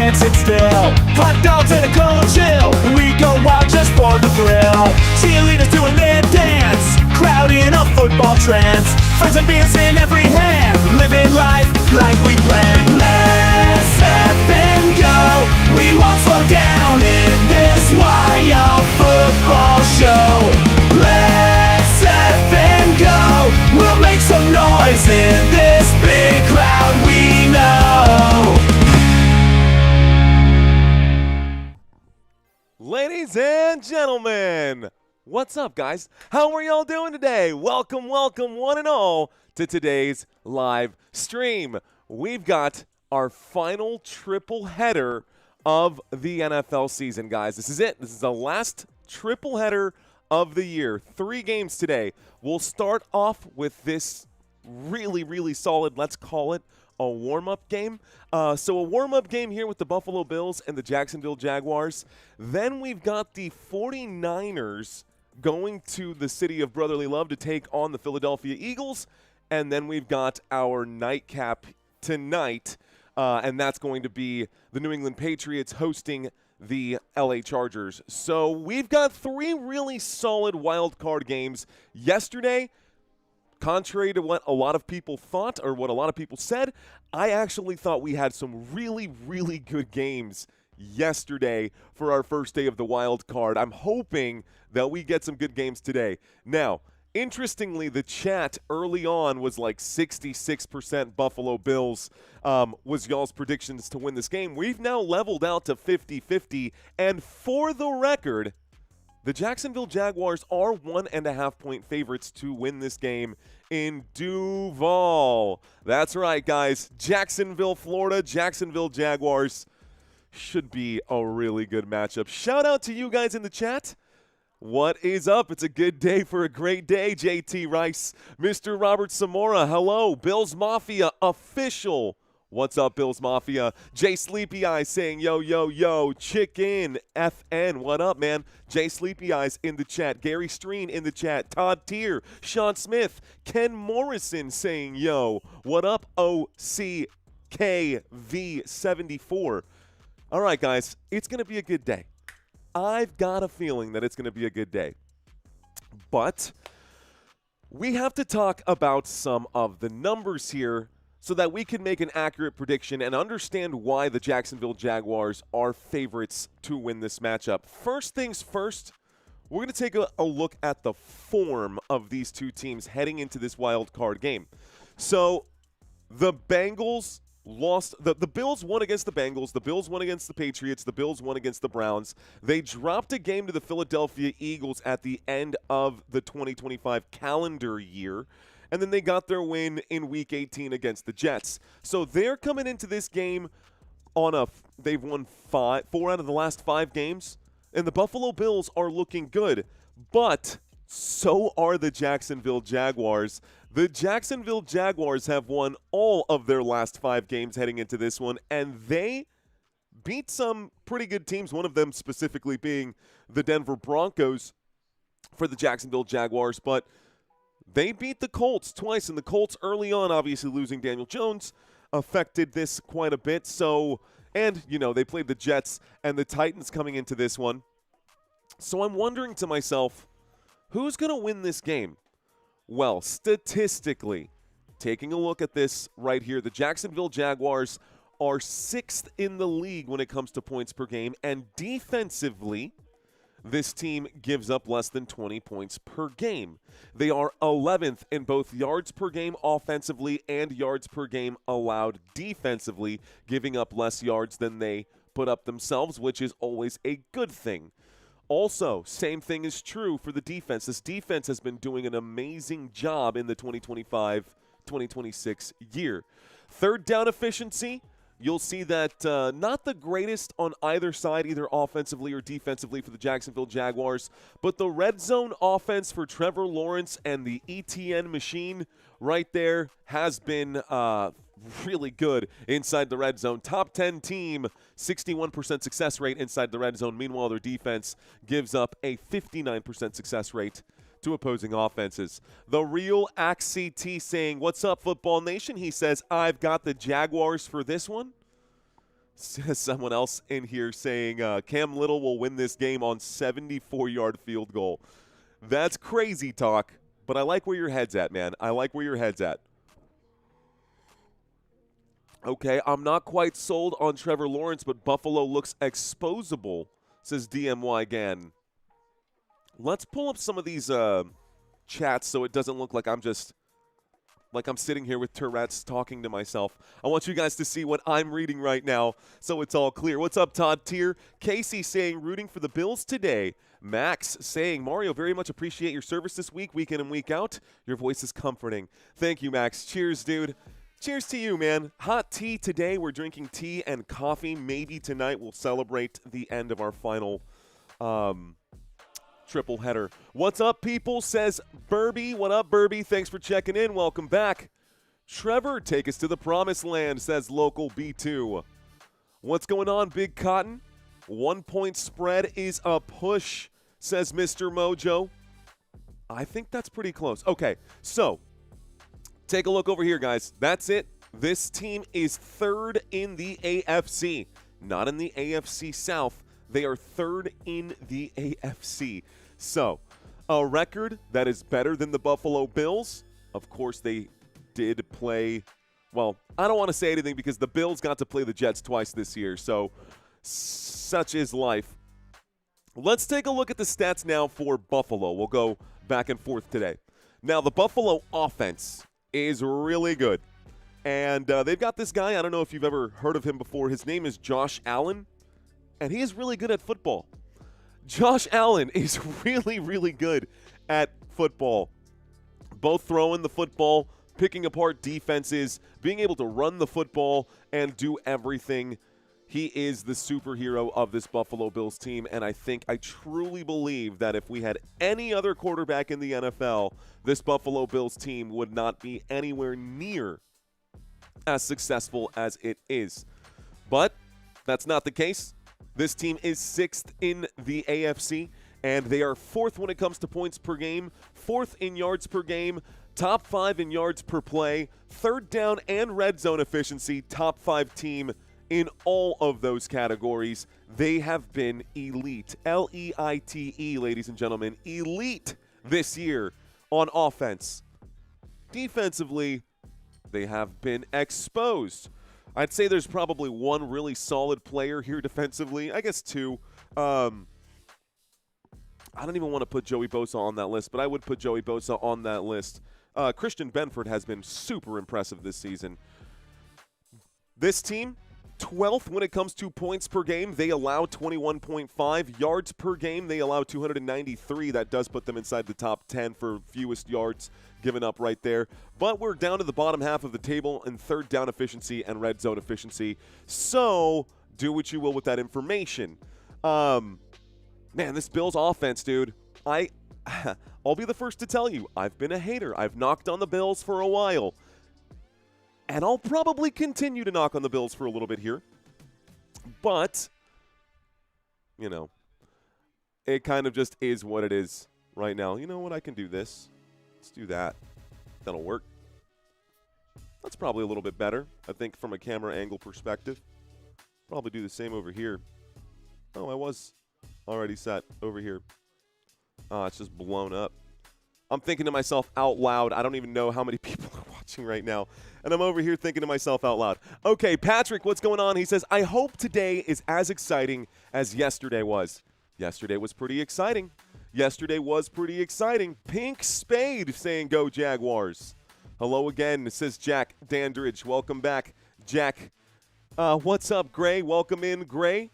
can't sit still. Hot dogs and a cold chill, we go wild just for the thrill. Cheerleaders doing their dance, crowd in a football trance. Friends and beers in every hand, living life like we planned. Let's step and go, we won't slow down in this wild football show. Let's step and go, we'll make some noise in this big crowd we know. Ladies and gentlemen, what's up, guys? How are y'all doing today? Welcome, one and all, to today's live stream. We've got our final triple header of the NFL season, guys. This is it. This is the last triple header of the year. 3 games today. We'll start off with this really solid, let's call it, a warm-up game. So a warm-up game here with the Buffalo Bills and the Jacksonville Jaguars. Then we've got the 49ers going to the city of brotherly love to take on the Philadelphia Eagles. And then we've got our nightcap tonight, and that's going to be the New England Patriots hosting the LA Chargers. So we've got 3 really solid wild card games yesterday. Contrary to what a lot of people thought or what a lot of people said, I actually thought we had some really good games yesterday for our first day of the wild card. I'm hoping that we get some good games today. Now, interestingly, the chat early on was like 66% Buffalo Bills was y'all's predictions to win this game. We've now leveled out to 50-50, and for the record, the Jacksonville Jaguars are 1.5-point favorites to win this game in Duval. That's right, guys. Jacksonville, Florida, Jacksonville Jaguars should be a really good matchup. Shout out to you guys in the chat. What is up? It's a good day for a great day, JT Rice. Mr. Robert Samora, hello. Bills Mafia official. What's up, Bills Mafia? Jay Sleepy Eyes saying, yo, chicken FN. What up, man? Jay Sleepy Eyes in the chat. Gary Streen in the chat. Todd Tier. Sean Smith. Ken Morrison saying, yo. What up, OCKV74? All right, guys. It's going to be a good day. I've got a feeling that it's going to be a good day. But we have to talk about some of the numbers here so that we can make an accurate prediction and understand why the Jacksonville Jaguars are favorites to win this matchup. First things first, we're going to take a look at the form of these two teams heading into this wild card game. So the Bengals lost. The Bills won against the Bengals. The Bills won against the Patriots. The Bills won against the Browns. They dropped a game to the Philadelphia Eagles at the end of the 2025 calendar year. And then they got their win in Week 18 against the Jets. So they're coming into this game on they've won 4 out of the last 5 games. And the Buffalo Bills are looking good. But so are the Jacksonville Jaguars. The Jacksonville Jaguars have won all of their last 5 games heading into this one. And they beat some pretty good teams, one of them specifically being the Denver Broncos for the Jacksonville Jaguars. But they beat the Colts twice, and the Colts early on, obviously losing Daniel Jones, affected this quite a bit. So, and, they played the Jets and the Titans coming into this one. So I'm wondering to myself, who's going to win this game? Well, statistically, taking a look at this right here, the Jacksonville Jaguars are 6th in the league when it comes to points per game, and defensively, this team gives up less than 20 points per game. They are 11th in both yards per game offensively and yards per game allowed defensively, giving up less yards than they put up themselves, which is always a good thing. Also, same thing is true for the defense. This defense has been doing an amazing job in the 2025-2026 year. Third down efficiency, you'll see that not the greatest on either side, either offensively or defensively for the Jacksonville Jaguars, but the red zone offense for Trevor Lawrence and the ETN machine right there has been really good inside the red zone. Top 10 team, 61% success rate inside the red zone. Meanwhile, their defense gives up a 59% success rate to opposing offenses. The real AXCT saying, what's up, Football Nation? He says, I've got the Jaguars for this one. Someone else in here saying Cam Little will win this game on 74-yard field goal. That's crazy talk, but I like where your head's at, man. I like where your head's at. Okay, I'm not quite sold on Trevor Lawrence, but Buffalo looks exposable, says DMY Gann. Let's pull up some of these chats so it doesn't look like I'm sitting here with Tourette's talking to myself. I want you guys to see what I'm reading right now so it's all clear. What's up, Todd Tier? Casey saying, rooting for the Bills today. Max saying, Mario, very much appreciate your service this week in and week out. Your voice is comforting. Thank you, Max. Cheers, dude. Cheers to you, man. Hot tea today. We're drinking tea and coffee. Maybe tonight we'll celebrate the end of our final triple header. What's up, people? Says Burby. What up, Burby? Thanks for checking in. Welcome back. Trevor, take us to the promised land, says local B2. What's going on, Big Cotton? 1 point spread is a push, says Mr. Mojo. I think that's pretty close. Okay, so take a look over here, guys. That's it. This team is third in the AFC, not in the AFC South. They are third in the AFC. So, a record that is better than the Buffalo Bills. Of course, they did play, well, I don't want to say anything because the Bills got to play the Jets twice this year. So, such is life. Let's take a look at the stats now for Buffalo. We'll go back and forth today. Now, the Buffalo offense is really good. And they've got this guy, I don't know if you've ever heard of him before. His name is Josh Allen. And he is really good at football. Josh Allen is really, really good at football. Both throwing the football, picking apart defenses, being able to run the football, and do everything. He is the superhero of this Buffalo Bills team, and I truly believe that if we had any other quarterback in the NFL, this Buffalo Bills team would not be anywhere near as successful as it is. But that's not the case. This team is sixth in the AFC, and they are fourth when it comes to points per game, fourth in yards per game, top 5 in yards per play, third down and red zone efficiency, top 5 team in all of those categories. They have been elite, L-E-I-T-E, ladies and gentlemen, elite this year on offense. Defensively, they have been exposed. I'd say there's probably one really solid player here defensively. I guess two. I don't even want to put Joey Bosa on that list, but I would put Joey Bosa on that list. Christian Benford has been super impressive this season. This team, 12th when it comes to points per game. They allow 21.5. Yards per game, they allow 293. That does put them inside the top 10 for fewest yards given up right there. But we're down to the bottom half of the table in third down efficiency and red zone efficiency. So do what you will with that information. Man, this Bills offense, dude, I'll be the first to tell you, I've been a hater. I've knocked on the Bills for a while. And I'll probably continue to knock on the Bills for a little bit here. But, you know, it kind of just is what it is right now. You know what? I can do this. Let's do that. That'll work. That's probably a little bit better, I think, from a camera angle perspective. Probably do the same over here. Oh, I was already set over here. Oh, it's just blown up. I'm thinking to myself out loud. I don't even know how many people are watching right now. And I'm over here thinking to myself out loud. Okay, Patrick, what's going on? He says, I hope today is as exciting as yesterday was. Yesterday was pretty exciting. Yesterday was pretty exciting. Pink Spade saying go Jaguars. Hello again, says Jack Dandridge. Welcome back, Jack. What's up, Gray? Welcome in, Gray.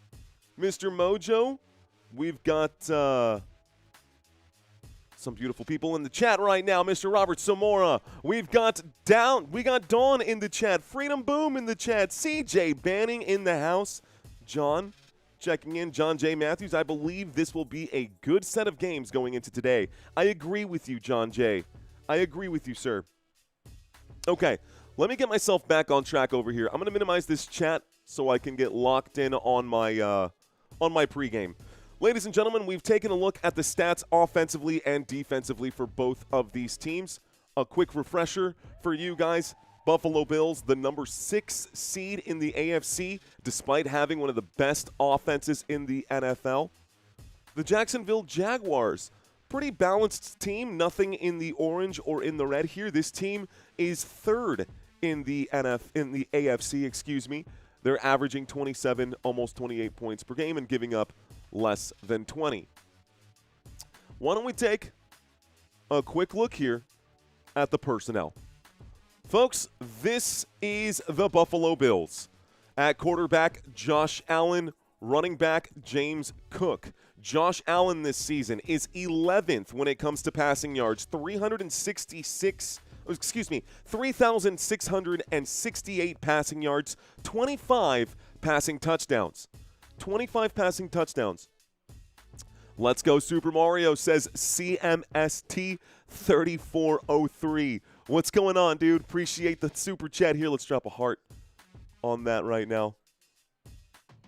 Mr. Mojo, we've got some beautiful people in the chat right now. Mr. Robert Samora. We got Dawn in the chat. Freedom Boom in the chat. CJ Banning in the house. John checking in. John J. Matthews. I believe this will be a good set of games going into today. I agree with you, John J. I agree with you, sir. Okay, let me get myself back on track over here. I'm going to minimize this chat so I can get locked in on my pregame. Ladies and gentlemen, we've taken a look at the stats offensively and defensively for both of these teams. A quick refresher for you guys. Buffalo Bills, the number 6 seed in the AFC, despite having one of the best offenses in the NFL. The Jacksonville Jaguars, pretty balanced team, nothing in the orange or in the red here. This team is 3rd in the AFC, They're averaging 27, almost 28 points per game and giving up less than 20. Why don't we take a quick look here at the personnel? Folks, this is the Buffalo Bills. At quarterback, Josh Allen. Running back, James Cook. Josh Allen this season is 11th when it comes to passing yards, 3,668 passing yards, 25 passing touchdowns. 25 passing touchdowns. Let's go Super Mario, says CMST 3403. What's going on, dude? Appreciate the super chat here. Let's drop a heart on that right now.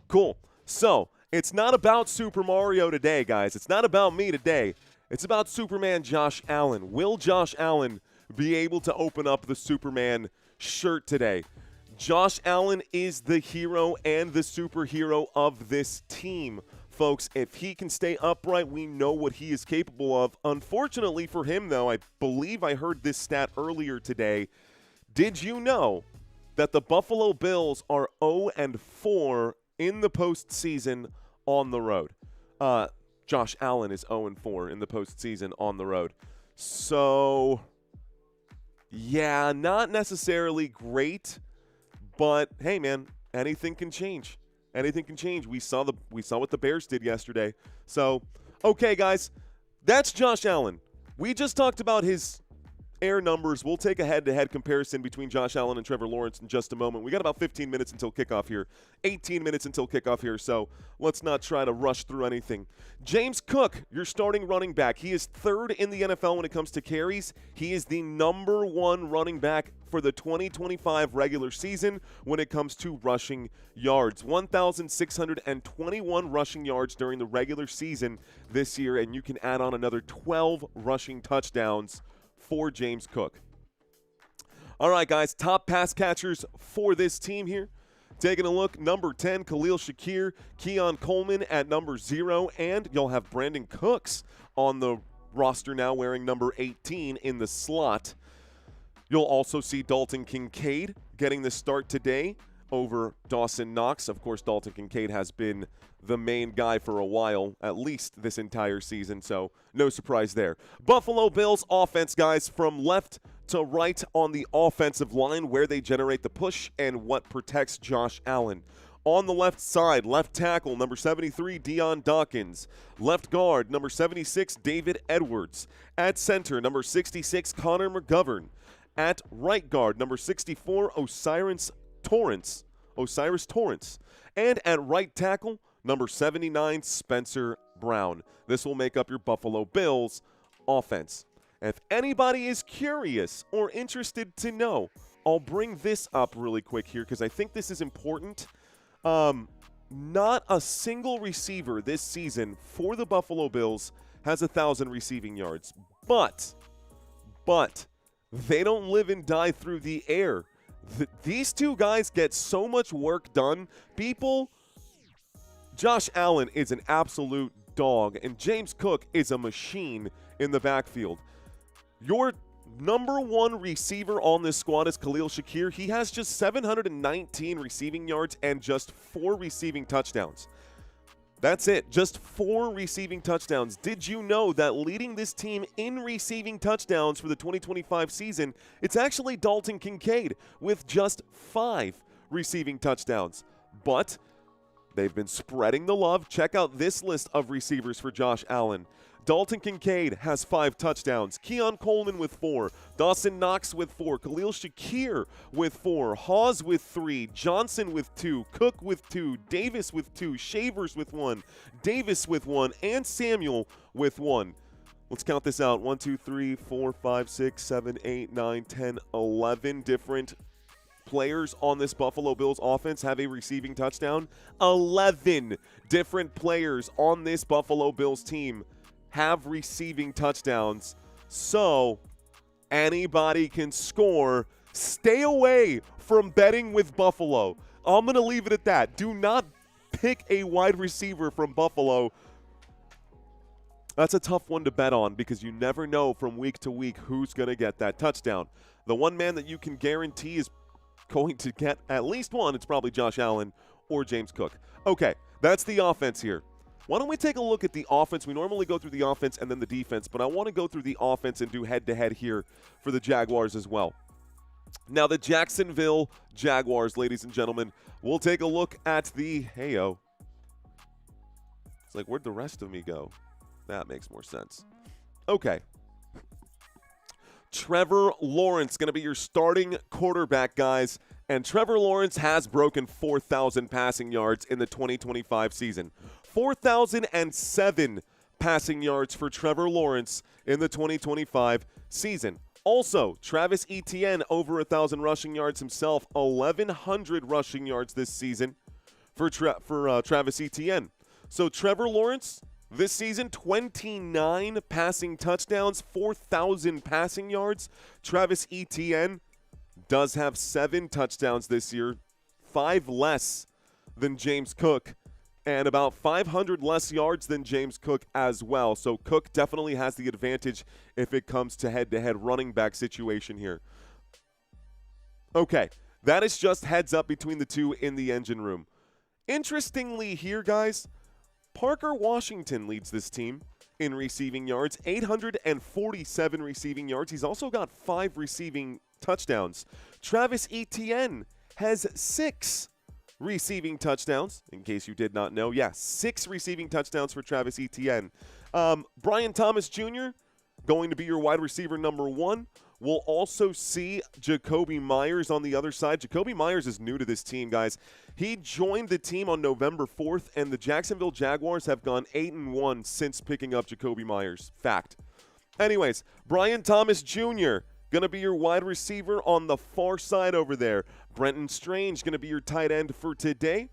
Cool. So, it's not about Super Mario today, guys. It's not about me today. It's about Superman Josh Allen. Will Josh Allen be able to open up the Superman shirt today? Josh Allen is the hero and the superhero of this team. Folks, if he can stay upright, we know what he is capable of. Unfortunately for him, though, I believe I heard this stat earlier today. Did you know that the Buffalo Bills are 0-4 in the postseason on the road? Josh Allen is 0-4 in the postseason on the road. So, yeah, not necessarily great, but hey, man, anything can change. Anything can change. We saw what the Bears did yesterday. So, okay, guys, that's Josh Allen. We just talked about his air numbers. We'll take a head-to-head comparison between Josh Allen and Trevor Lawrence in just a moment. We got about 15 minutes until kickoff here, 18 minutes until kickoff here, so let's not try to rush through anything. James Cook, your starting running back. He is 3rd in the NFL when it comes to carries. He is the number 1 running back for the 2025 regular season when it comes to rushing yards. 1,621 rushing yards during the regular season this year, and you can add on another 12 rushing touchdowns for James Cook. All right, guys, top pass catchers for this team here. Taking a look, number 10, Khalil Shakir, Keon Coleman at number 0, and you'll have Brandon Cooks on the roster now wearing number 18 in the slot. You'll also see Dalton Kincaid getting the start today over Dawson Knox. Of course, Dalton Kincaid has been the main guy for a while, at least this entire season, so no surprise there. Buffalo Bills offense, guys, from left to right on the offensive line, where they generate the push and what protects Josh Allen. On the left side, left tackle, number 73, Deion Dawkins. Left guard, number 76, David Edwards. At center, number 66, Connor McGovern. At right guard, number 64, Osiris Torrance. And at right tackle, number 79, Spencer Brown. This will make up your Buffalo Bills offense. If anybody is curious or interested to know, I'll bring this up really quick here because I think this is important. Not a single receiver this season for the Buffalo Bills has 1,000 receiving yards. But they don't live and die through the air. These two guys get so much work done. Josh Allen is an absolute dog, and James Cook is a machine in the backfield. Your number 1 receiver on this squad is Khalil Shakir. He has just 719 receiving yards and just 4 receiving touchdowns. That's it, just 4 receiving touchdowns. Did you know that leading this team in receiving touchdowns for the 2025 season, it's actually Dalton Kincaid with just 5 receiving touchdowns. But they've been spreading the love. Check out this list of receivers for Josh Allen. Dalton Kincaid has 5 touchdowns. Keon Coleman with 4. Dawson Knox with 4. Khalil Shakir with 4. Hawes with 3. Johnson with 2. Cook with 2. Davis with 2. Shavers with 1. Davis with 1. And Samuel with 1. Let's count this out. 1, 2, 3, 4, 5, 6, 7, 8, 9, 10, 11 different players on this Buffalo Bills offense have a receiving touchdown. 11 different players on this Buffalo Bills team have receiving touchdowns. So anybody can score. Stay away from betting with Buffalo. I'm going to leave it at that. Do not pick a wide receiver from Buffalo. That's a tough one to bet on because you never know from week to week who's going to get that touchdown. The one man that you can guarantee is going to get at least one, it's probably Josh Allen or James Cook. Okay, that's the offense here. Why don't we take a look at the offense? We normally go through the offense and then the defense, but I want to go through the offense and do head-to-head here for the Jaguars as well. Now, the Jacksonville Jaguars, ladies and gentlemen, we'll take a look at the hey-o. It's like, where'd the rest of me go? That makes more sense. Okay. Trevor Lawrence going to be your starting quarterback, guys. And Trevor Lawrence has broken 4,000 passing yards in the 2025 season. 4,007 passing yards for Trevor Lawrence in the 2025 season. Also, Travis Etienne over 1,000 rushing yards himself, 1,100 rushing yards this season for Travis Etienne. So Trevor Lawrence this season, 29 passing touchdowns, 4,000 passing yards. Travis Etienne does have 7 touchdowns this year, 5 less than James Cook, and about 500 less yards than James Cook as well. So Cook definitely has the advantage if it comes to head-to-head running back situation here. Okay, that is just heads up between the two in the engine room. Interestingly here, guys, Parker Washington leads this team in receiving yards, 847 receiving yards. He's also got 5 receiving touchdowns. Travis Etienne has 6 receiving touchdowns, in case you did not know. Yeah, 6 receiving touchdowns for Travis Etienne. Brian Thomas Jr., going to be your wide receiver number 1. We'll also see Jacoby Myers on the other side. Jacoby Myers is new to this team, guys. He joined the team on November 4th, and the Jacksonville Jaguars have gone 8-1 since picking up Jacoby Myers. Fact. Anyways, Brian Thomas Jr., going to be your wide receiver on the far side over there. Brenton Strange going to be your tight end for today.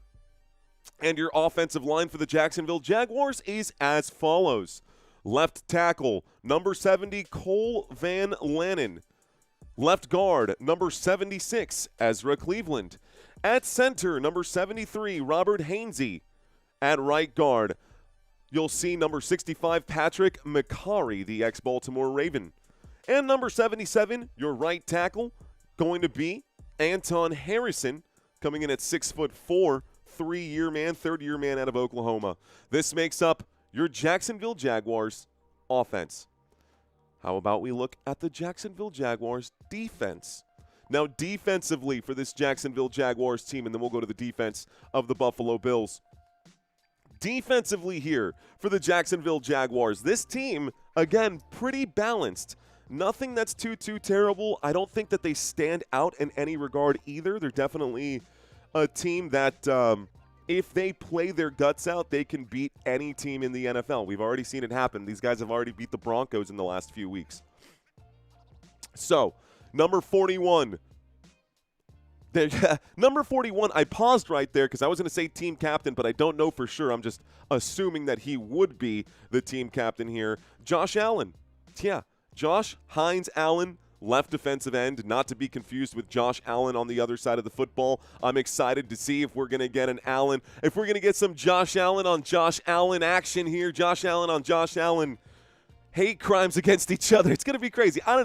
And your offensive line for the Jacksonville Jaguars is as follows. Left tackle, number 70, Cole Van Lanen. Left guard, number 76, Ezra Cleveland. At center, number 73, Robert Hainsey. At right guard, you'll see number 65, Patrick McCarry, the ex-Baltimore Raven. And number 77, your right tackle, going to be Anton Harrison, coming in at 6'4", 3-year man, third-year man out of Oklahoma. This makes up your Jacksonville Jaguars offense. How about we look at the Jacksonville Jaguars defense? Now, defensively for this Jacksonville Jaguars team, and then we'll go to the defense of the Buffalo Bills. Defensively here for the Jacksonville Jaguars, this team, again, pretty balanced. Nothing that's too terrible. I don't think that they stand out in any regard either. They're definitely a team that if they play their guts out, they can beat any team in the NFL. We've already seen it happen. These guys have already beat the Broncos in the last few weeks. So, number 41. Number 41, I paused right there because I was going to say team captain, but I don't know for sure. I'm just assuming that he would be the team captain here. Josh Allen. Yeah, Josh Hines Allen, left defensive end, not to be confused with Josh Allen on the other side of the football. I'm excited to see if we're going to get an Allen, if we're going to get some Josh Allen on Josh Allen action here. Josh Allen on Josh Allen hate crimes against each other. It's going to be crazy. I don't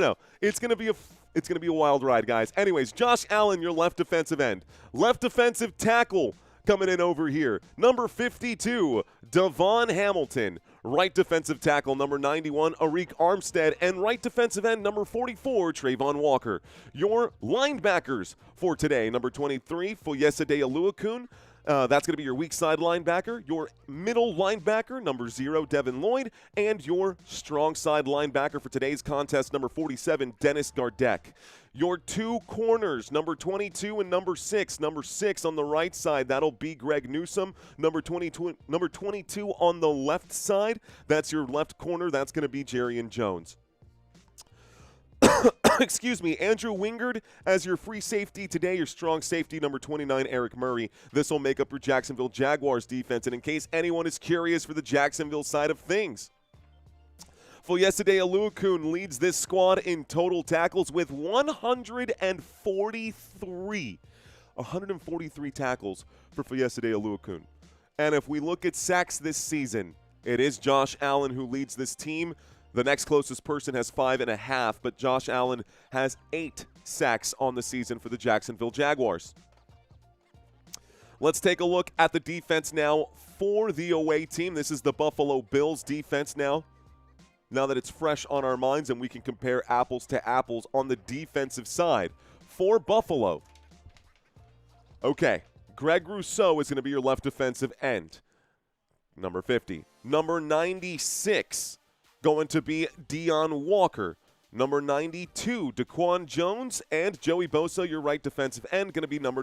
know. It's going to be a wild ride, guys. Anyways, Josh Allen, your left defensive end. Left defensive tackle coming in over here. Number 52, Devon Hamilton. Right defensive tackle, number 91, Arik Armstead. And right defensive end, number 44, Trayvon Walker. Your linebackers for today, number 23, Foyesade Aluakun. That's going to be your weak side linebacker. Your middle linebacker, number 0, Devin Lloyd. And your strong side linebacker for today's contest, number 47, Dennis Gardeck. Your 2 corners, number 22 and number 6. Number 6 on the right side, that'll be Greg Newsome. Number 22 on the left side, that's your left corner. That's going to be Jarian Jones. Excuse me, Andrew Wingard as your free safety today, your strong safety, number 29, Eric Murray. This will make up your Jacksonville Jaguars defense. And in case anyone is curious for the Jacksonville side of things, Foyesade Aluakun leads this squad in total tackles with 143. 143 tackles for Foyesade Aluakun. And if we look at sacks this season, it is Josh Allen who leads this team. The next closest person has 5.5, but Josh Allen has 8 sacks on the season for the Jacksonville Jaguars. Let's take a look at the defense now for the away team. This is the Buffalo Bills defense now that it's fresh on our minds and we can compare apples to apples on the defensive side for Buffalo. Okay, Greg Rousseau is going to be your left defensive end, number 50. Number 96, going to be Deion Walker. Number 92, Daquan Jones, and Joey Bosa, your right defensive end, going to be number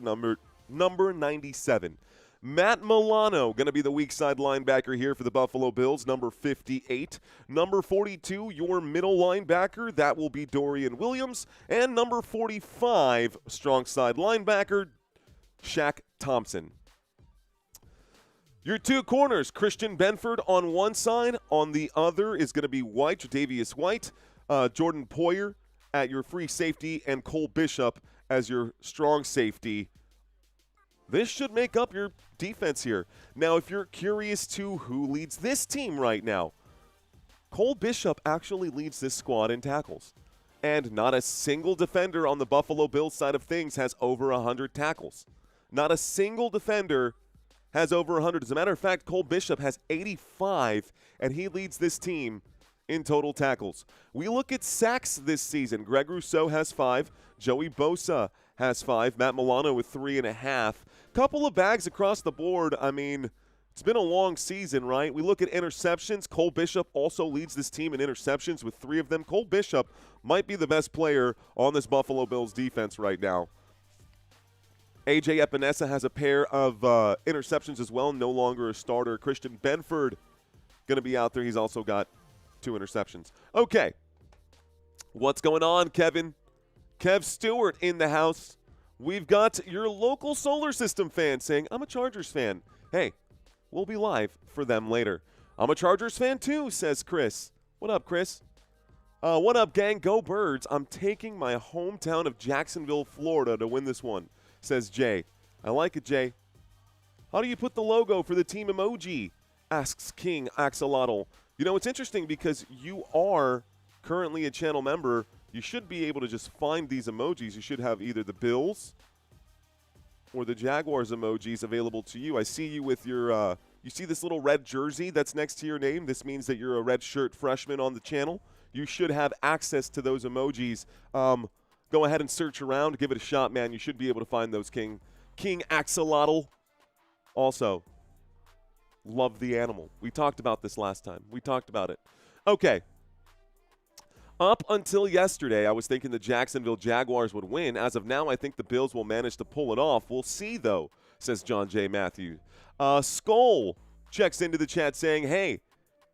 97. Matt Milano, going to be the weak side linebacker here for the Buffalo Bills, number 58. Number 42, your middle linebacker, that will be Dorian Williams. And number 45, strong side linebacker, Shaq Thompson. Your two corners, Christian Benford on one side. On the other is going to be White, Tre'Davious White. Jordan Poyer at your free safety, and Cole Bishop as your strong safety. This should make up your defense here. Now, if you're curious to who leads this team right now, Cole Bishop actually leads this squad in tackles. And not a single defender on the Buffalo Bills side of things has over 100 tackles. Not a single defender has over 100. As a matter of fact, Cole Bishop has 85, and he leads this team in total tackles. We look at sacks this season. Greg Rousseau has 5. Joey Bosa has 5. Matt Milano with 3.5. Couple of bags across the board. I mean, it's been a long season, right? We look at interceptions. Cole Bishop also leads this team in interceptions with 3 of them. Cole Bishop might be the best player on this Buffalo Bills defense right now. A.J. Epinesa has a pair of interceptions as well, no longer a starter. Christian Benford going to be out there. He's also got 2 interceptions. Okay. What's going on, Kevin? Kev Stewart in the house. We've got your local solar system fan saying, I'm a Chargers fan. Hey, we'll be live for them later. I'm a Chargers fan too, says Chris. What up, Chris? What up, gang? Go Birds. I'm taking my hometown of Jacksonville, Florida to win this one, says Jay. I like it, Jay. How do you put the logo for the team emoji? Asks King Axolotl. You know, it's interesting because you are currently a channel member. You should be able to just find these emojis. You should have either the Bills or the Jaguars emojis available to you. I see you with your, you see this little red jersey that's next to your name? This means that you're a red shirt freshman on the channel. You should have access to those emojis. Go ahead and search around. Give it a shot, man. You should be able to find those, King Axolotl. Also, love the animal. We talked about this last time. We talked about it. Okay. Up until yesterday, I was thinking the Jacksonville Jaguars would win. As of now, I think the Bills will manage to pull it off. We'll see, though, says John J. Matthews. Skull checks into the chat saying, hey,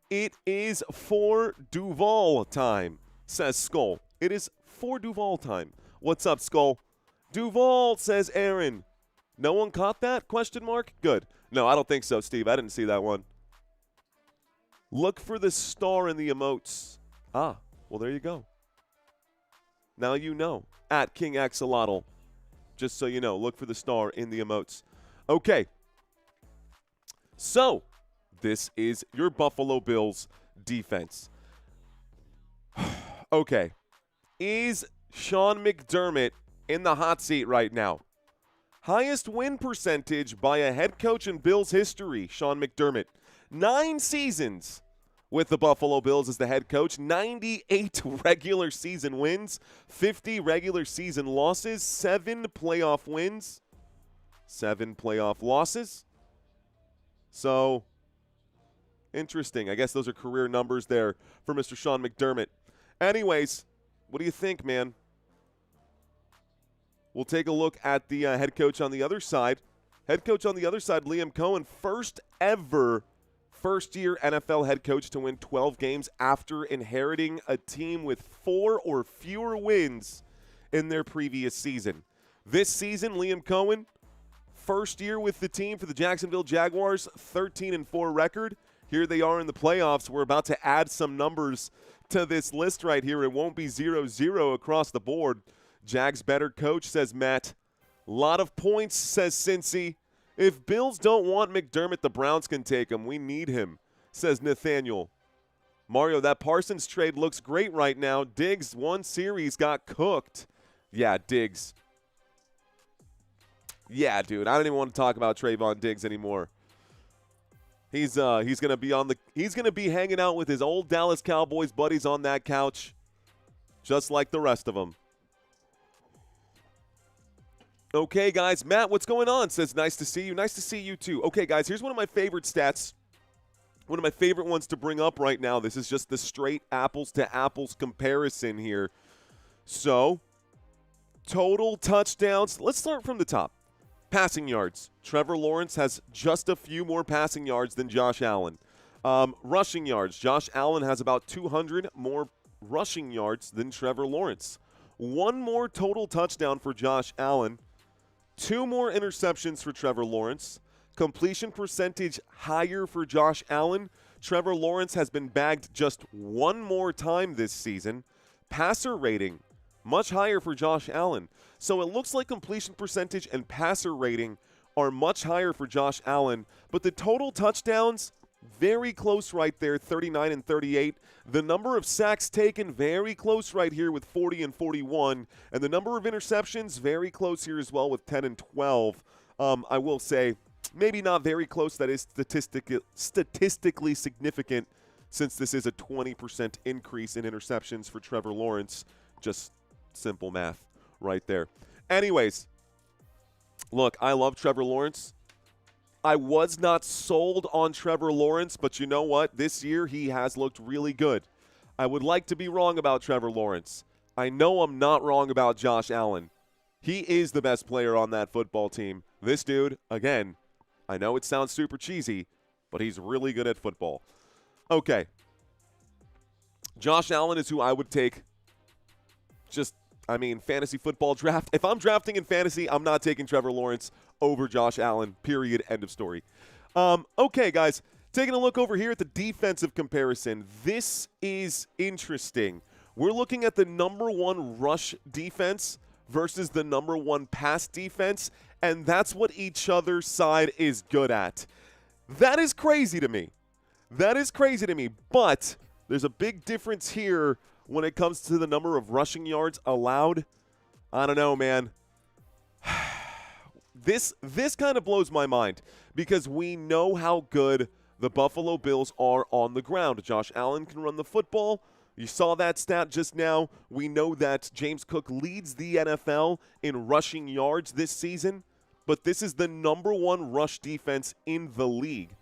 it is for Duval time, says Skull. It is for Duval time. What's up, Skull? Duval, says Aaron. No one caught that? Question mark? Good. No, I don't think so, Steve. I didn't see that one. Look for the star in the emotes. Ah. Well, there you go. Now you know. At King Axolotl. Just so you know, look for the star in the emotes. Okay. So, this is your Buffalo Bills defense. Okay. Is Sean McDermott in the hot seat right now? Highest win percentage by a head coach in Bills history, Sean McDermott. 9 seasons with the Buffalo Bills as the head coach. 98 regular season wins, 50 regular season losses, 7 playoff wins, 7 playoff losses. So, interesting. I guess those are career numbers there for Mr. Sean McDermott. Anyways, what do you think, man? We'll take a look at the head coach on the other side. Head coach on the other side, Liam Cohen, first-year NFL head coach to win 12 games after inheriting a team with 4 or fewer wins in their previous season. This season, Liam Cohen, first year with the team for the Jacksonville Jaguars, 13-4 record. Here they are in the playoffs. We're about to add some numbers to this list right here. It won't be 0-0 across the board. Jags better coach, says Matt. Lot of points, says Cincy. If Bills don't want McDermott, the Browns can take him. We need him, says Nathaniel. Mario, that Parsons trade looks great right now. Diggs, one series, got cooked. Yeah, Diggs. Yeah, dude, I don't even want to talk about Trayvon Diggs anymore. He's gonna be hanging out with his old Dallas Cowboys buddies on that couch, just like the rest of them. Okay, guys, Matt, what's going on? Says nice to see you. Nice to see you too. Okay, guys, here's one of my favorite stats. One of my favorite ones to bring up right now. This is just the straight apples to apples comparison here. So, total touchdowns. Let's start from the top. Passing yards. Trevor Lawrence has just a few more passing yards than Josh Allen. Rushing yards. Josh Allen has about 200 more rushing yards than Trevor Lawrence. One more total touchdown for Josh Allen. 2 more interceptions for Trevor Lawrence. Completion percentage higher for Josh Allen. Trevor Lawrence has been bagged just 1 more time this season. Passer rating, much higher for Josh Allen. So it looks like completion percentage and passer rating are much higher for Josh Allen, but the total touchdowns, very close right there, 39 and 38. The number of sacks taken, very close right here with 40 and 41. And the number of interceptions, very close here as well with 10 and 12. I will say, maybe not very close. That is statistically significant since this is a 20% increase in interceptions for Trevor Lawrence. Just simple math right there. Anyways, look, I love Trevor Lawrence. I was not sold on Trevor Lawrence, but you know what? This year he has looked really good. I would like to be wrong about Trevor Lawrence. I know I'm not wrong about Josh Allen. He is the best player on that football team. This dude, again, I know it sounds super cheesy, but he's really good at football. Okay. Josh Allen is who I would take. Fantasy football draft. If I'm drafting in fantasy, I'm not taking Trevor Lawrence over Josh Allen, period, end of story. Okay, guys, taking a look over here at the defensive comparison. This is interesting. We're looking at the number 1 rush defense versus the number 1 pass defense, and that's what each other's side is good at. That is crazy to me. That is crazy to me, but there's a big difference here when it comes to the number of rushing yards allowed. I don't know, man. This kind of blows my mind because we know how good the Buffalo Bills are on the ground. Josh Allen can run the football. You saw that stat just now. We know that James Cook leads the NFL in rushing yards this season, but this is the number 1 rush defense in the league.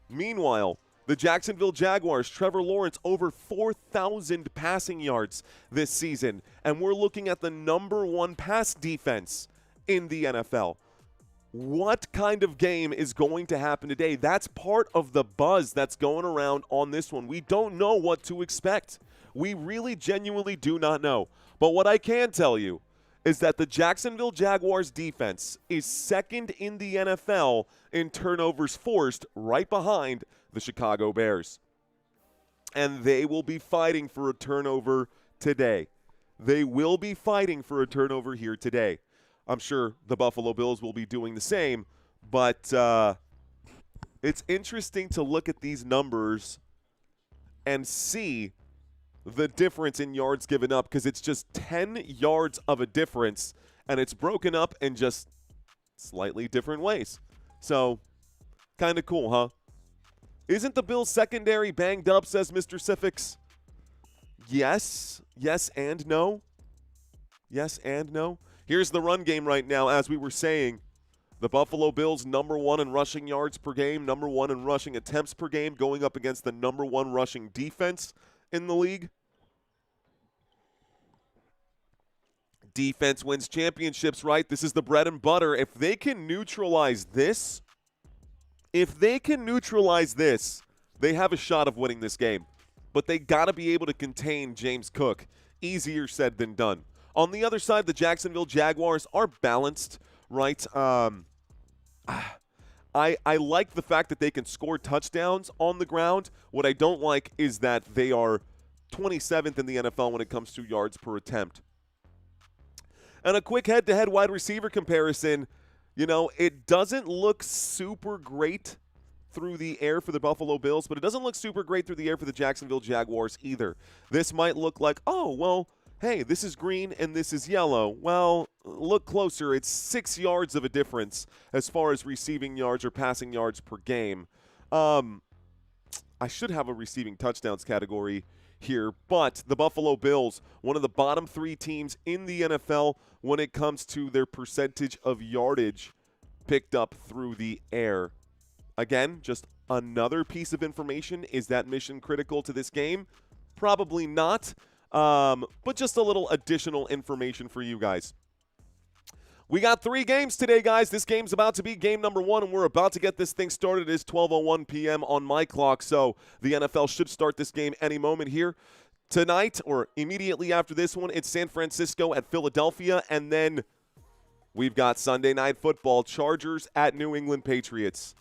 Meanwhile, the Jacksonville Jaguars, Trevor Lawrence, over 4,000 passing yards this season. And we're looking at the number 1 pass defense in the NFL. What kind of game is going to happen today? That's part of the buzz that's going around on this one. We don't know what to expect. We really genuinely do not know. But what I can tell you is that the Jacksonville Jaguars defense is second in the NFL in turnovers forced, right behind the Chicago Bears. And they will be fighting for a turnover today. They will be fighting for a turnover here today. I'm sure the Buffalo Bills will be doing the same, but it's interesting to look at these numbers and see the difference in yards given up because it's just 10 yards of a difference, and it's broken up in just slightly different ways. So, kind of cool, huh? Isn't the Bills' secondary banged up, says Mr. Sifix? Yes. Yes and no. Yes and no. Here's the run game right now. As we were saying, the Buffalo Bills number 1 in rushing yards per game, number 1 in rushing attempts per game, going up against the number 1 rushing defense in the league. Defense wins championships, right? This is the bread and butter. If they can neutralize this, they have a shot of winning this game. But they got to be able to contain James Cook. Easier said than done. On the other side, the Jacksonville Jaguars are balanced, right? I like the fact that they can score touchdowns on the ground. What I don't like is that they are 27th in the NFL when it comes to yards per attempt. And a quick head-to-head wide receiver comparison, it doesn't look super great through the air for the Buffalo Bills, but it doesn't look super great through the air for the Jacksonville Jaguars either. This might look like, oh, well, hey, this is green and this is yellow. Well, look closer. It's 6 yards of a difference as far as receiving yards or passing yards per game. I should have a receiving touchdowns category here, but the Buffalo Bills, one of the bottom 3 teams in the NFL when it comes to their percentage of yardage picked up through the air. Again, just another piece of information. Is that mission critical to this game? Probably not, but just a little additional information for you guys. We got 3 games today, guys. This game's about to be game number 1, and we're about to get this thing started. It is 12:01 p.m. on my clock, so the NFL should start this game any moment here. Tonight, or immediately after this one, it's San Francisco at Philadelphia, and then we've got Sunday Night Football, Chargers at New England Patriots.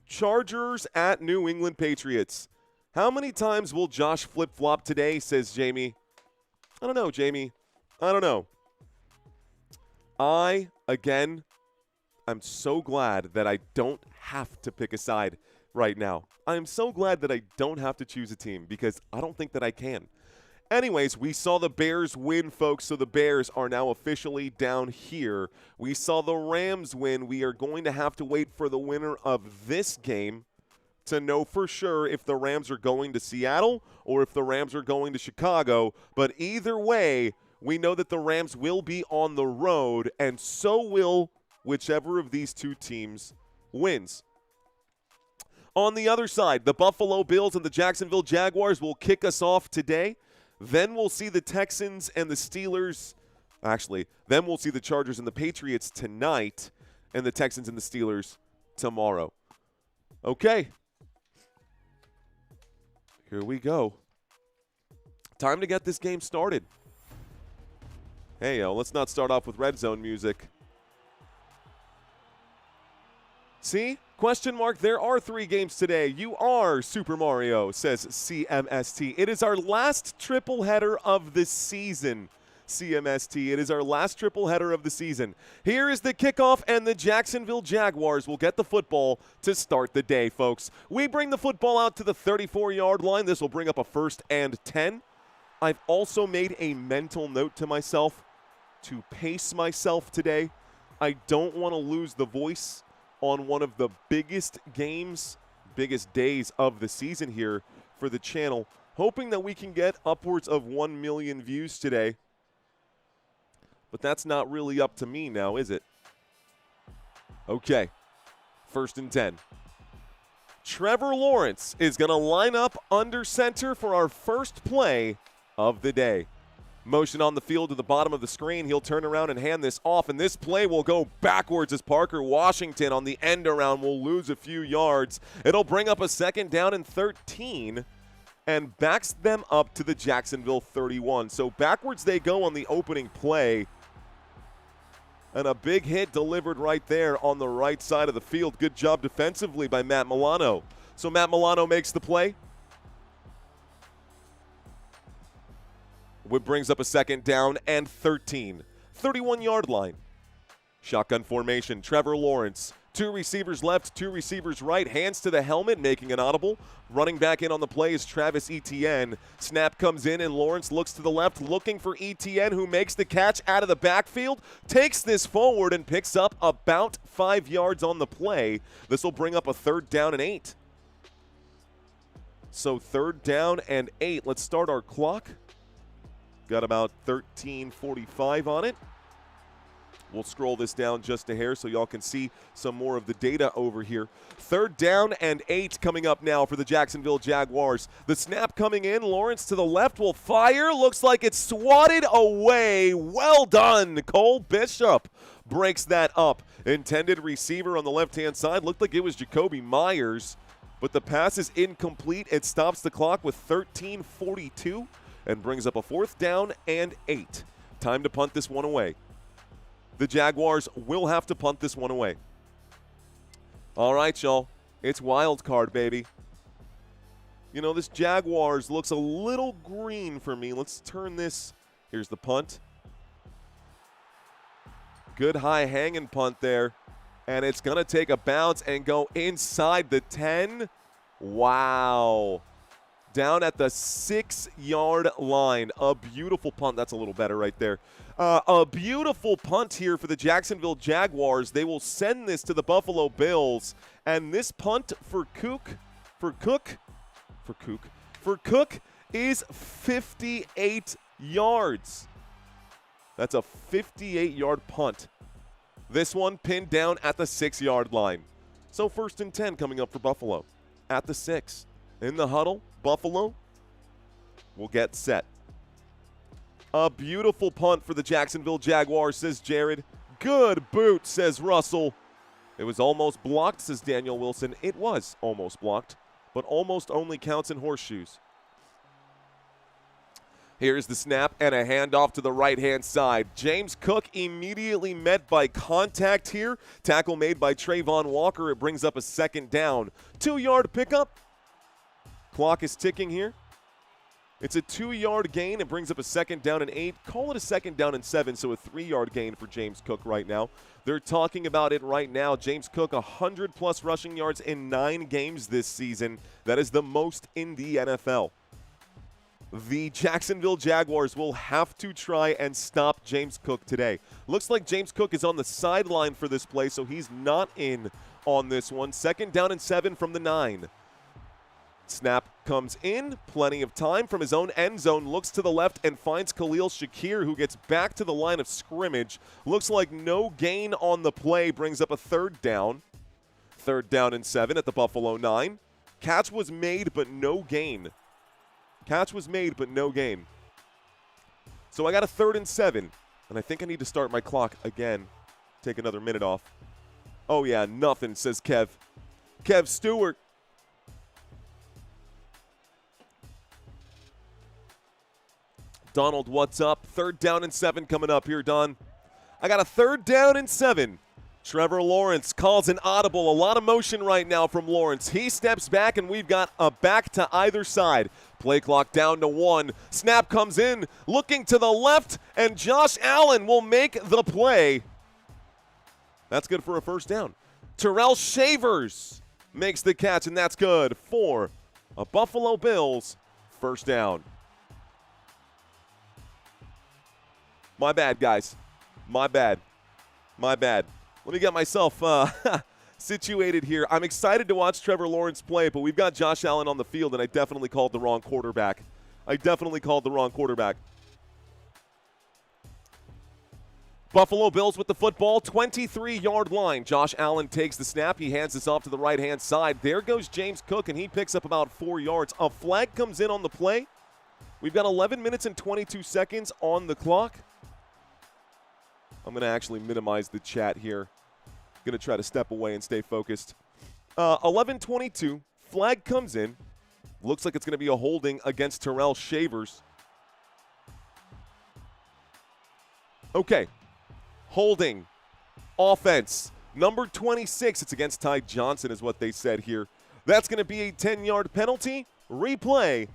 Chargers at New England Patriots. How many times will Josh flip-flop today, says Jamie. I don't know, Jamie. I don't know. I'm so glad that I don't have to pick a side right now. I am so glad that I don't have to choose a team because I don't think that I can. Anyways, we saw the Bears win, folks, so the Bears are now officially down here. We saw the Rams win. We are going to have to wait for the winner of this game to know for sure if the Rams are going to Seattle or if the Rams are going to Chicago. But either way, we know that the Rams will be on the road, and so will whichever of these 2 teams wins. On the other side, the Buffalo Bills and the Jacksonville Jaguars will kick us off today. Then we'll see the Texans and the Steelers. Actually, then we'll see the Chargers and the Patriots tonight, and the Texans and the Steelers tomorrow. Okay. Here we go. Time to get this game started. Hey, let's not start off with red zone music. See? Question mark, there are 3 games today. You are Super Mario, says CMST. It is our last triple header of the season, CMST. It is our last triple header of the season. Here is the kickoff, and the Jacksonville Jaguars will get the football to start the day, folks. We bring the football out to the 34-yard line. This will bring up a 1st and 10. I've also made a mental note to myself to pace myself today. I don't want to lose the voice on one of the biggest games, biggest days of the season here for the channel. Hoping that we can get upwards of 1 million views today. But that's not really up to me now, is it? Okay, 1st and 10. Trevor Lawrence is going to line up under center for our first play of the day. Motion on the field to the bottom of the screen. He'll turn around and hand this off, and this play will go backwards as Parker Washington on the end around will lose a few yards. It'll bring up a 2nd down and 13 and backs them up to the Jacksonville 31. So backwards they go on the opening play. And a big hit delivered right there on the right side of the field. Good job defensively by Matt Milano. So Matt Milano makes the play. Which brings up a 2nd down and 13. 31-yard line. Shotgun formation. Trevor Lawrence. 2 receivers left, 2 receivers right. Hands to the helmet, making an audible. Running back in on the play is Travis Etienne. Snap comes in, and Lawrence looks to the left, looking for Etienne, who makes the catch out of the backfield. Takes this forward and picks up about 5 yards on the play. This will bring up a 3rd down and 8. So 3rd down and 8. Let's start our clock. Got about 13:45 on it. We'll scroll this down just a hair so y'all can see some more of the data over here. 3rd down and 8 coming up now for the Jacksonville Jaguars. The snap coming in. Lawrence to the left will fire. Looks like it's swatted away. Well done. Cole Bishop breaks that up. Intended receiver on the left-hand side. Looked like it was Jacoby Myers, but the pass is incomplete. It stops the clock with 13:42 and brings up a 4th down and 8. Time to punt this one away. The Jaguars will have to punt this one away. All right, y'all. It's wild card, baby. You know, this Jaguars looks a little green for me. Let's turn this. Here's the punt. Good high hanging punt there. And it's going to take a bounce and go inside the 10. Wow. Down at the 6-yard line. A beautiful punt. That's a little better right there. A beautiful punt here for the Jacksonville Jaguars. They will send this to the Buffalo Bills. And this punt for Cook is 58 yards. That's a 58-yard punt. This one pinned down at the 6-yard line. So 1st and 10 coming up for Buffalo at the 6. In the huddle, Buffalo will get set. A beautiful punt for the Jacksonville Jaguars, says Jared. Good boot, says Russell. It was almost blocked, says Daniel Wilson. It was almost blocked, but almost only counts in horseshoes. Here's the snap and a handoff to the right-hand side. James Cook immediately met by contact here. Tackle made by Trayvon Walker. It brings up a 2nd down. 2-yard pickup. Clock is ticking here. It's a 2-yard gain. It brings up a 2nd down and 8. Call it a 2nd down and 7, so a 3-yard gain for James Cook right now. They're talking about it right now. James Cook, 100-plus rushing yards in 9 games this season. That is the most in the NFL. The Jacksonville Jaguars will have to try and stop James Cook today. Looks like James Cook is on the sideline for this play, so he's not in on this one. 2nd down and 7 from the 9. Snap comes in. Plenty of time from his own end zone. Looks to the left and finds Khalil Shakir, who gets back to the line of scrimmage. Looks like no gain on the play. Brings up a 3rd down. 3rd down and 7 at the Buffalo 9. Catch was made, but no gain. Catch was made, but no gain. So I got a 3rd and 7, and I think I need to start my clock again. Take another minute off. Oh, yeah, nothing, says Kev. Kev Stewart. Donald, what's up? 3rd down and 7 coming up here, Don. I got a 3rd down and 7. Trevor Lawrence calls an audible. A lot of motion right now from Lawrence. He steps back, and we've got a back to either side. Play clock down to 1. Snap comes in, looking to the left, and Josh Allen will make the play. That's good for a 1st down. Terrell Shavers makes the catch, and that's good for a Buffalo Bills 1st down. My bad, guys. My bad. Let me get myself situated here. I'm excited to watch Trevor Lawrence play, but we've got Josh Allen on the field, and I definitely called the wrong quarterback. Buffalo Bills with the football, 23-yard line. Josh Allen takes the snap. He hands this off to the right-hand side. There goes James Cook, and he picks up about 4 yards. A flag comes in on the play. We've got 11 minutes and 22 seconds on the clock. I'm going to actually minimize the chat here. Going to try to step away and stay focused. 11:22. Flag comes in. Looks like it's going to be a holding against Terrell Shavers. Okay. Holding. Offense. Number 26. It's against Ty Johnson is what they said here. That's going to be a 10-yard penalty. Replay.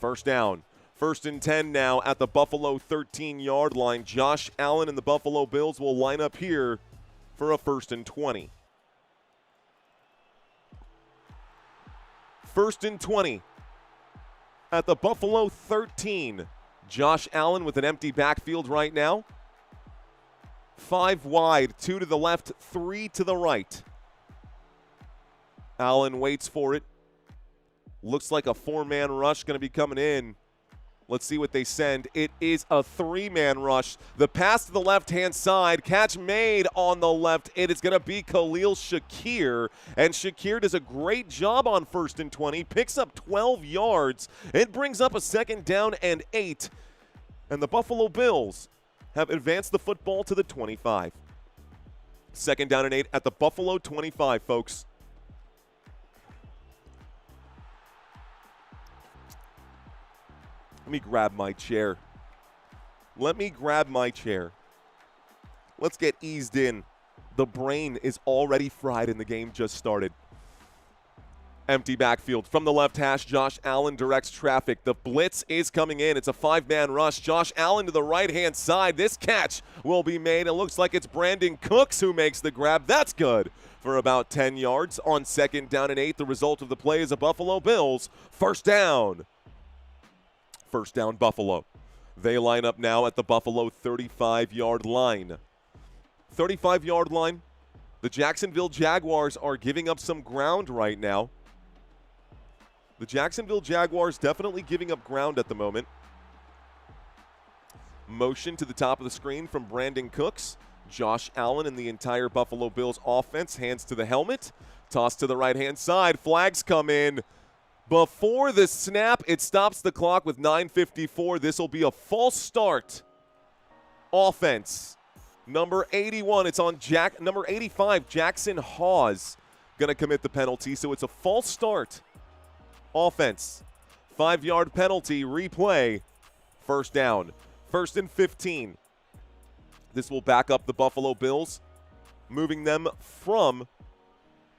1st down. 1st and 10 now at the Buffalo 13-yard line. Josh Allen and the Buffalo Bills will line up here for a 1st and 20. 1st and 20 at the Buffalo 13. Josh Allen with an empty backfield right now. 5 wide, 2 to the left, 3 to the right. Allen waits for it. Looks like a 4-man rush going to be coming in. Let's see what they send. It is a 3-man rush. The pass to the left-hand side. Catch made on the left. It is going to be Khalil Shakir. And Shakir does a great job on 1st and 20. Picks up 12 yards. It brings up a 2nd down and 8. And the Buffalo Bills have advanced the football to the 25. 2nd down and 8 at the Buffalo 25, folks. Let me grab my chair. Let's get eased in. The brain is already fried and the game just started. Empty backfield. From the left hash, Josh Allen directs traffic. The blitz is coming in. It's a 5-man rush. Josh Allen to the right-hand side. This catch will be made. It looks like it's Brandon Cooks who makes the grab. That's good for about 10 yards. On 2nd down and 8, the result of the play is a Buffalo Bills first down. First down, Buffalo. They line up now at the Buffalo 35-yard line. 35-yard line. The Jacksonville Jaguars are giving up some ground right now. The Jacksonville Jaguars definitely giving up ground at the moment. Motion to the top of the screen from Brandon Cooks. Josh Allen and the entire Buffalo Bills offense. Hands to the helmet. Toss to the right-hand side. Flags come in. Before the snap, it stops the clock with 9:54. This will be a false start. Offense. Number 81, it's on number 85, Jackson Hawes, going to commit the penalty. So it's a false start. Offense. 5-yard penalty, replay. First down. 1st and 15. This will back up the Buffalo Bills, moving them from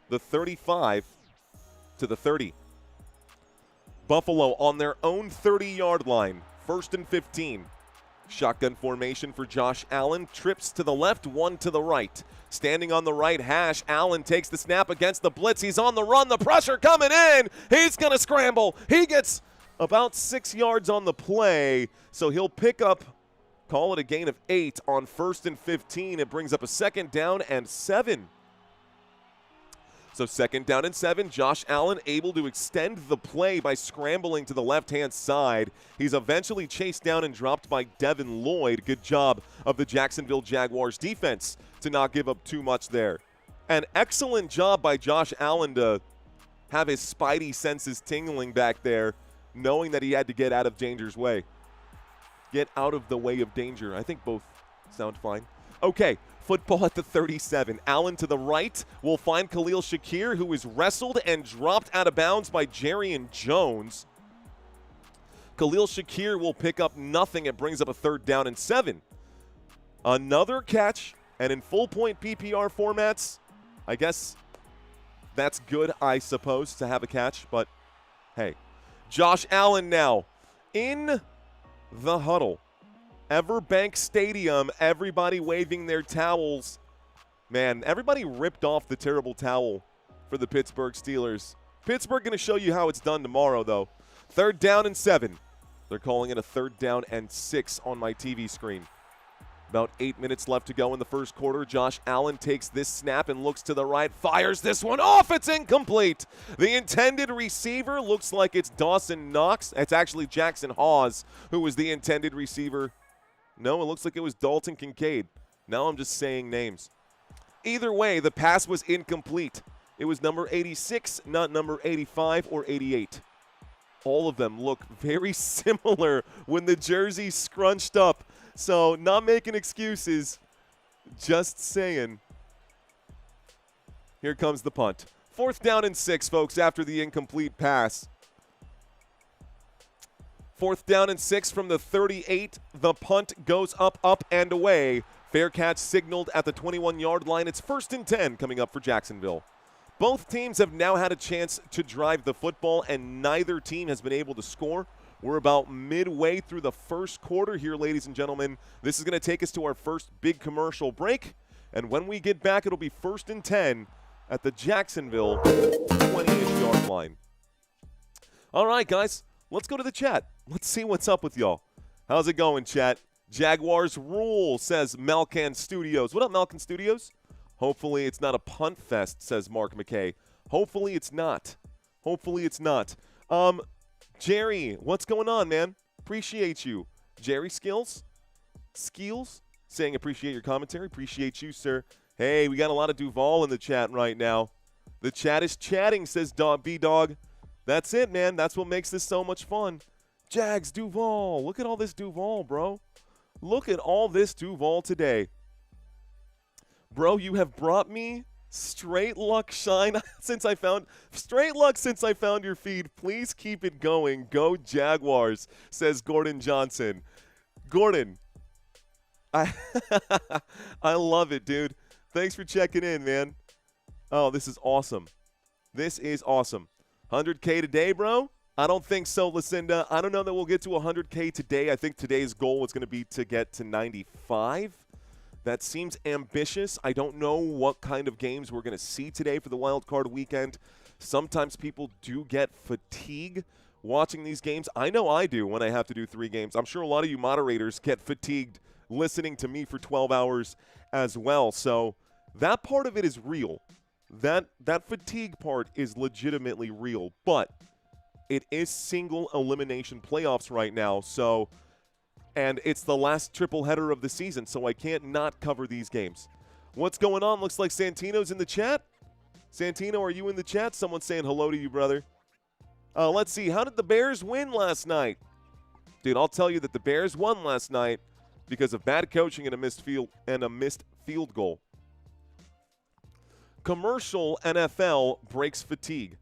the 35 to the 30. Buffalo on their own 30-yard line. 1st and 15. Shotgun formation for Josh Allen. Trips to the left, one to the right. Standing on the right hash, Allen takes the snap against the blitz. He's on the run. The pressure coming in. He's going to scramble. He gets about 6 yards on the play, so he'll pick up, call it a gain of 8 on 1st and 15. It brings up a 2nd down and 7. So 2nd down and 7, Josh Allen able to extend the play by scrambling to the left-hand side. He's eventually chased down and dropped by Devin Lloyd. Good job of the Jacksonville Jaguars defense to not give up too much there. An excellent job by Josh Allen to have his spidey senses tingling back there, knowing that he had to get out of danger's way. Get out of the way of danger. I think both sound fine. Okay. Football at the 37. Allen to the right will find Khalil Shakir, who is wrestled and dropped out of bounds by Jarian Jones. Khalil Shakir will pick up nothing. It brings up a 3rd down and 7. Another catch, and in full-point PPR formats, I guess that's good, I suppose, to have a catch, but hey. Josh Allen now in the huddle. Everbank Stadium, everybody waving their towels. Man, everybody ripped off the terrible towel for the Pittsburgh Steelers. Pittsburgh going to show you how it's done tomorrow, though. 3rd down and 7. They're calling it a 3rd down and 6 on my TV screen. About 8 minutes left to go in the first quarter. Josh Allen takes this snap and looks to the right, fires this one off. It's incomplete. The intended receiver looks like it's Dawson Knox. It's actually Jackson Hawes who was the intended receiver. No, it looks like it was Dalton Kincaid. Now I'm just saying names. Either way, the pass was incomplete. It was number 86, not number 85 or 88. All of them look very similar when the jersey's scrunched up. So not making excuses, just saying. Here comes the punt. 4th down and 6, folks, after the incomplete pass. 4th down and 6 from the 38. The punt goes up, and away. Fair catch signaled at the 21-yard line. It's 1st and 10 coming up for Jacksonville. Both teams have now had a chance to drive the football, and neither team has been able to score. We're about midway through the first quarter here, ladies and gentlemen. This is going to take us to our first big commercial break, and when we get back, it'll be 1st and 10 at the Jacksonville 20-ish yard line. All right, guys, let's go to the chat. Let's see what's up with y'all. How's it going, chat? Jaguars rule, says Malcan Studios. What up, Malcan Studios? Hopefully it's not a punt fest, says Mark McKay. Hopefully it's not. Hopefully it's not. Jerry, what's going on, man? Appreciate you. Jerry Skills, saying appreciate your commentary. Appreciate you, sir. Hey, we got a lot of Duval in the chat right now. The chat is chatting, says B-Dog. That's it, man. That's what makes this so much fun. Jags, Duval. Look at all this Duval, bro. Look at all this Duval today. Bro, you have brought me straight luck shine since I found your feed. Please keep it going. Go Jaguars, says Gordon Johnson. Gordon, I love it, dude. Thanks for checking in, man. Oh, this is awesome. This is awesome. 100K today, bro? I don't think so, Lucinda. I don't know that we'll get to 100K today. I think today's goal is going to be to get to 95. That seems ambitious. I don't know what kind of games we're going to see today for the wild card weekend. Sometimes people do get fatigue watching these games. I know I do when I have to do 3 games. I'm sure a lot of you moderators get fatigued listening to me for 12 hours as well. So that part of it is real. That fatigue part is legitimately real. But it is single elimination playoffs right now. So, and it's the last triple header of the season, so I can't not cover these games. What's going on? Looks like Santino's in the chat. Santino, are you in the chat? Someone's saying hello to you, brother. Let's see. How did the Bears win last night? Dude, I'll tell you that the Bears won last night because of bad coaching and a missed field goal. Commercial NFL breaks fatigue.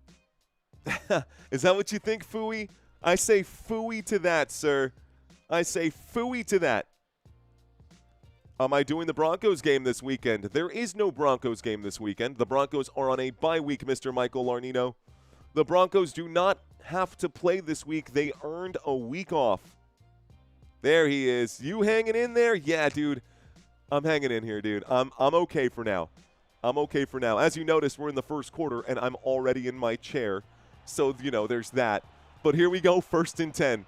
Is that what you think, Fooey? I say fooey to that, sir. I say fooey to that. Am I doing the Broncos game this weekend? There is no Broncos game this weekend. The Broncos are on a bye week, Mr. Michael Larnino. The Broncos do not have to play this week. They earned a week off. There he is. You hanging in there? Yeah, dude. I'm hanging in here, dude. I'm okay for now. I'm okay for now. As you notice, we're in the first quarter, and I'm already in my chair. So, you know, there's that. But here we go, 1st and 10.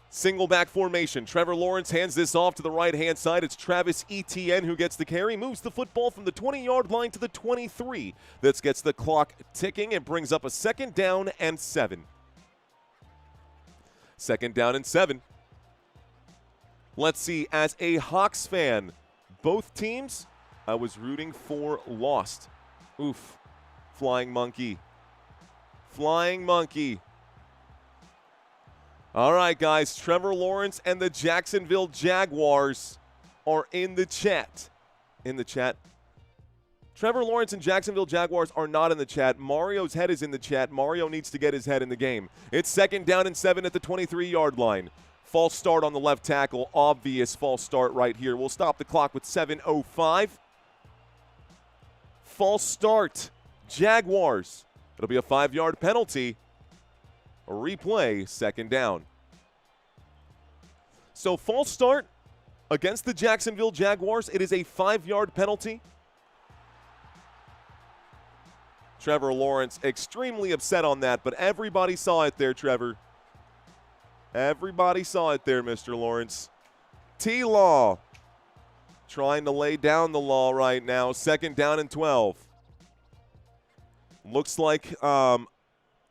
Single back formation. Trevor Lawrence hands this off to the right-hand side. It's Travis Etienne who gets the carry. Moves the football from the 20-yard line to the 23. This gets the clock ticking and brings up a 2nd down and 7. 2nd down and 7. Let's see. As a Hawks fan, both teams I was rooting for lost. Oof. Flying monkey. Flying monkey. All right, guys. Trevor Lawrence and the Jacksonville Jaguars are in the chat. In the chat. Trevor Lawrence and Jacksonville Jaguars are not in the chat. Mario's head is in the chat. Mario needs to get his head in the game. It's 2nd down and 7 at the 23-yard line. False start on the left tackle. Obvious false start right here. We'll stop the clock with 7:05. False start. Jaguars. It'll be a 5-yard penalty. A replay, 2nd down. So false start against the Jacksonville Jaguars. It is a 5-yard penalty. Trevor Lawrence extremely upset on that, but everybody saw it there, Trevor. Everybody saw it there, Mr. Lawrence. T-Law trying to lay down the law right now. 2nd down and 12. Looks like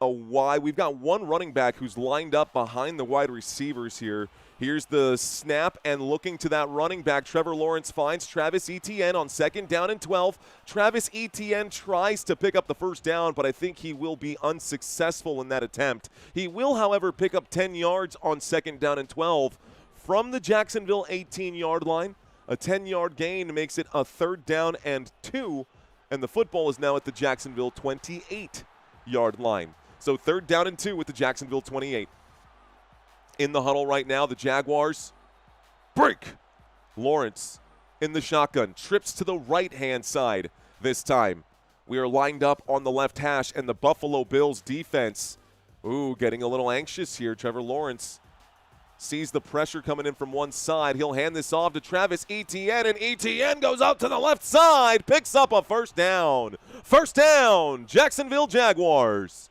we've got one running back who's lined up behind the wide receivers here. Here's the snap, and looking to that running back, Trevor Lawrence finds Travis Etienne on 2nd down and 12. Travis Etienne tries to pick up the 1st down, but I think he will be unsuccessful in that attempt. He will, however, pick up 10 yards on 2nd down and 12 from the Jacksonville 18-yard line. A 10-yard gain makes it a 3rd down and 2, and the football is now at the Jacksonville 28-yard line. So 3rd down and 2 with the Jacksonville 28. In the huddle right now, the Jaguars break. Lawrence in the shotgun, trips to the right-hand side this time. We are lined up on the left hash, and the Buffalo Bills defense, getting a little anxious here. Trevor Lawrence sees the pressure coming in from one side. He'll hand this off to Travis Etienne, and Etienne goes out to the left side, picks up a 1st down. 1st down, Jacksonville Jaguars.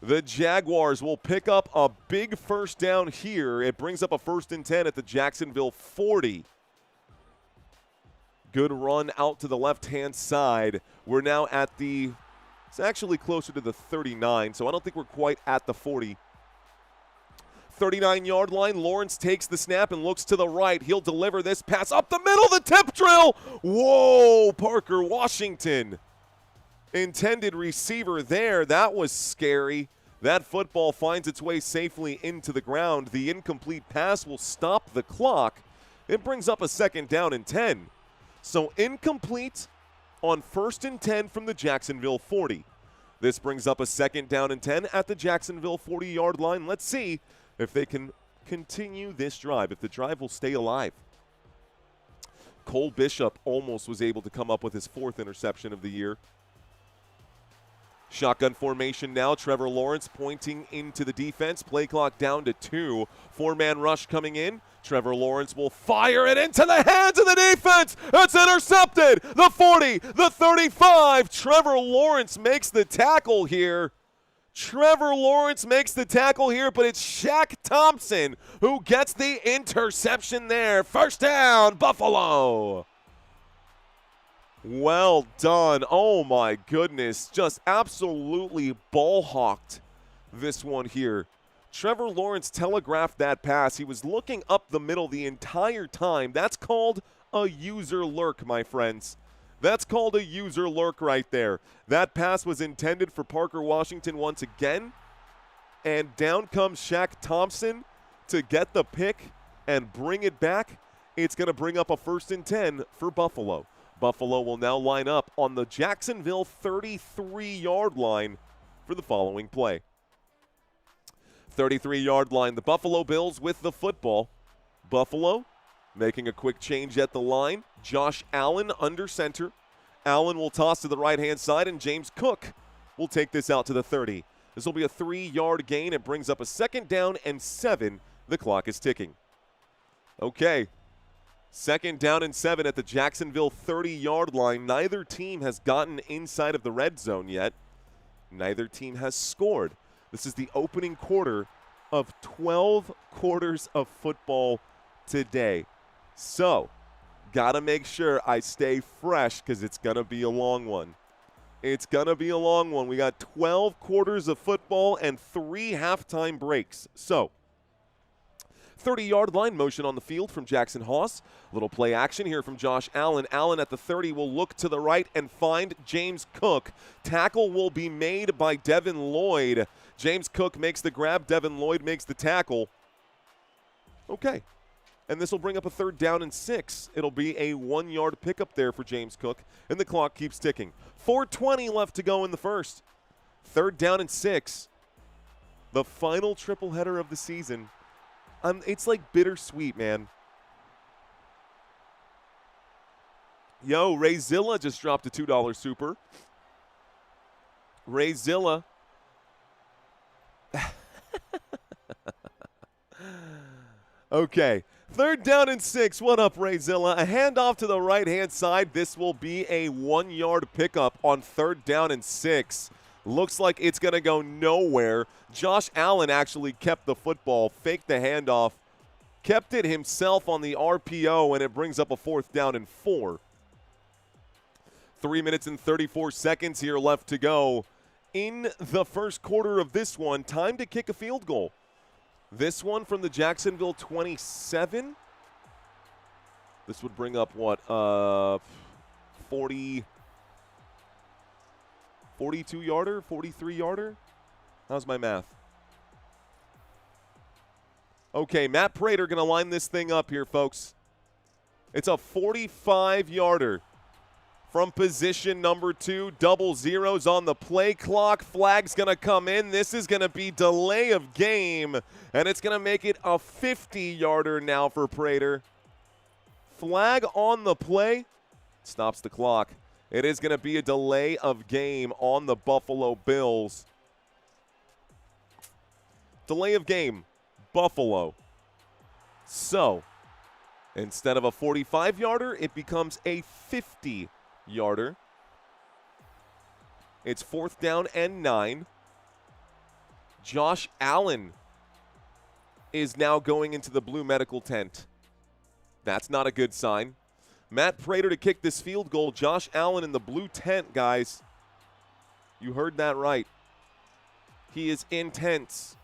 The Jaguars will pick up a big 1st down here. It brings up a 1st and 10 at the Jacksonville 40. Good run out to the left-hand side. We're now at it's actually closer to the 39, so I don't think we're quite at the 40. 39-yard line. Lawrence takes the snap and looks to the right. He'll deliver this pass up the middle. The tip drill. Whoa, Parker Washington. Intended receiver there. That was scary. That football finds its way safely into the ground. The incomplete pass will stop the clock. It brings up a 2nd down and 10. So incomplete on 1st and 10 from the Jacksonville 40. This brings up a 2nd down and 10 at the Jacksonville 40-yard line. Let's see if they can continue this drive, if the drive will stay alive. Cole Bishop almost was able to come up with his 4th interception of the year. Shotgun formation now. Trevor Lawrence pointing into the defense. Play clock down to 2. 4-man rush coming in. Trevor Lawrence will fire it into the hands of the defense. It's intercepted. The 40, the 35. Trevor Lawrence makes the tackle here. Trevor Lawrence makes the tackle here, but it's Shaq Thompson who gets the interception there. First down, Buffalo. Well done. Oh, my goodness. Just absolutely ball-hawked this one here. Trevor Lawrence telegraphed that pass. He was looking up the middle the entire time. That's called a user lurk, my friends. That's called a user lurk right there. That pass was intended for Parker Washington once again. And down comes Shaq Thompson to get the pick and bring it back. It's going to bring up a 1st and 10 for Buffalo. Buffalo will now line up on the Jacksonville 33-yard line for the following play. 33-yard line, the Buffalo Bills with the football. Buffalo making a quick change at the line. Josh Allen under center. Allen will toss to the right-hand side, and James Cook will take this out to the 30. This will be a 3-yard gain. It brings up a 2nd down and 7. The clock is ticking. Okay. 2nd down and 7 at the Jacksonville 30-yard line. Neither team has gotten inside of the red zone yet. Neither team has scored. This is the opening quarter of 12 quarters of football today. So, got to make sure I stay fresh because it's going to be a long one. It's going to be a long one. We got 12 quarters of football and 3 halftime breaks. So, 30-yard line motion on the field from Jackson Haas. Little play action here from Josh Allen. Allen at the 30 will look to the right and find James Cook. Tackle will be made by Devin Lloyd. James Cook makes the grab. Devin Lloyd makes the tackle. Okay. And this will bring up a 3rd down and 6. It'll be a 1-yard pickup there for James Cook, and the clock keeps ticking. 4:20 left to go in the first. 3rd down and 6. The final triple header of the season. It's like bittersweet, man. Yo, Ray Zilla just dropped a $2 super. Ray Zilla. Okay. 3rd down and 6. What up, Ray Zilla? A handoff to the right-hand side. This will be a 1-yard pickup on 3rd down and 6. Looks like it's going to go nowhere. Josh Allen actually kept the football, faked the handoff, kept it himself on the RPO, and it brings up a 4th down and 4. 3 minutes and 34 seconds here left to go in the first quarter of this one. Time to kick a field goal. This one from the Jacksonville 27. This would bring up what, 42-yarder, 43-yarder? How's my math? Okay, Matt Prater going to line this thing up here, folks. It's a 45-yarder from position number 2. Double zeros on the play clock. Flag's going to come in. This is going to be delay of game, and it's going to make it a 50-yarder now for Prater. Flag on the play. Stops the clock. It is going to be a delay of game on the Buffalo Bills. Delay of game, Buffalo. So, instead of a 45-yarder, it becomes a 50-yarder. It's 4th down and 9. Josh Allen is now going into the blue medical tent. That's not a good sign. Matt Prater to kick this field goal. Josh Allen in the blue tent, guys. You heard that right. He is intense.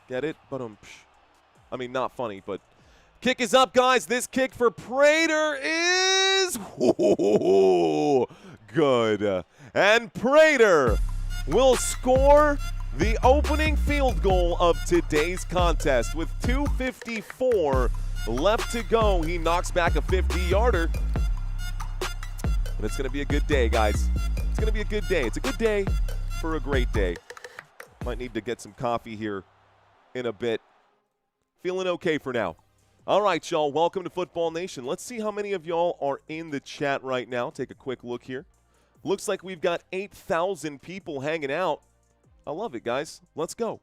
Get it? But I mean, not funny, but kick is up, guys. This kick for Prater is good. And Prater will score the opening field goal of today's contest with 2:54 left to go. He knocks back a 50-yarder. And it's going to be a good day, guys. It's going to be a good day. It's a good day for a great day. Might need to get some coffee here in a bit. Feeling okay for now. All right, y'all. Welcome to Football Nation. Let's see how many of y'all are in the chat right now. Take a quick look here. Looks like we've got 8,000 people hanging out. I love it, guys. Let's go.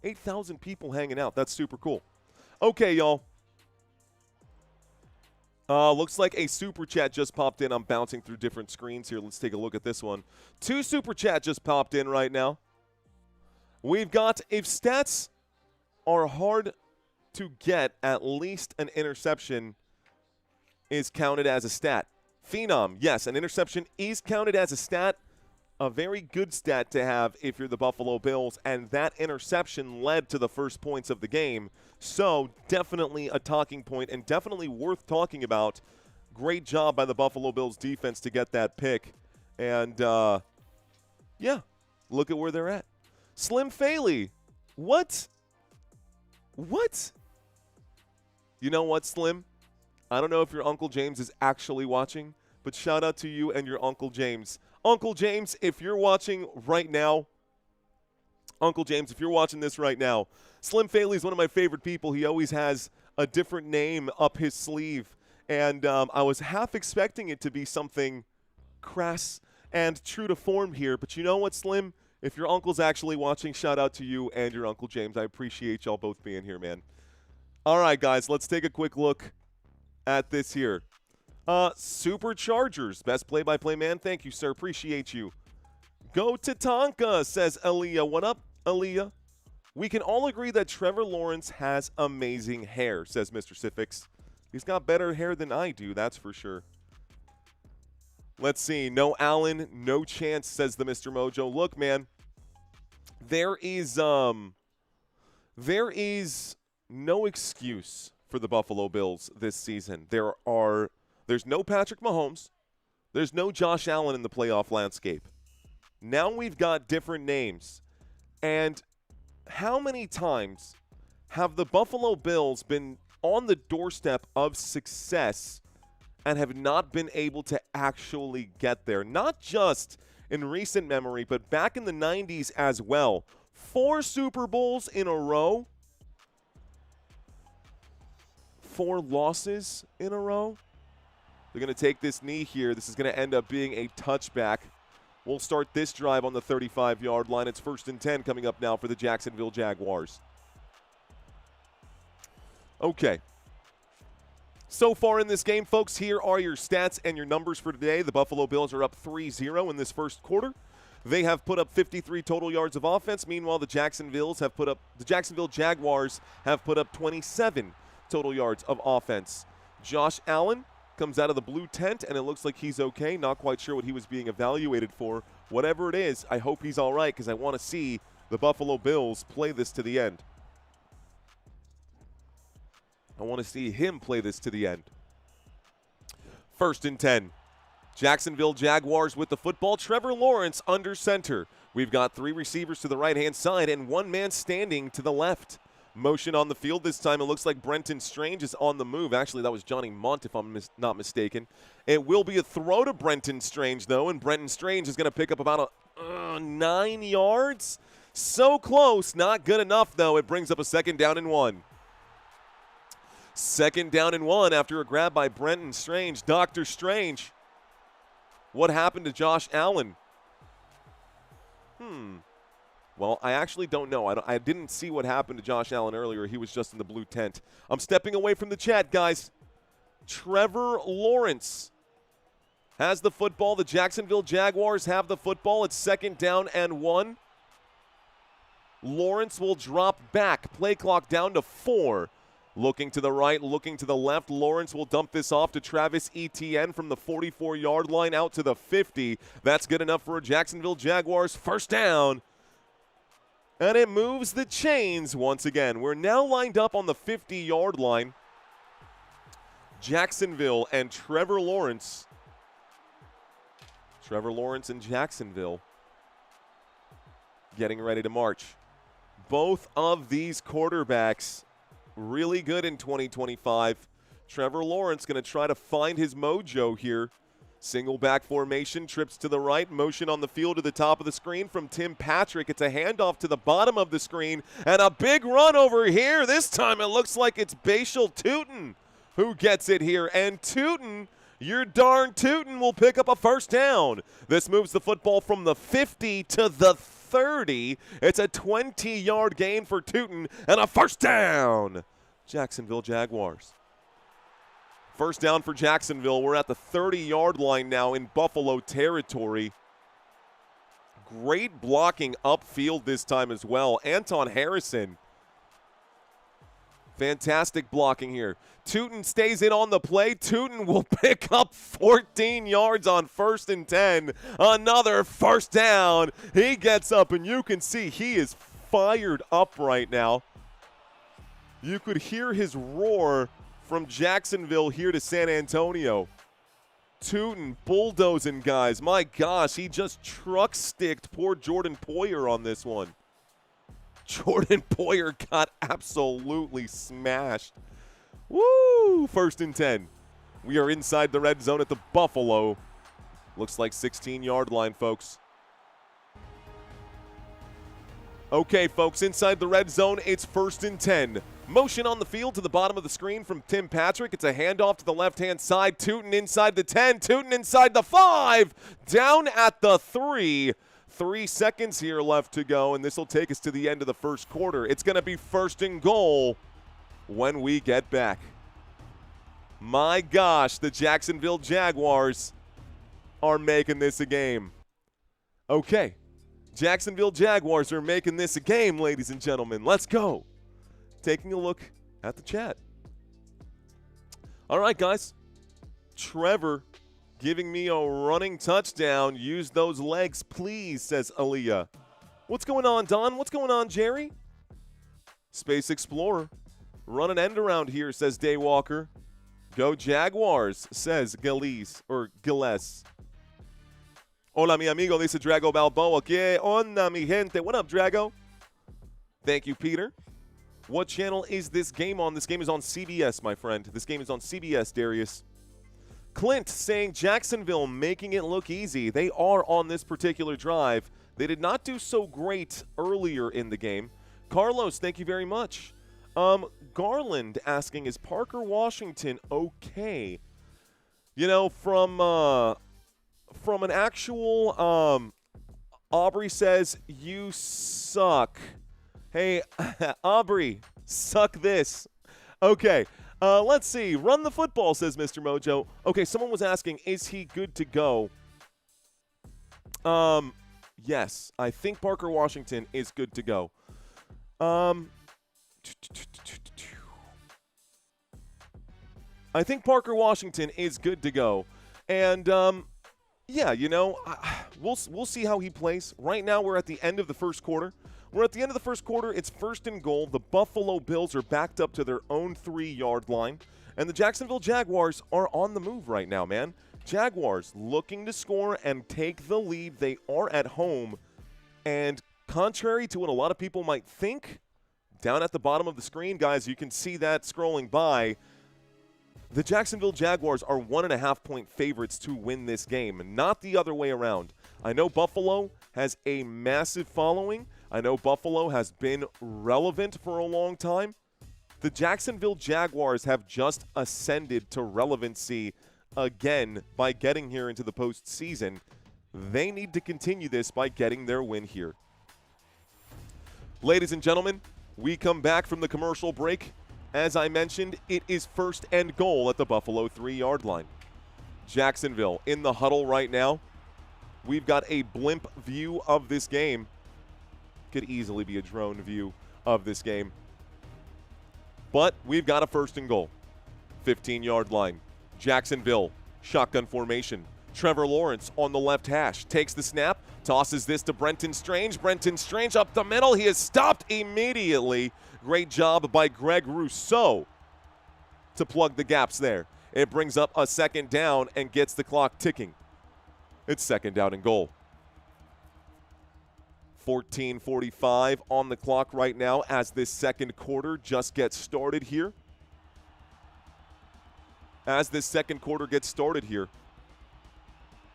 8,000 people hanging out. That's super cool. Okay, y'all. Looks like a super chat just popped in. I'm bouncing through different screens here. Let's take a look at this one. 2 super chat just popped in right now. We've got, if stats are hard to get, at least an interception is counted as a stat. Phenom, yes, an interception is counted as a stat. A very good stat to have if you're the Buffalo Bills, and that interception led to the first points of the game. So definitely a talking point and definitely worth talking about. Great job by the Buffalo Bills defense to get that pick. And, yeah, look at where they're at. Slim Faley, what? What? You know what, Slim? I don't know if your Uncle James is actually watching, but shout out to you and your Uncle James. Uncle James, if you're watching right now, Uncle James, if you're watching this right now, Slim Faley is one of my favorite people. He always has a different name up his sleeve, and I was half expecting it to be something crass and true to form here, but you know what, Slim? If your uncle's actually watching, shout out to you and your Uncle James. I appreciate y'all both being here, man. All right, guys, let's take a quick look at this here. Superchargers, best play-by-play man. Thank you, sir. Appreciate you. Go to Tonka, says Aaliyah. What up, Aaliyah? We can all agree that Trevor Lawrence has amazing hair, says Mr. Sifix. He's got better hair than I do, that's for sure. Let's see. No Allen, no chance, says the Mr. Mojo. Look, man, there is no excuse for the Buffalo Bills this season. There's no Patrick Mahomes. There's no Josh Allen in the playoff landscape. Now we've got different names. And how many times have the Buffalo Bills been on the doorstep of success and have not been able to actually get there? Not just in recent memory, but back in the 90s as well. 4 Super Bowls in a row. 4 losses in a row. They're going to take this knee here. This is going to end up being a touchback. We'll start this drive on the 35-yard line. It's 1st and 10 coming up now for the Jacksonville Jaguars. Okay. So far in this game, folks, here are your stats and your numbers for today. The Buffalo Bills are up 3-0 in this first quarter. They have put up 53 total yards of offense. Meanwhile, the Jacksonville Jaguars have put up 27 total yards of offense. Josh Allen comes out of the blue tent, and it looks like he's okay. Not quite sure what he was being evaluated for. Whatever it is, I hope he's all right because I want to see the Buffalo Bills play this to the end. I want to see him play this to the end. 1st and 10. Jacksonville Jaguars with the football. Trevor Lawrence under center. We've got 3 receivers to the right-hand side and 1 man standing to the left. Motion on the field this time. It looks like Brenton Strange is on the move. Actually, that was Johnny Mont, if I'm not mistaken. It will be a throw to Brenton Strange, though, and Brenton Strange is going to pick up about 9 yards. So close. Not good enough, though. It brings up a 2nd down and 1. 2nd down and 1 after a grab by Brenton Strange. Dr. Strange. What happened to Josh Allen? Well, I actually don't know. I didn't see what happened to Josh Allen earlier. He was just in the blue tent. I'm stepping away from the chat, guys. Trevor Lawrence has the football. The Jacksonville Jaguars have the football. It's 2nd down and 1. Lawrence will drop back. Play clock down to 4. Looking to the right, looking to the left. Lawrence will dump this off to Travis Etienne from the 44-yard line out to the 50. That's good enough for a Jacksonville Jaguars 1st down. And it moves the chains once again. We're now lined up on the 50-yard line. Jacksonville and Trevor Lawrence. Trevor Lawrence and Jacksonville getting ready to march. Both of these quarterbacks really good in 2025. Trevor Lawrence going to try to find his mojo here. Single back formation, trips to the right, motion on the field to the top of the screen from Tim Patrick. It's a handoff to the bottom of the screen, and a big run over here. This time it looks like it's Bashal Tootin who gets it here, and Tootin You're darn tootin' will pick up a first down. This moves the football from the 50 to the 30. It's a 20-yard gain for Tootin and a first down. Jacksonville Jaguars. First down for Jacksonville. We're at the 30-yard line now in Buffalo territory. Great blocking upfield this time as well. Anton Harrison. Fantastic blocking here. Tootin stays in on the play. Tootin will pick up 14 yards on 1st and 10. Another first down. He gets up, and you can see he is fired up right now. You could hear his roar from Jacksonville here to San Antonio. Tootin bulldozing, guys. My gosh, he just truck-sticked poor Jordan Poyer on this one. Jordan Poyer got absolutely smashed. Woo! 1st and 10. We are inside the red zone at the Buffalo. Looks like 16-yard line, folks. Okay, folks, inside the red zone, it's 1st and 10. Motion on the field to the bottom of the screen from Tim Patrick. It's a handoff to the left-hand side. Tootin inside the 10. Tootin inside the 5. Down at the 3. 3 seconds here left to go, and this will take us to the end of the first quarter. It's going to be 1st and goal when we get back. My gosh, the Jacksonville Jaguars are making this a game. Okay, Jacksonville Jaguars are making this a game, ladies and gentlemen. Let's go. Taking a look at the chat. All right, guys. Trevor giving me a running touchdown. Use those legs, please, says Aaliyah. What's going on, Don? What's going on, Jerry? Space Explorer. Run an end around here, says Daywalker. Go Jaguars, says Gilles. Hola, mi amigo, dice Drago Balboa. Que onda, mi gente? What up, Drago? Thank you, Peter. What channel is this game on? This game is on CBS, my friend. This game is on CBS, Darius. Clint saying Jacksonville making it look easy. They are on this particular drive. They did not do so great earlier in the game. Carlos, thank you very much. Garland asking, is Parker Washington okay? You know, from an actual Aubrey says, you suck. Hey, Aubrey, suck this. Okay. Let's see. Run the football, says Mr. Mojo. Okay, someone was asking, is he good to go? Yes. I think Parker Washington is good to go. I think Parker Washington is good to go. And, yeah, you know, we'll see how he plays. Right now we're at the end of the first quarter. We're at the end of the first quarter. It's 1st and goal. The Buffalo Bills are backed up to their own 3-yard line. And the Jacksonville Jaguars are on the move right now, man. Jaguars looking to score and take the lead. They are at home. And contrary to what a lot of people might think, down at the bottom of the screen, guys, you can see that scrolling by. The Jacksonville Jaguars are 1.5-point favorites to win this game, not the other way around. I know Buffalo has a massive following. I know Buffalo has been relevant for a long time. The Jacksonville Jaguars have just ascended to relevancy again by getting here into the postseason. They need to continue this by getting their win here. Ladies and gentlemen, we come back from the commercial break. As I mentioned, it is 1st and goal at the Buffalo 3-yard line. Jacksonville in the huddle right now. We've got a blimp view of this game. Could easily be a drone view of this game. But we've got a 1st and goal. 15-yard line. Jacksonville, shotgun formation. Trevor Lawrence on the left hash. Takes the snap, tosses this to Brenton Strange. Brenton Strange up the middle. He is stopped immediately. Great job by Greg Rousseau to plug the gaps there. It brings up a 2nd down and gets the clock ticking. It's 2nd down and goal. 14:45 on the clock right now as this second quarter just gets started here. As this second quarter gets started here.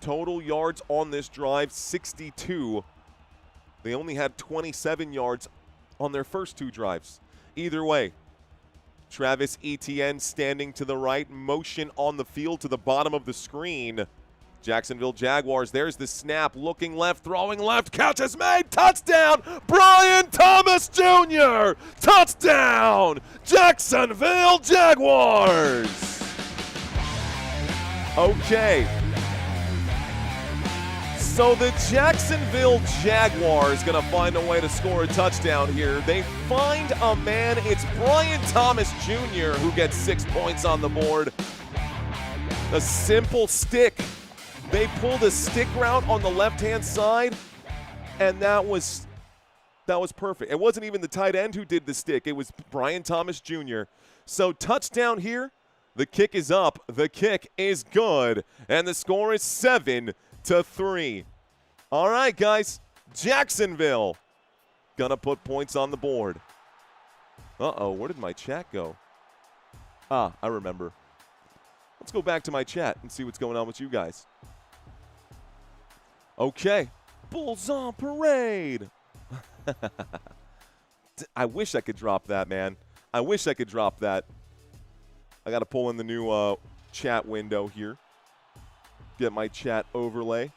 Total yards on this drive, 62. They only had 27 yards on their first 2 drives. Either way, Travis Etienne standing to the right, motion on the field to the bottom of the screen. Jacksonville Jaguars, there's the snap, looking left, throwing left, catch is made, touchdown, Brian Thomas Jr., touchdown, Jacksonville Jaguars. Okay. So the Jacksonville Jaguars going to find a way to score a touchdown here. They find a man. It's Brian Thomas Jr. who gets 6 points on the board. A simple stick. They pulled a stick route on the left-hand side, and that was perfect. It wasn't even the tight end who did the stick. It was Brian Thomas Jr. So touchdown here. The kick is up. The kick is good. And the score is 7-3. All right, guys. Jacksonville gonna put points on the board. Uh-oh, where did my chat go? Ah, I remember. Let's go back to my chat and see what's going on with you guys. Okay. Bulls on parade. I wish I could drop that, man. I wish I could drop that. I got to pull in the new chat window here. Get my chat overlay.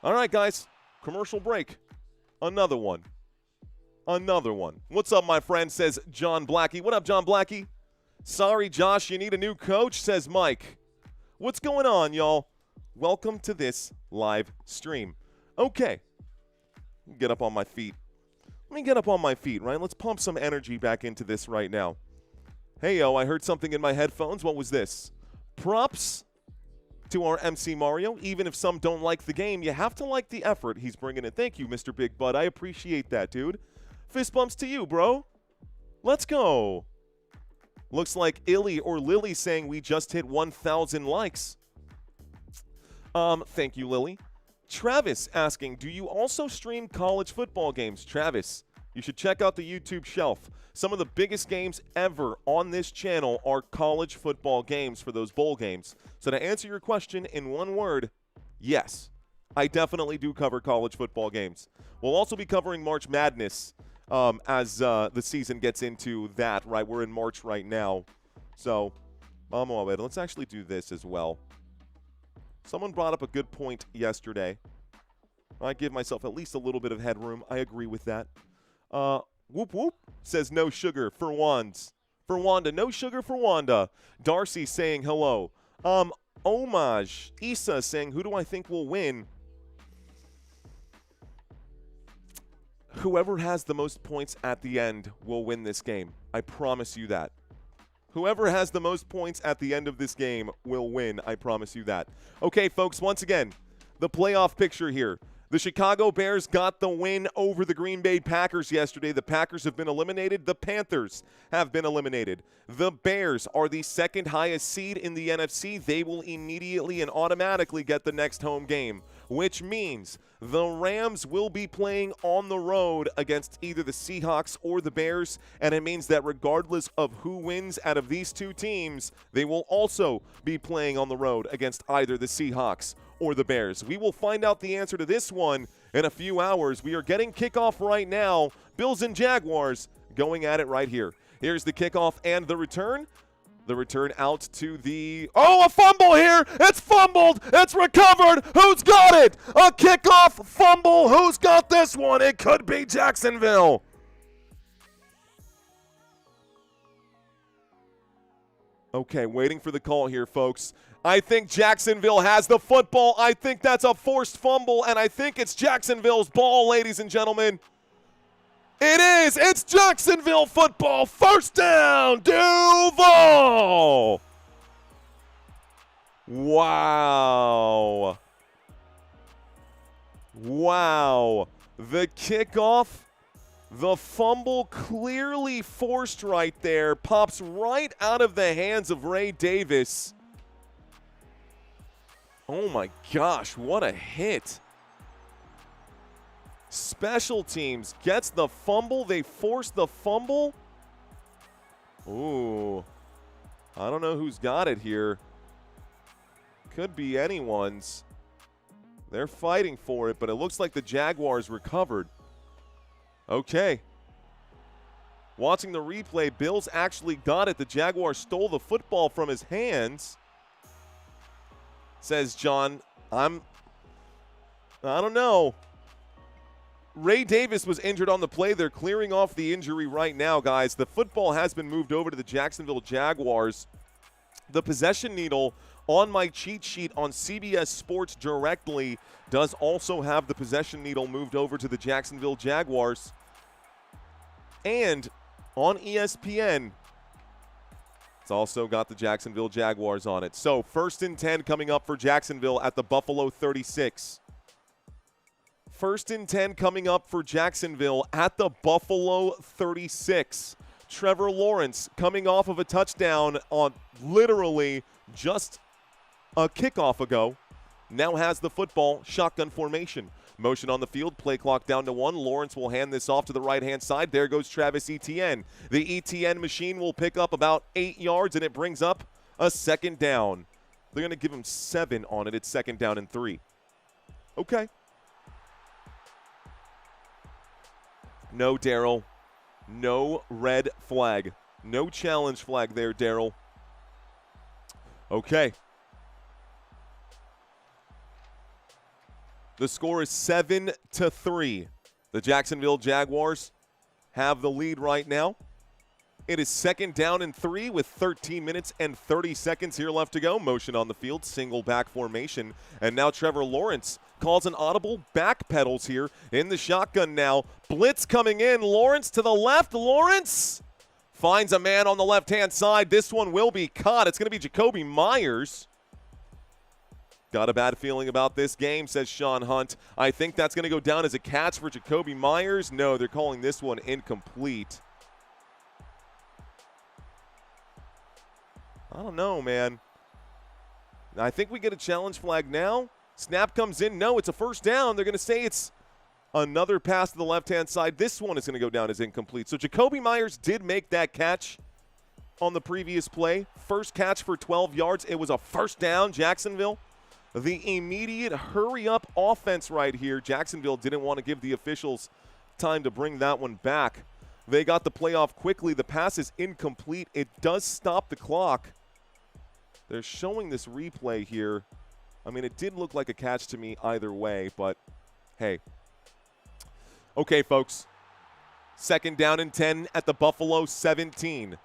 All right, guys. Commercial break. Another one. Another one. What's up, my friend, says John Blackie. What up, John Blackie? Sorry, Josh, you need a new coach, says Mike. What's going on, y'all? Welcome to this live stream. Okay. Get up on my feet. Let me get up on my feet, right? Let's pump some energy back into this right now. Hey, yo, I heard something in my headphones. What was this? Props to our MC Mario. Even if some don't like the game, you have to like the effort he's bringing in. Thank you, Mr. Big Bud. I appreciate that, dude. Fist bumps to you, bro. Let's go. Looks like Illy or Lily saying we just hit 1,000 likes. Thank you, Lily. Travis asking, do you also stream college football games? Travis, you should check out the YouTube shelf. Some of the biggest games ever on this channel are college football games for those bowl games. So to answer your question in one word, yes, I definitely do cover college football games. We'll also be covering March Madness as the season gets into that, right? We're in March right now. So, let's actually do this as well. Someone brought up a good point yesterday. I give myself at least a little bit of headroom. I agree with that. Whoop whoop says no sugar for Wands. For Wanda, no sugar for Wanda. Darcy saying hello. Homage. Issa saying, who do I think will win? Whoever has the most points at the end will win this game. I promise you that. Whoever has the most points at the end of this game will win. I promise you that. Okay, folks, once again, the playoff picture here. The Chicago Bears got the win over the Green Bay Packers yesterday. The Packers have been eliminated. The Panthers have been eliminated. The Bears are the second highest seed in the NFC. They will immediately and automatically get the next home game, which means the Rams will be playing on the road against either the Seahawks or the Bears, and it means that regardless of who wins out of these two teams, they will also be playing on the road against either the Seahawks or the Bears. We will find out the answer to this one in a few hours. We are getting kickoff right now. Bills and Jaguars going at it right here. Here's the kickoff and the return. The return out to the... Oh, a fumble here! It's fumbled! It's recovered! Who's got it? A kickoff fumble! Who's got this one? It could be Jacksonville. Okay, waiting for the call here, folks. I think Jacksonville has the football. I think that's a forced fumble, and I think it's Jacksonville's ball, ladies and gentlemen. It is. It's Jacksonville football. First down, Duval. Wow. Wow. The kickoff, the fumble clearly forced right there, pops right out of the hands of Ray Davis. Oh my gosh, what a hit. Special teams gets the fumble. They force the fumble. Ooh. I don't know who's got it here. Could be anyone's. They're fighting for it, but it looks like the Jaguars recovered. Okay. Watching the replay, Bills actually got it. The Jaguars stole the football from his hands. Says John, I don't know. Ray Davis was injured on the play. They're clearing off the injury right now, guys. The football has been moved over to the Jacksonville Jaguars. The possession needle on my cheat sheet on CBS Sports directly does also have the possession needle moved over to the Jacksonville Jaguars. And on ESPN, it's also got the Jacksonville Jaguars on it. So 1st and 10 coming up for Jacksonville at the Buffalo 36. 1st and 10 coming up for Jacksonville at the Buffalo 36. Trevor Lawrence coming off of a touchdown on literally just a kickoff ago. Now has the football, shotgun formation. Motion on the field, play clock down to 1. Lawrence will hand this off to the right-hand side. There goes Travis Etienne. The Etienne machine will pick up about 8 yards, and it brings up a 2nd down. They're going to give him 7 on it. It's 2nd down and 3. Okay. No, Daryl. No red flag. No challenge flag there, Daryl. Okay. The score is 7-3. The Jacksonville Jaguars have the lead right now. It is 2nd down and 3 with 13 minutes and 30 seconds here left to go. Motion on the field, single back formation. And now Trevor Lawrence calls an audible, backpedals here in the shotgun now. Blitz coming in. Lawrence to the left. Lawrence finds a man on the left-hand side. This one will be caught. It's going to be Jacoby Myers. Got a bad feeling about this game, says Sean Hunt. I think that's going to go down as a catch for Jacoby Myers. No, they're calling this one incomplete. I don't know, man. I think we get a challenge flag now. Snap comes in. No, it's a 1st down. They're going to say it's another pass to the left-hand side. This one is going to go down as incomplete. So Jacoby Myers did make that catch on the previous play. First catch for 12 yards. It was a 1st down, Jacksonville. The immediate hurry-up offense right here. Jacksonville didn't want to give the officials time to bring that one back. They got the play off quickly. The pass is incomplete. It does stop the clock. They're showing this replay here. I mean, it did look like a catch to me either way, but hey. Okay, folks. 2nd down and 10 at the Buffalo 17.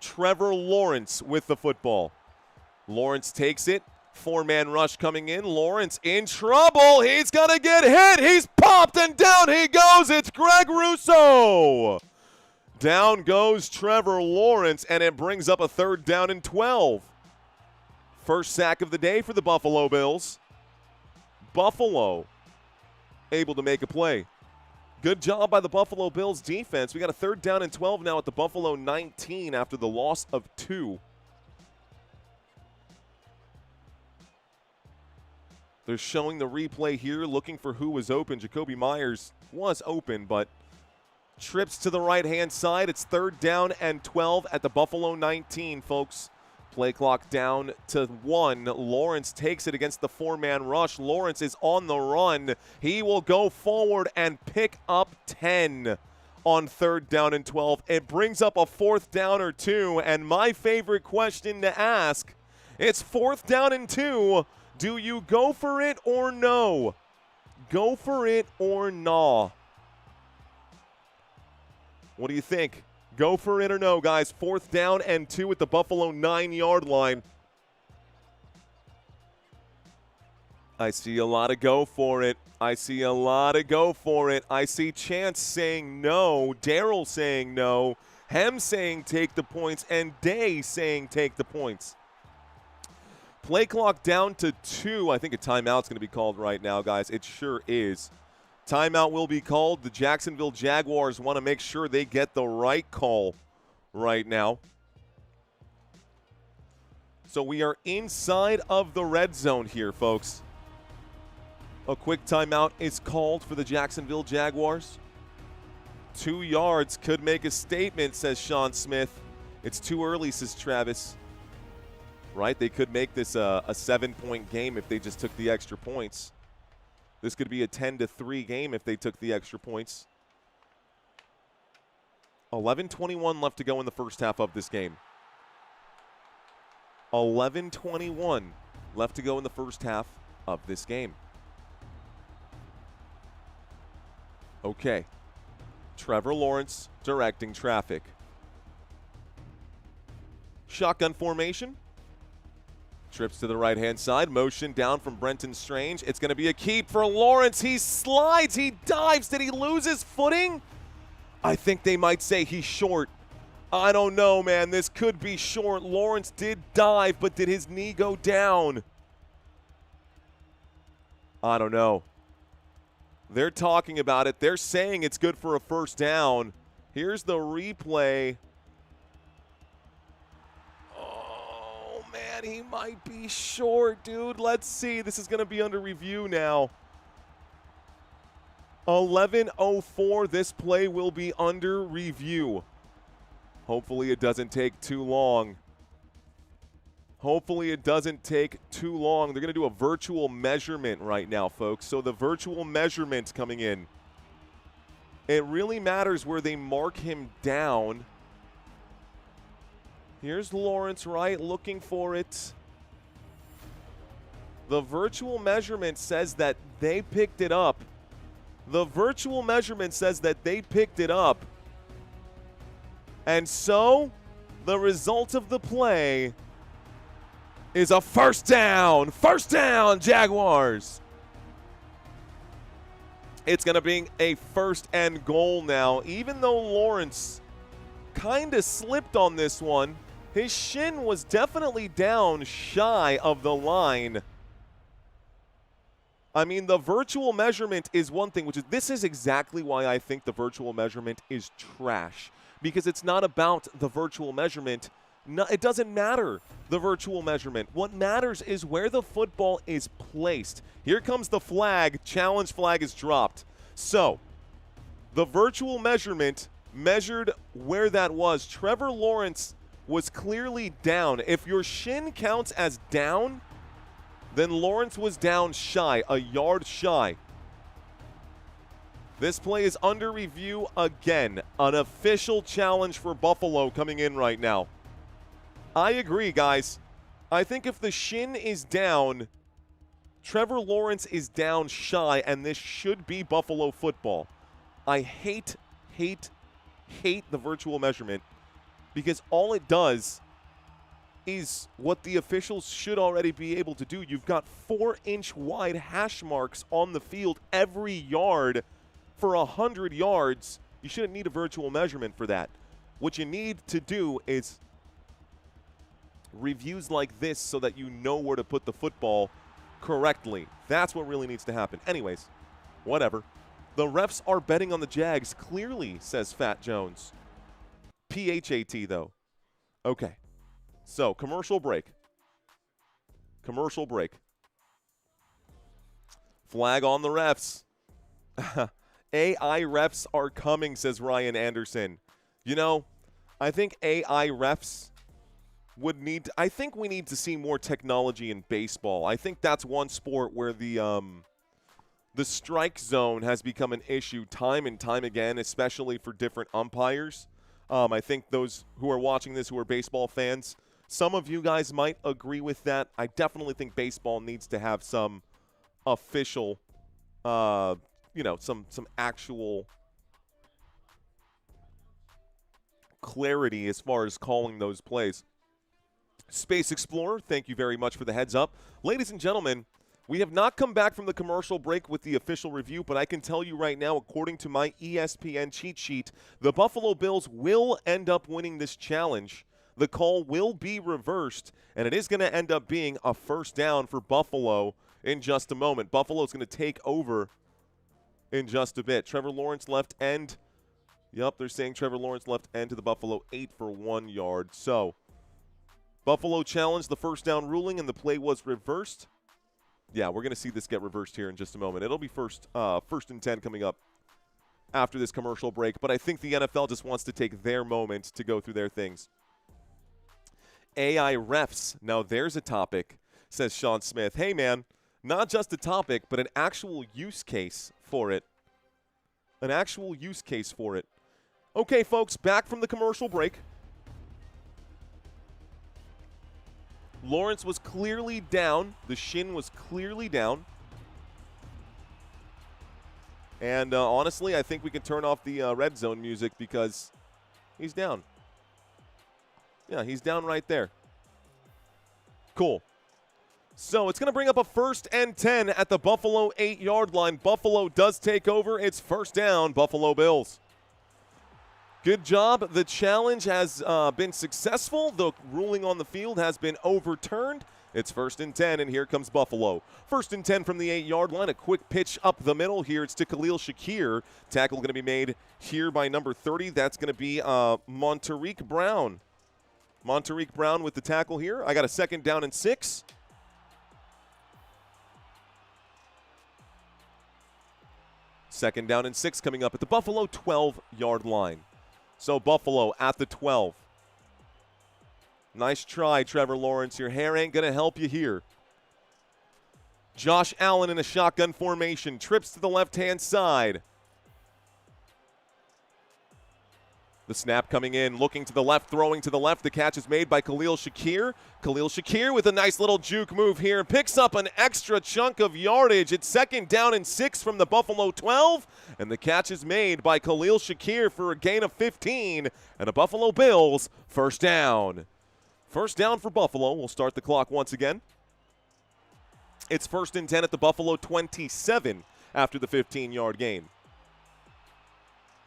Trevor Lawrence with the football. Lawrence takes it. 4-man rush coming in. Lawrence in trouble. He's going to get hit. He's popped, and down he goes. It's Greg Rousseau. Down goes Trevor Lawrence, and it brings up a 3rd down and 12. First sack of the day for the Buffalo Bills. Buffalo able to make a play. Good job by the Buffalo Bills defense. We got a 3rd down and 12 now at the Buffalo 19 after the loss of 2. They're showing the replay here, looking for who was open. Jacoby Myers was open, but trips to the right-hand side. It's 3rd down and 12 at the Buffalo 19, folks. Play clock down to 1. Lawrence takes it against the 4-man rush. Lawrence is on the run. He will go forward and pick up 10 on 3rd down and 12. It brings up a 4th down or 2, and my favorite question to ask, it's 4th down and 2. Do you go for it or no? Go for it or nah? What do you think? Go for it or no, guys? 4th down and 2 at the Buffalo 9-yard line. I see a lot of go for it. I see a lot of go for it. I see Chance saying no, Daryl saying no, Hem saying take the points, and Day saying take the points. Play clock down to 2. I think a timeout's going to be called right now, guys. It sure is. Timeout will be called. The Jacksonville Jaguars want to make sure they get the right call right now. So we are inside of the red zone here, folks. A quick timeout is called for the Jacksonville Jaguars. 2 yards could make a statement, says Sean Smith. It's too early, says Travis. Right? They could make this a 7-point game if they just took the extra points. This could be a 10-3 game if they took the extra points. 11:21 left to go in the first half of this game. 11:21 left to go in the first half of this game. Okay. Trevor Lawrence directing traffic. Shotgun formation. Trips to the right-hand side. Motion down from Brenton Strange. It's going to be a keep for Lawrence. He slides. He dives. Did he lose his footing? I think they might say he's short. I don't know, man. This could be short. Lawrence did dive, but did his knee go down? I don't know. They're talking about it. They're saying it's good for a first down. Here's the replay. Oh, man, he might be short, dude. Let's see. This is going to be under review now. 11:04. This play will be under review. Hopefully it doesn't take too long. Hopefully it doesn't take too long. They're going to do a virtual measurement right now, folks. So the virtual measurement coming in. It really matters where they mark him down. Here's Lawrence, right, looking for it. The virtual measurement says that they picked it up. The virtual measurement says that they picked it up. And so, the result of the play is a first down. First down, Jaguars. It's going to be a first and goal now. Even though Lawrence kind of slipped on this one, his shin was definitely down shy of the line. I mean, the virtual measurement is one thing, this is exactly why I think the virtual measurement is trash. Because it's not about the virtual measurement. No, it doesn't matter, the virtual measurement. What matters is where the football is placed. Here comes the flag. Challenge flag is dropped. So, the virtual measurement measured where that was. Trevor Lawrence was clearly down. If your shin counts as down, then Lawrence was down shy, a yard shy. This play is under review again. An official challenge for Buffalo coming in right now. I agree, guys. I think if the shin is down, Trevor Lawrence is down shy, and this should be Buffalo football. I hate the virtual measurement because all it does is what the officials should already be able to do. You've got 4-inch wide hash marks on the field every yard. For 100 yards, you shouldn't need a virtual measurement for that. What you need to do is reviews like this so that you know where to put the football correctly. That's what really needs to happen. Anyways, whatever. The refs are betting on the Jags, clearly, says Fat Jones. PHAT, though. Okay. So, commercial break. Commercial break. Flag on the refs. AI refs are coming, says Ryan Anderson. You know, I think AI refs would need – I think we need to see more technology in baseball. I think that's one sport where the strike zone has become an issue time and time again, especially for different umpires. I think those who are watching this who are baseball fans, some of you guys might agree with that. I definitely think baseball needs to have some official some actual clarity as far as calling those plays. Space Explorer, thank you very much for the heads up. Ladies and gentlemen, we have not come back from the commercial break with the official review, but I can tell you right now, according to my ESPN cheat sheet, the Buffalo Bills will end up winning this challenge. The call will be reversed, and it is going to end up being a first down for Buffalo in just a moment. Buffalo's going to take over in just a bit. Trevor Lawrence left end. Yep, they're saying Trevor Lawrence left end to the Buffalo 8 for 1 yard. So, Buffalo challenged the first down ruling, and the play was reversed. Yeah, we're going to see this get reversed here in just a moment. It'll be first and 10 coming up after this commercial break. But I think the NFL just wants to take their moment to go through their things. AI refs. Now, there's a topic, says Sean Smith. Hey, man, not just a topic, but an actual use case for it. An actual use case for it. Okay, folks, back from the commercial break. Lawrence was clearly down. The shin was clearly down. And honestly, I think we can turn off the red zone music because he's down. Yeah, he's down right there. Cool. So it's going to bring up a 1st and 10 at the Buffalo 8-yard line. Buffalo does take over. It's 1st down, Buffalo Bills. Good job. The challenge has been successful. The ruling on the field has been overturned. It's 1st and 10, and here comes Buffalo. 1st and 10 from the 8-yard line. A quick pitch up the middle here. It's to Khalil Shakir. Tackle going to be made here by number 30. That's going to be Monterique Brown. Monterique Brown with the tackle here. I got a 2nd down and 6. Second down and 6 coming up at the Buffalo 12-yard line. So Buffalo at the 12. Nice try, Trevor Lawrence. Your hair ain't going to help you here. Josh Allen in a shotgun formation. Trips to the left-hand side. The snap coming in, looking to the left, throwing to the left. The catch is made by Khalil Shakir. Khalil Shakir with a nice little juke move here. Picks up an extra chunk of yardage. It's 2nd down and 6 from the Buffalo 12. And the catch is made by Khalil Shakir for a gain of 15. And the Buffalo Bills 1st down. 1st down for Buffalo. We'll start the clock once again. It's 1st and 10 at the Buffalo 27 after the 15-yard gain.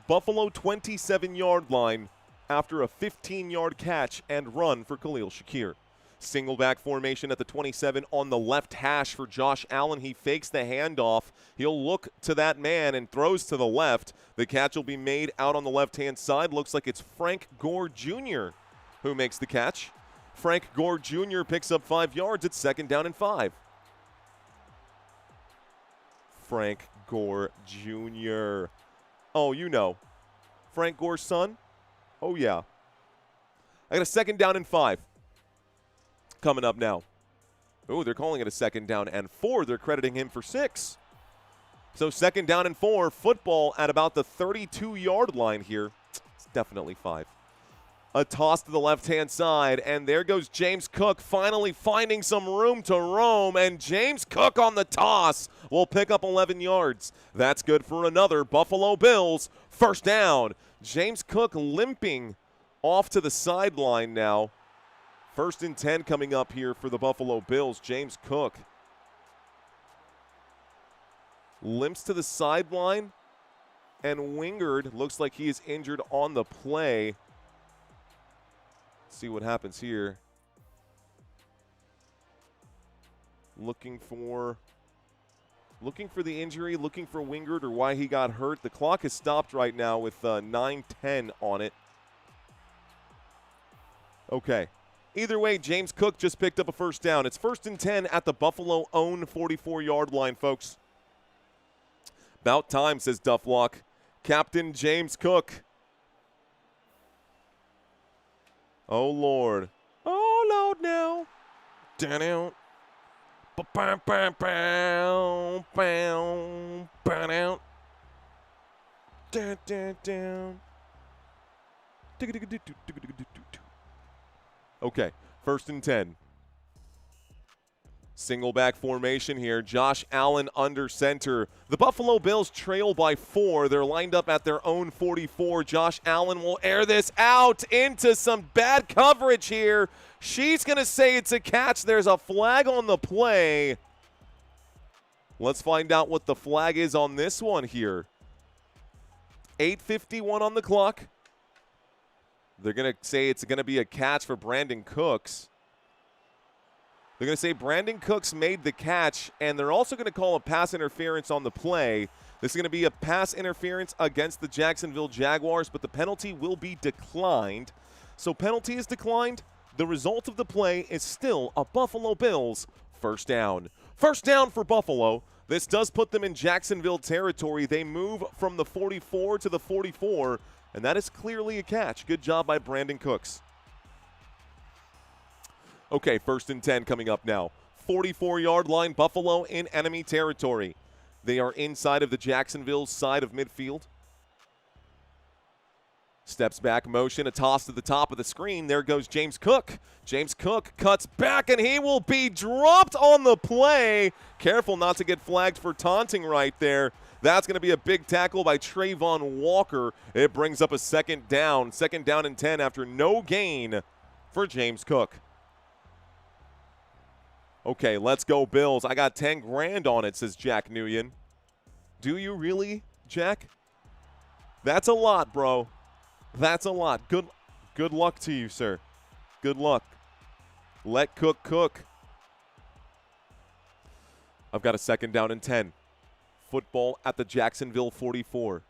Buffalo 27-yard line after a 15-yard catch and run for Khalil Shakir. Single back formation at the 27 on the left hash for Josh Allen. He fakes the handoff. He'll look to that man and throws to the left. The catch will be made out on the left-hand side. Looks like it's Frank Gore Jr. who makes the catch. Frank Gore Jr. picks up 5 yards. It's 2nd down and 5. Frank Gore Jr. Oh, you know. Frank Gore's son? Oh, yeah. I got a 2nd down and 5 coming up now. Oh, they're calling it a 2nd down and 4. They're crediting him for 6. So 2nd down and 4. Football at about the 32-yard line here. It's definitely 5. A toss to the left-hand side, and there goes James Cook finally finding some room to roam, and James Cook on the toss will pick up 11 yards. That's good for another Buffalo Bills 1st down. James Cook limping off to the sideline now. 1st and 10 coming up here for the Buffalo Bills. James Cook limps to the sideline, and Wingard looks like he is injured on the play. See what happens here. Looking for the injury, looking for Wingard or why he got hurt. The clock is stopped right now with 9:10 on it. Okay. Either way, James Cook just picked up a 1st down. It's 1st and 10 at the Buffalo own 44-yard line, folks. About time, says Dufflock. Captain James Cook. Oh, Lord. Oh, Lord, now. Down out. Down. Okay, 1st and 10. Single back formation here. Josh Allen under center. The Buffalo Bills trail by 4. They're lined up at their own 44. Josh Allen will air this out into some bad coverage here. She's going to say it's a catch. There's a flag on the play. Let's find out what the flag is on this one here. 8:51 on the clock. They're going to say it's going to be a catch for Brandon Cooks. They're going to say Brandon Cooks made the catch, and they're also going to call a pass interference on the play. This is going to be a pass interference against the Jacksonville Jaguars, but the penalty will be declined. So penalty is declined. The result of the play is still a Buffalo Bills 1st down. 1st down for Buffalo. This does put them in Jacksonville territory. They move from the 44 to the 44, and that is clearly a catch. Good job by Brandon Cooks. Okay, 1st and 10 coming up now. 44-yard line, Buffalo in enemy territory. They are inside of the Jacksonville side of midfield. Steps back motion, a toss to the top of the screen. There goes James Cook. James Cook cuts back, and he will be dropped on the play. Careful not to get flagged for taunting right there. That's going to be a big tackle by Trayvon Walker. It brings up a second down and 10 after no gain for James Cook. Okay, let's go Bills. I got 10 grand on it, says Jack Nguyen. Do you really, Jack? That's a lot, bro. That's a lot. Good luck to you, sir. Good luck. Let Cook cook. I've got a second down and 10. Football at the Jacksonville 44.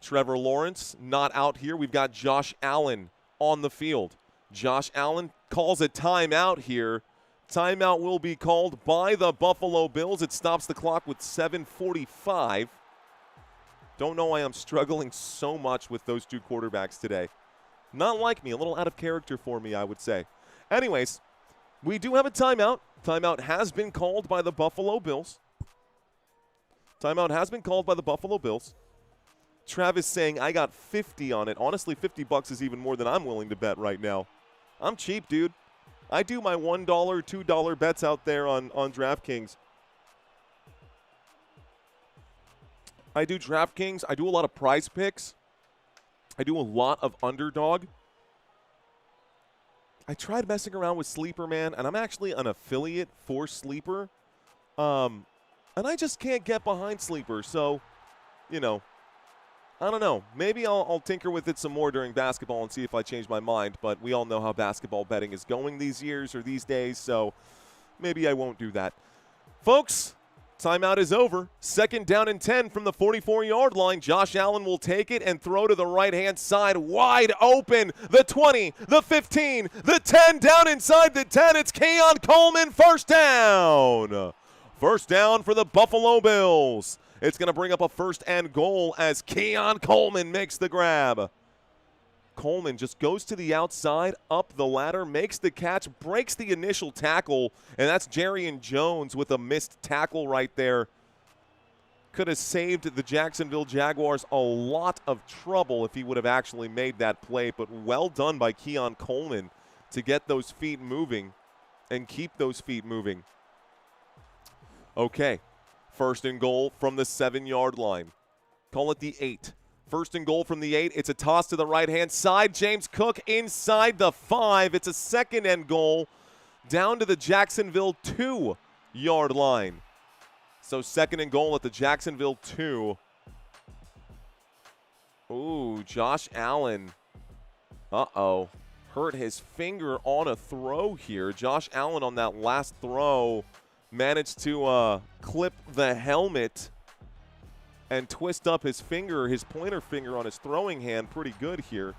Trevor Lawrence not out here. We've got Josh Allen on the field. Josh Allen calls a timeout here. Timeout will be called by the Buffalo Bills. It stops the clock with 7:45. Don't know why I'm struggling so much with those two quarterbacks today. Not like me. A little out of character for me, I would say. Anyways, we do have a timeout. Timeout has been called by the Buffalo Bills. Timeout has been called by the Buffalo Bills. Travis saying, I got 50 on it. Honestly, $50 is even more than I'm willing to bet right now. I'm cheap, dude. I do my $1, $2 bets out there on DraftKings. I do DraftKings. I do a lot of Prize Picks. I do a lot of Underdog. I tried messing around with Sleeper, man, and I'm actually an affiliate for Sleeper. And I just can't get behind Sleeper, so, you know, I don't know. Maybe I'll tinker with it some more during basketball and see if I change my mind, but we all know how basketball betting is going these years or these days, so maybe I won't do that. Folks, timeout is over. Second down and 10 from the 44-yard line. Josh Allen will take it and throw to the right-hand side. Wide open. The 20, the 15, the 10, down inside the 10. It's Keon Coleman, first down. First down for the Buffalo Bills. It's going to bring up a first and goal as Keon Coleman makes the grab. Coleman just goes to the outside, up the ladder, makes the catch, breaks the initial tackle, and that's Jarian Jones with a missed tackle right there. Could have saved the Jacksonville Jaguars a lot of trouble if he would have actually made that play, but well done by Keon Coleman to get those feet moving and keep those feet moving. Okay, first and goal from the 7-yard line. Call it the 8. First and goal from the 8. It's a toss to the right-hand side. James Cook inside the 5. It's a second and goal down to the Jacksonville 2-yard line. So second and goal at the Jacksonville 2. Ooh, Josh Allen. Hurt his finger on a throw here. Josh Allen on that last throw managed to clip the helmet and twist up his finger, his pointer finger on his throwing hand pretty good here.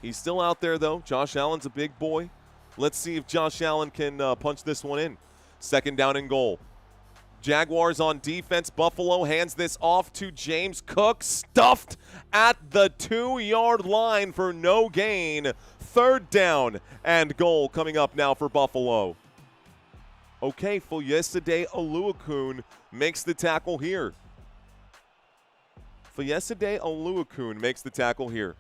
He's still out there, though. Josh Allen's a big boy. Let's see if Josh Allen can punch this one in. Second down and goal. Jaguars on defense. Buffalo hands this off to James Cook. Stuffed at the 2-yard line for no gain. Third down and goal coming up now for Buffalo. Okay, Foyesade Oluokun makes the tackle here. Foyesade Oluokun makes the tackle here.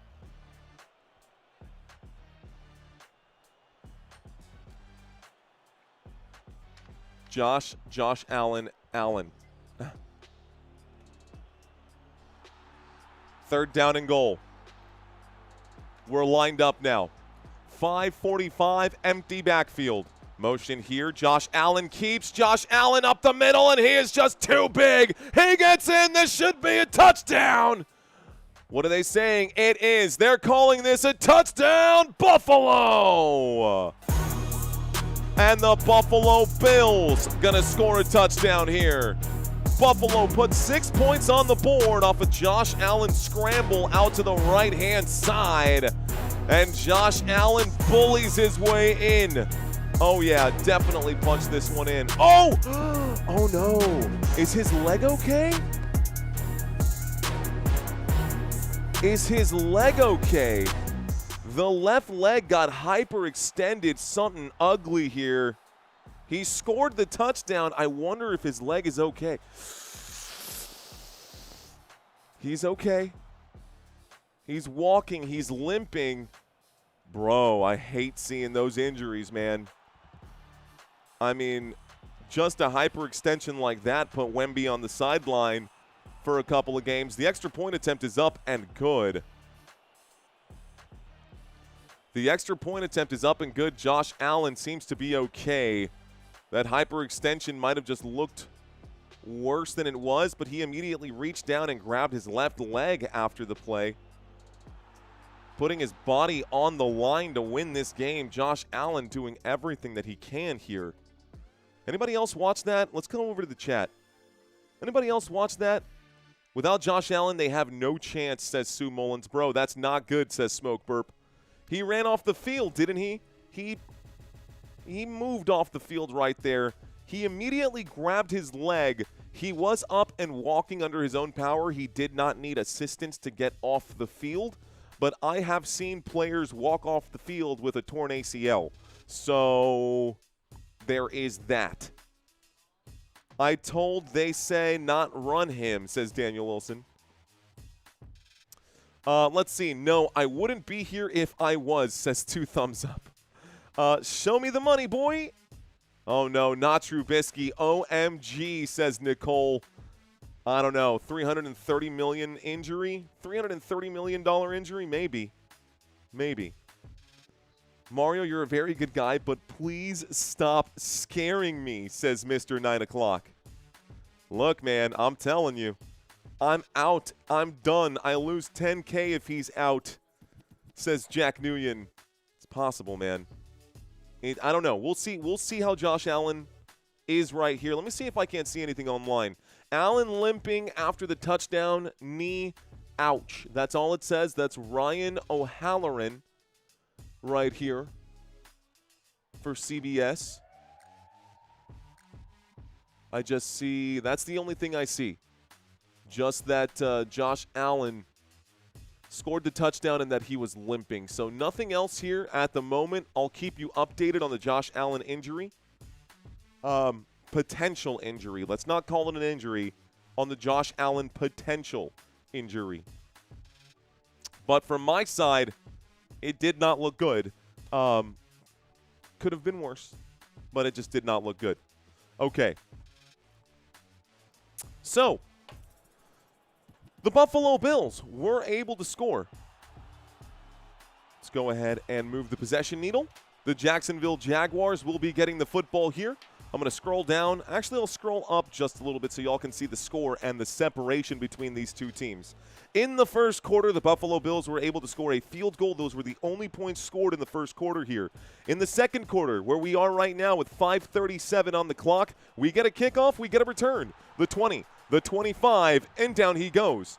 Josh Allen. Third down and goal. We're lined up now. 5:45, empty backfield. Motion here. Josh Allen keeps. Josh Allen up the middle, and he is just too big. He gets in. This should be a touchdown. What are they saying? It is. They're calling this a touchdown. Buffalo. And the Buffalo Bills gonna score a touchdown here. Buffalo put 6 points on the board off a Josh Allen scramble out to the right-hand side. And Josh Allen bullies his way in. Oh, yeah, definitely punch this one in. Oh! Oh, no. Is his leg okay? Is his leg okay? The left leg got hyperextended, something ugly here. He scored the touchdown. I wonder if his leg is okay. He's okay. He's walking. He's limping. Bro, I hate seeing those injuries, man. I mean, just a hyperextension like that put Wemby on the sideline for a couple of games. The extra point attempt is up and good. The extra point attempt is up and good. Josh Allen seems to be okay. That hyperextension might have just looked worse than it was, but he immediately reached down and grabbed his left leg after the play, putting his body on the line to win this game. Josh Allen doing everything that he can here. Anybody else watch that? Let's come over to the chat. Anybody else watch that? Without Josh Allen, they have no chance, says Sue Mullins. Bro, that's not good, says Smoke Burp. He ran off the field, didn't he? He moved off the field right there. He immediately grabbed his leg. He was up and walking under his own power. He did not need assistance to get off the field. But I have seen players walk off the field with a torn ACL. So there is that. I told they say not run him, says Daniel Wilson. Let's see. No, I wouldn't be here if I was, says 2 thumbs up. Show me the money, boy. Oh, no, not Trubisky. OMG, says Nicole. I don't know. $330 million injury? $330 million injury? Maybe. Maybe. Mario, you're a very good guy, but please stop scaring me, says Mr. 9 o'clock. Look, man, I'm telling you. I'm out. I'm done. I lose 10K if he's out, says Jack Nguyen. It's possible, man. I don't know. We'll see. We'll see how Josh Allen is right here. Let me see if I can't see anything online. Allen limping after the touchdown, knee, ouch. That's all it says. That's Ryan O'Halloran right here for CBS. I just see, that's the only thing I see. Just that Josh Allen scored the touchdown and that he was limping. So nothing else here at the moment. I'll keep you updated on the Josh Allen injury. Potential injury. Let's not call it an injury. On the Josh Allen potential injury. But from my side, it did not look good. Could have been worse, but it just did not look good. Okay. So, the Buffalo Bills were able to score. Let's go ahead and move the possession needle. The Jacksonville Jaguars will be getting the football here. I'm going to scroll down. Actually, I'll scroll up just a little bit so y'all can see the score and the separation between these two teams. In the first quarter, the Buffalo Bills were able to score a field goal. Those were the only points scored in the first quarter here. In the second quarter, where we are right now with 5:37 on the clock, we get a kickoff, we get a return. The 20, the 25, and down he goes.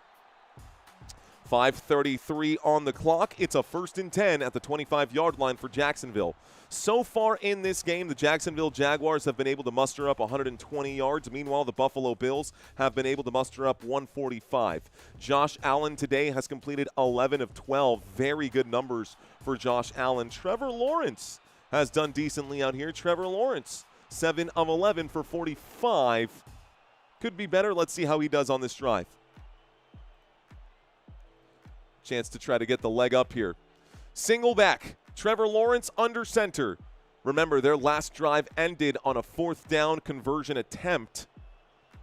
5:33 on the clock. It's a 1st and 10 at the 25-yard line for Jacksonville. So far in this game, the Jacksonville Jaguars have been able to muster up 120 yards. Meanwhile, the Buffalo Bills have been able to muster up 145. Josh Allen today has completed 11 of 12. Very good numbers for Josh Allen. Trevor Lawrence has done decently out here. Trevor Lawrence, 7 of 11 for 45. Could be better. Let's see how he does on this drive. Chance to try to get the leg up here. Single back. Trevor Lawrence under center. Remember, their last drive ended on a 4th down conversion attempt.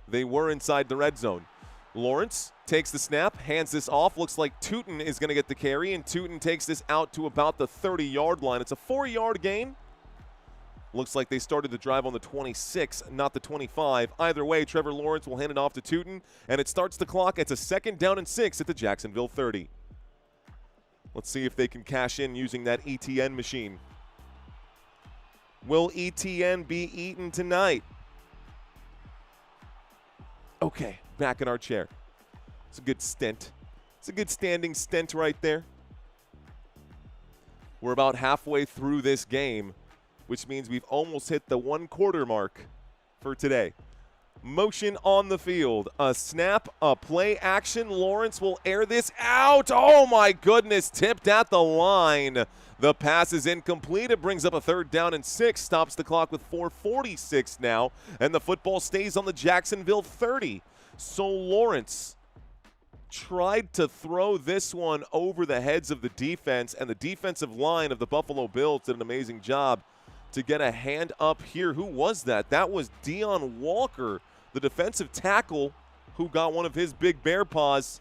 They were inside the red zone. Lawrence takes the snap, hands this off. Looks like Tootin is going to get the carry, and Tootin takes this out to about the 30-yard line. It's a 4-yard gain. Looks like they started the drive on the 26, not the 25. Either way, Trevor Lawrence will hand it off to Tootin, and it starts the clock. It's a 2nd down and 6 at the Jacksonville 30. Let's see if they can cash in using that ETN machine. Will ETN be eaten tonight? Okay, back in our chair. It's a good stint. It's a good standing stint right there. We're about halfway through this game, which means we've almost hit the 1/4 mark for today. Motion on the field. A snap, a play action. Lawrence will air this out. Oh, my goodness. Tipped at the line. The pass is incomplete. It brings up a 3rd down and 6. Stops the clock with 4:46 now. And the football stays on the Jacksonville 30. So Lawrence tried to throw this one over the heads of the defense, and the defensive line of the Buffalo Bills did an amazing job to get a hand up here. Who was that? That was Deion Walker, the defensive tackle, who got one of his big bear paws,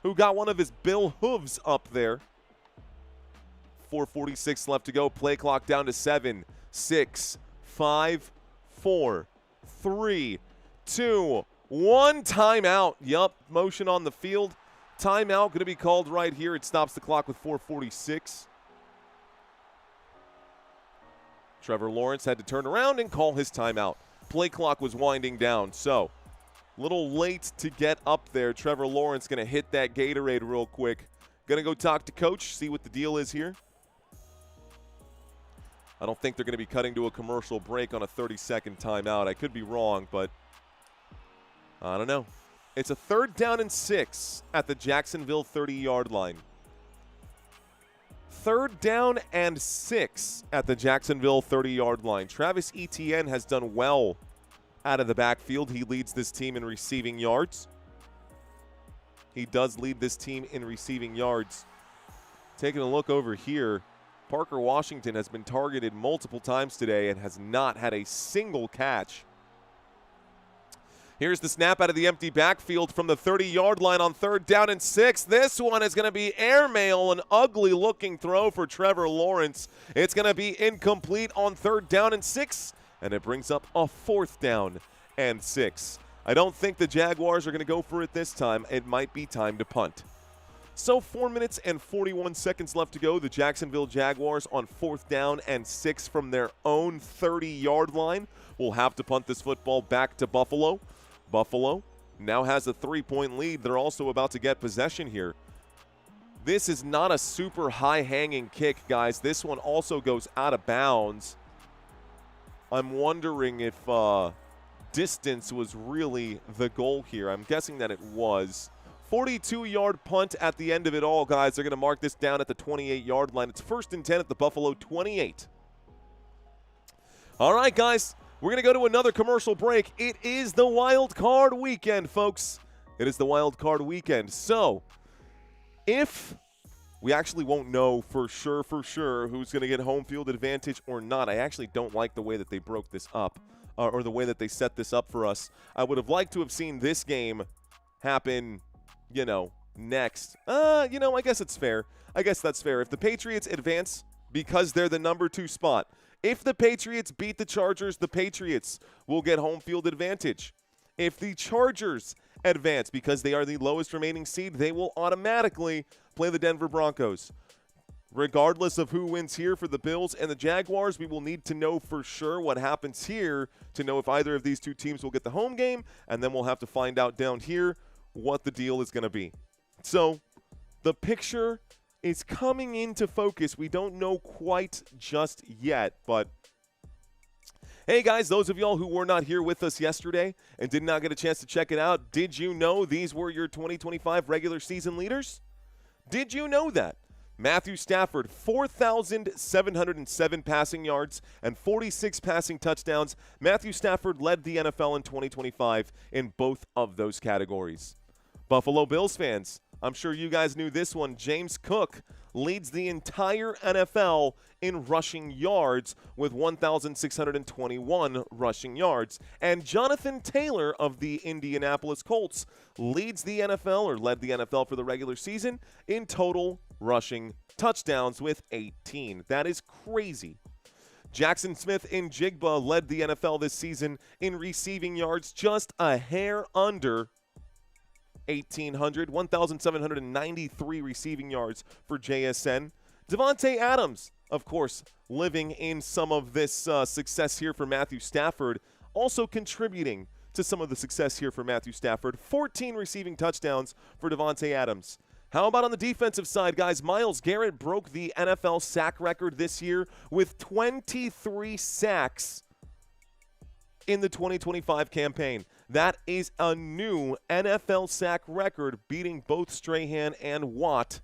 who got one of his Bill hooves up there. 4:46 left to go. Play clock down to 7, 6, 5, 4, 3, 2, 1. Timeout. Yup, motion on the field. Timeout going to be called right here. It stops the clock with 4:46. Trevor Lawrence had to turn around and call his timeout. Play clock was winding down, so a little late to get up there. Trevor Lawrence going to hit that Gatorade real quick. Going to go talk to coach, see what the deal is here. I don't think they're going to be cutting to a commercial break on a 30-second timeout. I could be wrong, but I don't know. It's a 3rd down and 6 at the Jacksonville 30-yard line. 3rd down and 6 at the Jacksonville 30-yard line. Travis Etienne has done well out of the backfield. He leads this team in receiving yards. He does lead this team in receiving yards. Taking a look over here, Parker Washington has been targeted multiple times today and has not had a single catch. Here's the snap out of the empty backfield from the 30-yard line on 3rd down and 6. This one is going to be airmail, an ugly-looking throw for Trevor Lawrence. It's going to be incomplete on 3rd down and 6, and it brings up a 4th down and 6. I don't think the Jaguars are going to go for it this time. It might be time to punt. So 4 minutes and 41 seconds left to go. The Jacksonville Jaguars on 4th down and 6 from their own 30-yard line will have to punt this football back to Buffalo. Buffalo now has a 3-point lead. They're also about to get possession here. This is not a super high-hanging kick, guys. This one also goes out of bounds. I'm wondering if distance was really the goal here. I'm guessing that it was. 42-yard punt at the end of it all, guys. They're going to mark this down at the 28-yard line. It's 1st and 10 at the Buffalo 28. All right, guys. We're going to go to another commercial break. It is the wild card weekend, folks. It is the wild card weekend. So, if we actually won't know for sure who's going to get home field advantage or not, I actually don't like the way that they broke this up or the way that they set this up for us. I would have liked to have seen this game happen, next. I guess it's fair. I guess that's fair. If the Patriots advance because they're the number 2 spot, if the Patriots beat the Chargers, the Patriots will get home field advantage. If the Chargers advance because they are the lowest remaining seed, they will automatically play the Denver Broncos. Regardless of who wins here for the Bills and the Jaguars, we will need to know for sure what happens here to know if either of these two teams will get the home game, and then we'll have to find out down here what the deal is going to be. So the picture is coming into focus. We don't know quite just yet, but hey guys, those of y'all who were not here with us yesterday and did not get a chance to check it out, did you know these were your 2025 regular season leaders? Did you know that? Matthew Stafford, 4,707 passing yards and 46 passing touchdowns. Matthew Stafford led the NFL in 2025 in both of those categories. Buffalo Bills fans, I'm sure you guys knew this one. James Cook leads the entire NFL in rushing yards with 1,621 rushing yards. And Jonathan Taylor of the Indianapolis Colts leads the NFL, or led the NFL for the regular season, in total rushing touchdowns with 18. That is crazy. Jackson Smith-Njigba led the NFL this season in receiving yards, just a hair under 1,793 receiving yards for JSN. Devontae Adams, of course, living in some of this success here for Matthew Stafford, also contributing to some of the success here for Matthew Stafford. 14 receiving touchdowns for Devontae Adams. How about on the defensive side, guys? Myles Garrett broke the NFL sack record this year with 23 sacks in the 2025 campaign. That is a new NFL sack record, beating both Strahan and Watt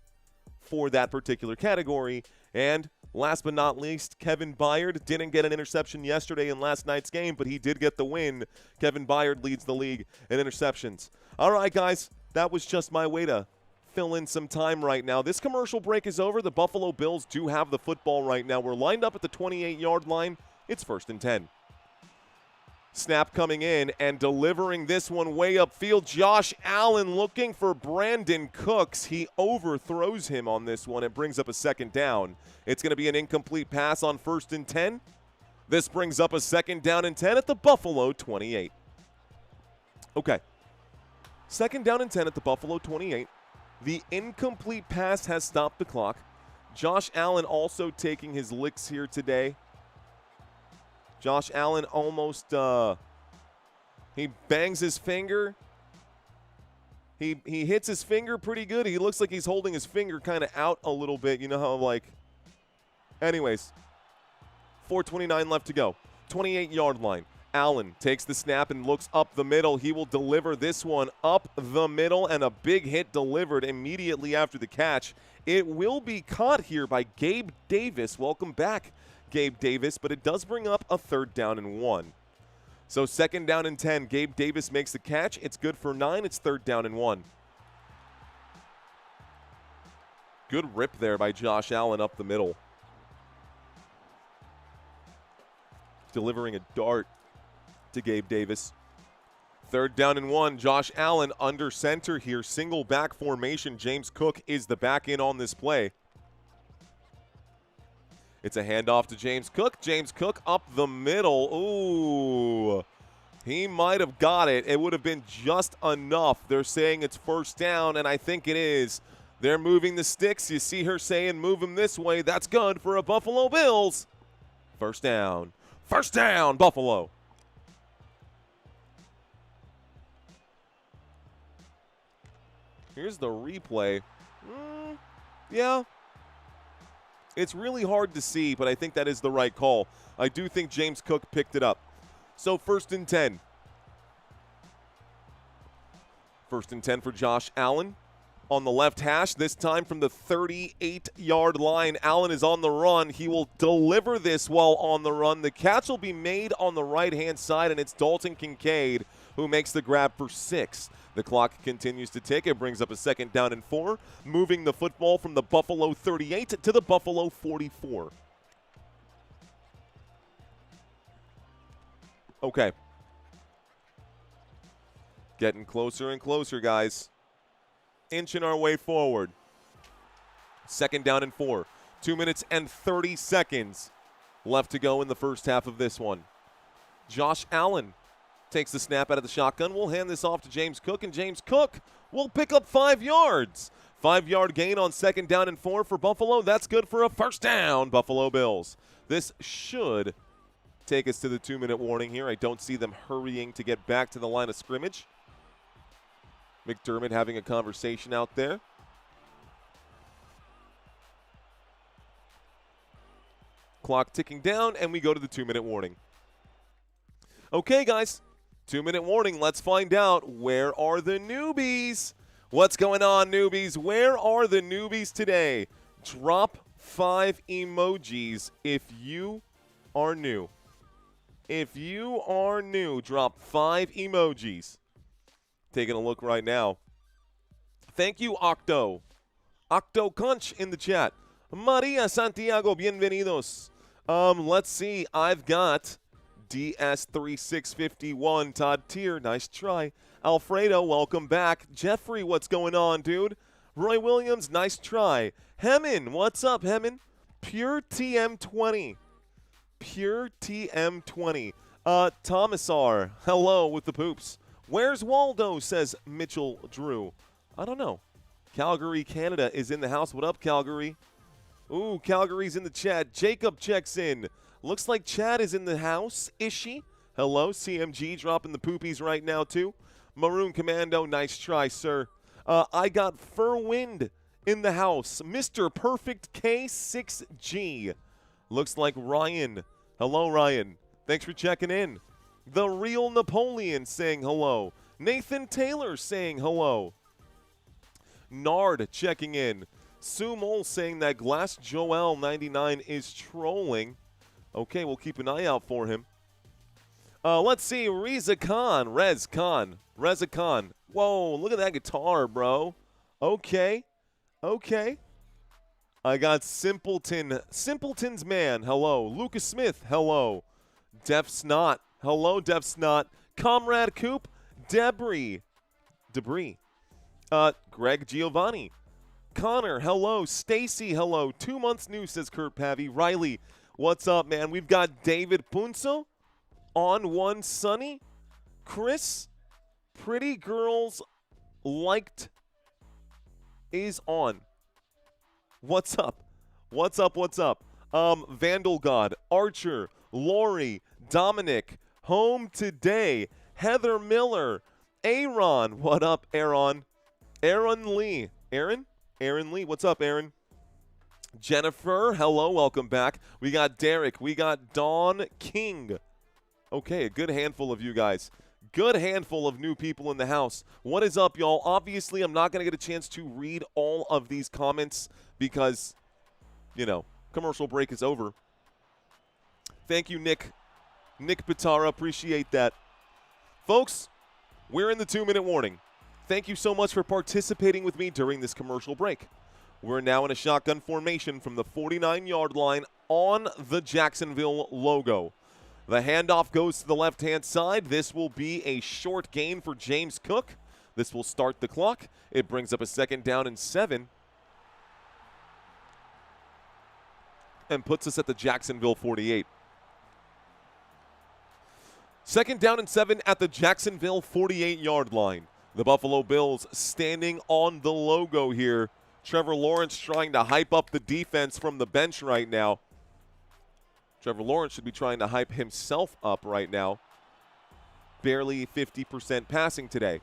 for that particular category. And last but not least, Kevin Byard didn't get an interception yesterday in last night's game, but he did get the win. Kevin Byard leads the league in interceptions. All right, guys, That was just my way to fill in some time right now. This commercial break is over. The Buffalo Bills do have the football right now. We're lined up at the 28-yard line. It's 1st and 10. Snap coming in and delivering this one way upfield. Josh Allen looking for Brandon Cooks. He overthrows him on this one. It brings up a 2nd down. It's going to be an incomplete pass on 1st and 10. This brings up a 2nd down and 10 at the Buffalo 28. Okay. 2nd down and 10 at the Buffalo 28. The incomplete pass has stopped the clock. Josh Allen also taking his licks here today. Josh Allen almost, he bangs his finger. He hits his finger pretty good. He looks like he's holding his finger kind of out a little bit. You know how, like, anyways, 4:29 left to go. 28-yard line. Allen takes the snap and looks up the middle. He will deliver this one up the middle, and a big hit delivered immediately after the catch. It will be caught here by Gabe Davis. Welcome back, Gabe Davis, but it does bring up a 3rd down and 1. So 2nd down and 10. Gabe Davis makes the catch. It's good for 9. It's 3rd down and 1. Good rip there by Josh Allen up the middle. Delivering a dart to Gabe Davis. 3rd down and 1. Josh Allen under center here. Single back formation. James Cook is the back in on this play. It's a handoff to James Cook. James Cook up the middle. Ooh. He might have got it. It would have been just enough. They're saying it's 1st down, and I think it is. They're moving the sticks. You see her saying move him this way. That's good for a Buffalo Bills. 1st down. 1st down, Buffalo. Here's the replay. Yeah. It's really hard to see, but I think that is the right call. I do think James Cook picked it up. So 1st and 10. 1st and 10 for Josh Allen. On the left hash, this time from the 38-yard line. Allen is on the run. He will deliver this while on the run. The catch will be made on the right-hand side, and it's Dalton Kincaid who makes the grab for 6. The clock continues to tick. It brings up a 2nd down and 4, moving the football from the Buffalo 38 to the Buffalo 44. Okay. Getting closer and closer, guys. Inching our way forward. 2nd down and 4. 2 minutes and 30 seconds left to go in the first half of this one. Josh Allen takes the snap out of the shotgun. We'll hand this off to James Cook, and James Cook will pick up 5 yards. 5-yard gain on 2nd down and 4 for Buffalo. That's good for a 1st down, Buffalo Bills. This should take us to the 2-minute warning here. I don't see them hurrying to get back to the line of scrimmage. McDermott having a conversation out there. Clock ticking down, and we go to the 2-minute warning. Okay, guys, 2-minute warning. Let's find out, where are the newbies? What's going on, newbies? Where are the newbies today? Drop 5 emojis if you are new. If you are new, drop 5 emojis. Taking a look right now. Thank you, Octo. Octo Conch in the chat. Maria Santiago, bienvenidos. Let's see. I've got DS3651. Todd Tier, nice try. Alfredo, welcome back. Jeffrey, what's going on, dude? Roy Williams, nice try. Hemin, what's up, Hemin? Pure TM20. Pure TM20. Thomas R, hello with the poops. Where's Waldo, says Mitchell Drew. I don't know. Calgary, Canada is in the house. What up, Calgary? Ooh, Calgary's in the chat. Jacob checks in. Looks like Chad is in the house. Is she? Hello, CMG dropping the poopies right now, too. Maroon Commando, nice try, sir. I got Furwind in the house. Mr. Perfect K6G. Looks like Ryan. Hello, Ryan. Thanks for checking in. The Real Napoleon saying hello. Nathan Taylor saying hello. Nard checking in. Sumol saying that Glass Joel 99 is trolling. Okay, we'll keep an eye out for him. Let's see. Reza Khan. Reza Khan. Whoa, look at that guitar, bro. Okay. Okay. I got Simpleton. Simpleton's man. Hello. Lucas Smith. Hello. Def Snot. Hello, Def Snot. Comrade Coop. Debris. Greg Giovanni. Connor. Hello. Stacy. Hello. 2 months new, says Kurt Pavy. Riley. What's up, man? We've got David Punzo. On One Sunny. Chris. Pretty Girls Liked is on. What's up? What's up? What's up? Vandal God, Archer, Lori, Dominic, Home Today, Heather Miller, Aaron. What up, Aaron? Aaron Lee. Aaron Lee. What's up, Aaron? Jennifer, hello, welcome back. We got Derek. We got Dawn King. Okay, a good handful of you guys. Good handful of new people in the house. What is up, y'all? Obviously, I'm not going to get a chance to read all of these comments because, you know, commercial break is over. Thank you, Nick. Nick Pitara, appreciate that. Folks, we're in the 2-minute warning. Thank you so much for participating with me during this commercial break. We're now in a shotgun formation from the 49-yard line on the Jacksonville logo. The handoff goes to the left-hand side. This will be a short gain for James Cook. This will start the clock. It brings up a 2nd down and 7. And puts us at the Jacksonville 48. 2nd down and 7 at the Jacksonville 48-yard line. The Buffalo Bills standing on the logo here. Trevor Lawrence trying to hype up the defense from the bench right now. Trevor Lawrence should be trying to hype himself up right now. Barely 50% passing today.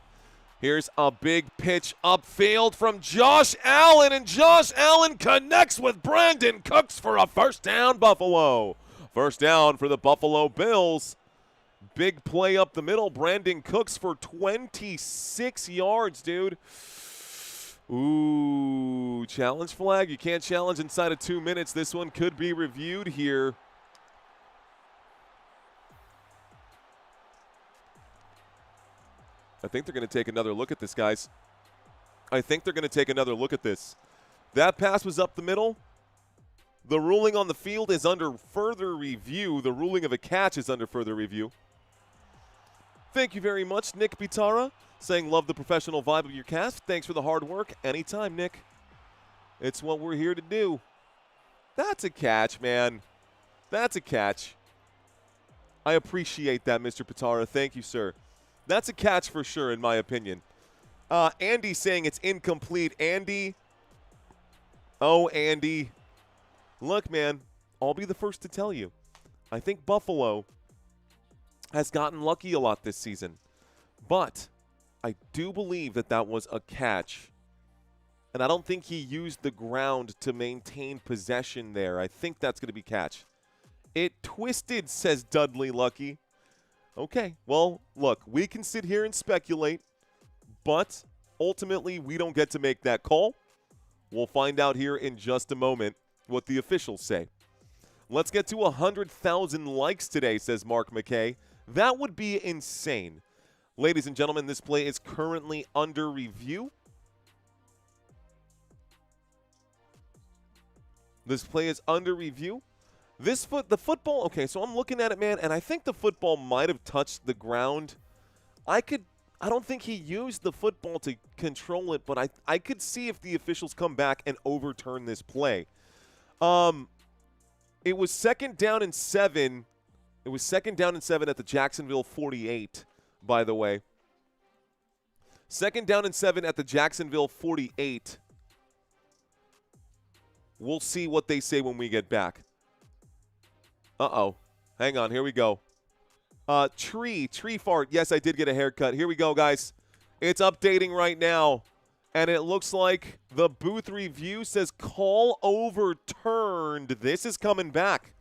Here's a big pitch upfield from Josh Allen, and Josh Allen connects with Brandon Cooks for a 1st down, Buffalo. 1st down for the Buffalo Bills. Big play up the middle. Brandon Cooks for 26 yards, dude. Ooh, challenge flag. You can't challenge inside of 2 minutes. This one could be reviewed here. I think they're going to take another look at this, guys. I think they're going to take another look at this. That pass was up the middle. The ruling on the field is under further review. The ruling of a catch is under further review. Thank you very much, Nick Pitara, saying love the professional vibe of your cast. Thanks for the hard work. Anytime, Nick. It's what we're here to do. That's a catch, man. That's a catch. I appreciate that, Mr. Pitara. Thank you, sir. That's a catch for sure, in my opinion. Andy saying it's incomplete. Andy. Oh, Andy. Look, man, I'll be the first to tell you. I think Buffalo has gotten lucky a lot this season. But I do believe that that was a catch. And I don't think he used the ground to maintain possession there. I think that's going to be catch. It twisted, says Dudley Lucky. Okay, well, look, we can sit here and speculate, but ultimately we don't get to make that call. We'll find out here in just a moment what the officials say. Let's get to 100,000 likes today, says Mark McKay. That would be insane. Ladies and gentlemen, this play is currently under review. This play is under review. The football, okay, so I'm looking at it, man, and I think the football might have touched the ground. I don't think he used the football to control it, but I could see if the officials come back and overturn this play. It was 2nd down and 7. It was 2nd down and 7 at the Jacksonville 48, by the way. 2nd down and 7 at the Jacksonville 48. We'll see what they say when we get back. Uh-oh. Hang on. Here we go. Tree fart. Yes, I did get a haircut. Here we go, guys. It's updating right now. And it looks like the booth review says call overturned. This is coming back.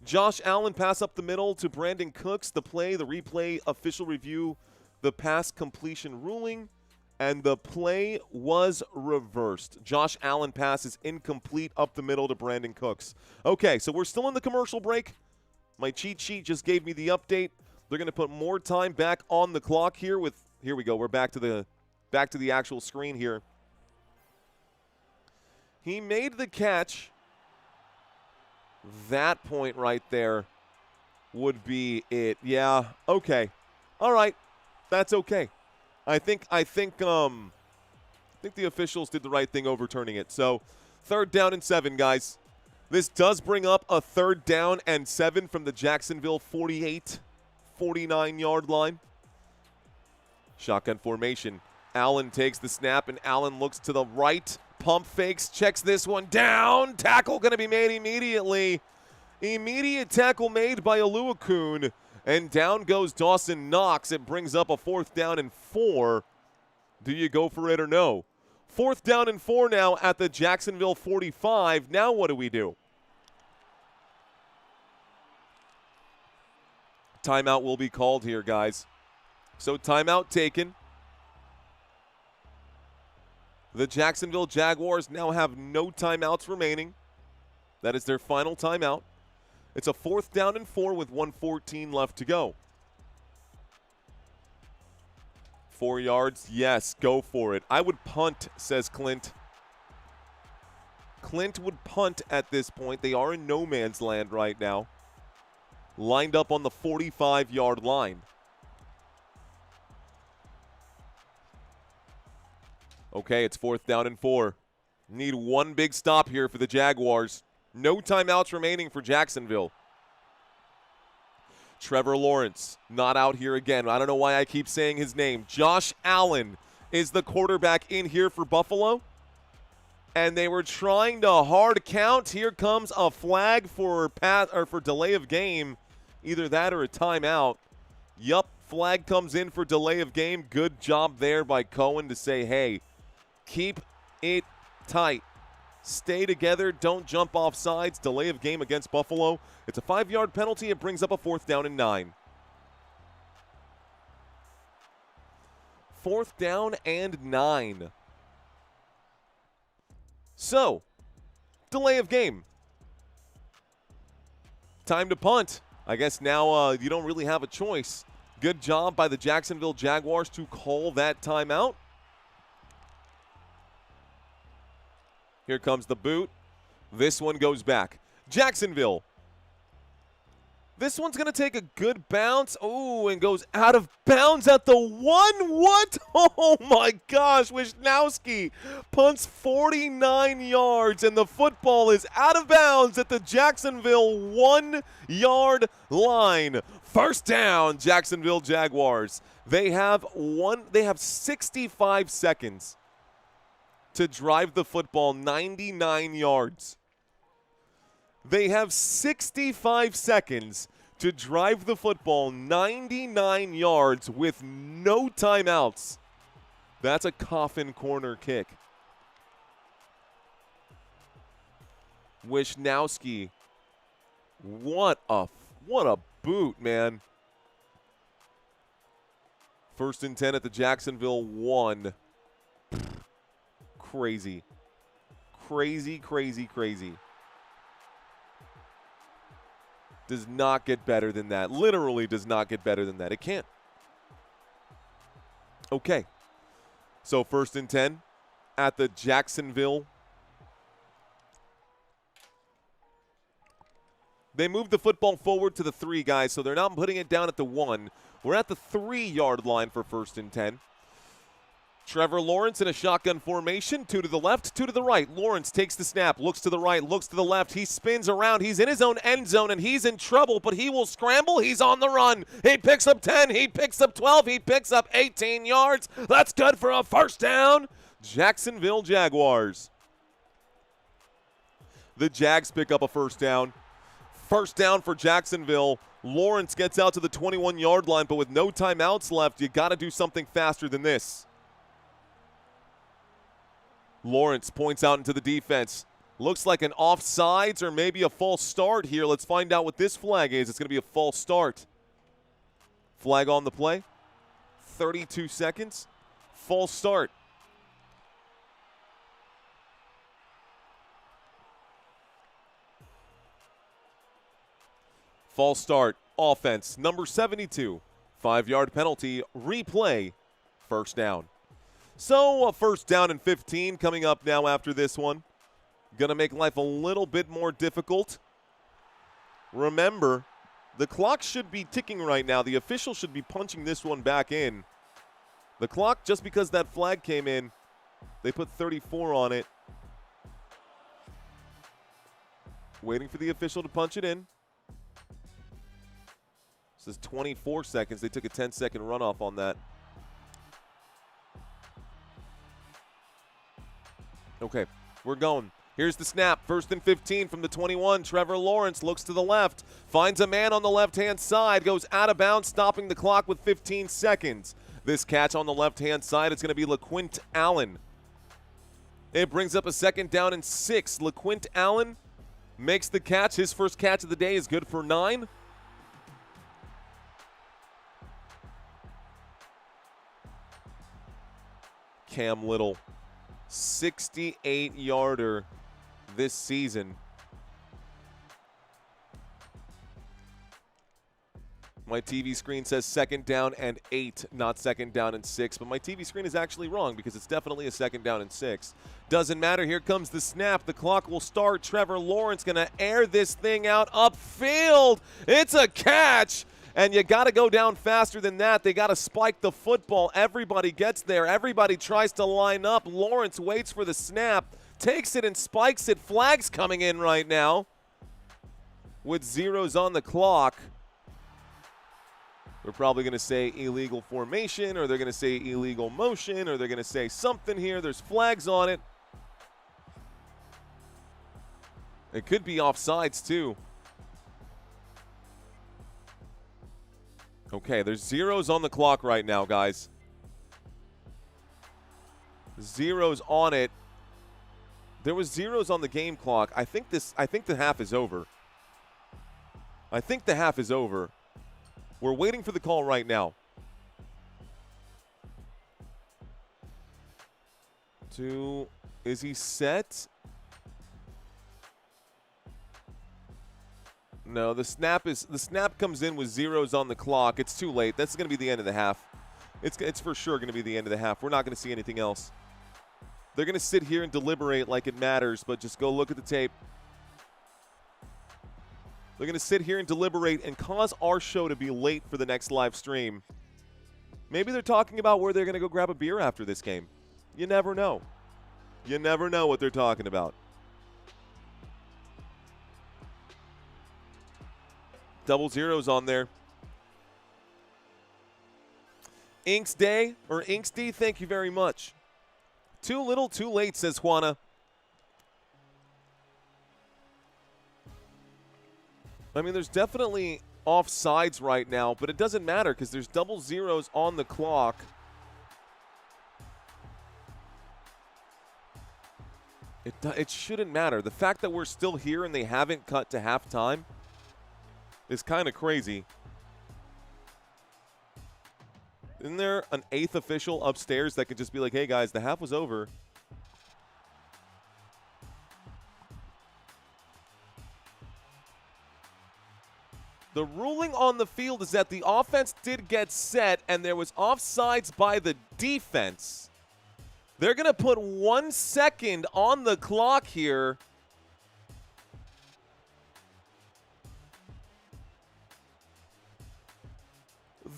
Josh Allen pass up the middle to Brandon Cooks. The replay, official review, the pass completion ruling. And the play was reversed. Josh Allen pass is incomplete up the middle to Brandon Cooks. Okay, so we're still in the commercial break. My cheat sheet just gave me the update. They're going to put more time back on the clock here with here we go. We're back to the actual screen here. He made the catch. That point right there would be it. Yeah, okay. All right. That's okay. I think the officials did the right thing overturning it. So, 3rd down and 7, guys. This does bring up a 3rd down and 7 from the Jacksonville 48, 49-yard line. Shotgun formation. Allen takes the snap, and Allen looks to the right. Pump fakes, checks this one down. Tackle going to be made immediately. Immediate tackle made by Oluokun. And down goes Dawson Knox. It brings up a 4th down and 4. Do you go for it or no? 4th down and 4 now at the Jacksonville 45. Now what do we do? Timeout will be called here, guys. So timeout taken. The Jacksonville Jaguars now have no timeouts remaining. That is their final timeout. It's a 4th down and 4 with 1:14 left to go. 4 yards, yes, go for it. I would punt, says Clint. Clint would punt at this point. They are in no man's land right now. Lined up on the 45-yard line. Okay, it's 4th down and 4. Need one big stop here for the Jaguars. No timeouts remaining for Jacksonville. Trevor Lawrence, not out here again. I don't know why I keep saying his name. Josh Allen is the quarterback in here for Buffalo. And they were trying to hard count. Here comes a flag for delay of game. Either that or a timeout. Yup, flag comes in for delay of game. Good job there by Cohen to say, hey, keep it tight. Stay together. Don't jump off sides. Delay of game against Buffalo. It's a 5-yard penalty. It brings up a 4th down and 9. 4th down and 9. So, delay of game. Time to punt. I guess now you don't really have a choice. Good job by the Jacksonville Jaguars to call that timeout. Here comes the boot. This one goes back. Jacksonville. This one's going to take a good bounce. Oh, and goes out of bounds at the 1. What? Oh, my gosh. Wisnowski punts 49 yards, and the football is out of bounds at the Jacksonville 1-yard line. 1st down, Jacksonville Jaguars. They have 65 seconds to drive the football 99 yards. They have 65 seconds to drive the football 99 yards with no timeouts. That's a coffin corner kick. Wisnowski. What a boot, man. 1st and 10 at the Jacksonville 1. Crazy. Crazy, crazy, crazy. Does not get better than that. Literally does not get better than that. It can't. Okay. So 1st and 10 at the Jacksonville. They moved the football forward to the 3, guys, so they're not putting it down at the 1. We're at the 3-yard line for 1st and 10. Trevor Lawrence in a shotgun formation, 2 to the left, 2 to the right. Lawrence takes the snap, looks to the right, looks to the left. He spins around. He's in his own end zone, and he's in trouble, but he will scramble. He's on the run. He picks up 10. He picks up 12. He picks up 18 yards. That's good for a 1st down. Jacksonville Jaguars. The Jags pick up a 1st down. 1st down for Jacksonville. Lawrence gets out to the 21-yard line, but with no timeouts left, you got to do something faster than this. Lawrence points out into the defense. Looks like an offsides or maybe a false start here. Let's find out what this flag is. It's going to be a false start. Flag on the play. 32 seconds. False start. False start. Offense. Number 72. 5-yard penalty. Replay. first down. So a first down and 15 coming up now after this one. Going to make life a little bit more difficult. Remember, the clock should be ticking right now. The official should be punching this one back in. The clock, just because that flag came in, they put 34 on it. Waiting for the official to punch it in. This is 24 seconds. They took a 10-second runoff on that. Okay, we're going. Here's the snap. First and 15 from the 21. Trevor Lawrence looks to the left. Finds a man on the left-hand side. Goes out of bounds, stopping the clock with 15 seconds. This catch on the left-hand side is going to be LaQuint Allen. It brings up a second down and 6. LaQuint Allen makes the catch. His first catch of the day is good for 9. Cam Little, 68-yarder this season. My TV screen says second down and 8, not second down and 6. But my TV screen is actually wrong because it's definitely a second down and 6. Doesn't matter. Here comes the snap. The clock will start. Trevor Lawrence going to air this thing out upfield. It's a catch. And you got to go down faster than that. They got to spike the football. Everybody gets there. Everybody tries to line up. Lawrence waits for the snap, takes it and spikes it. Flags coming in right now with zeros on the clock. They're probably going to say illegal formation, or they're going to say illegal motion, or they're going to say something here. There's flags on it. It could be offsides too. Okay, there's zeros on the clock right now, guys. Zeros on it. There was zeros on the game clock. I think the half is over. I think the half is over. We're waiting for the call right now. Is he set? No, the snap comes in with zeros on the clock. It's too late. That's going to be the end of the half. It's for sure going to be the end of the half. We're not going to see anything else. They're going to sit here and deliberate like it matters, but just go look at the tape. They're going to sit here and deliberate and cause our show to be late for the next live stream. Maybe they're talking about where they're going to go grab a beer after this game. You never know. You never know what they're talking about. Double zeros on there. Inks Day, or Inks D, thank you very much. Too little, too late, says Juana. I mean, there's definitely offsides right now, but it doesn't matter because there's double zeros on the clock. It shouldn't matter. The fact that we're still here and they haven't cut to halftime is kind of crazy. Isn't there an 8th official upstairs that could just be like, hey, guys, the half was over? The ruling on the field is that the offense did get set and there was offsides by the defense. They're going to put 1 second on the clock here.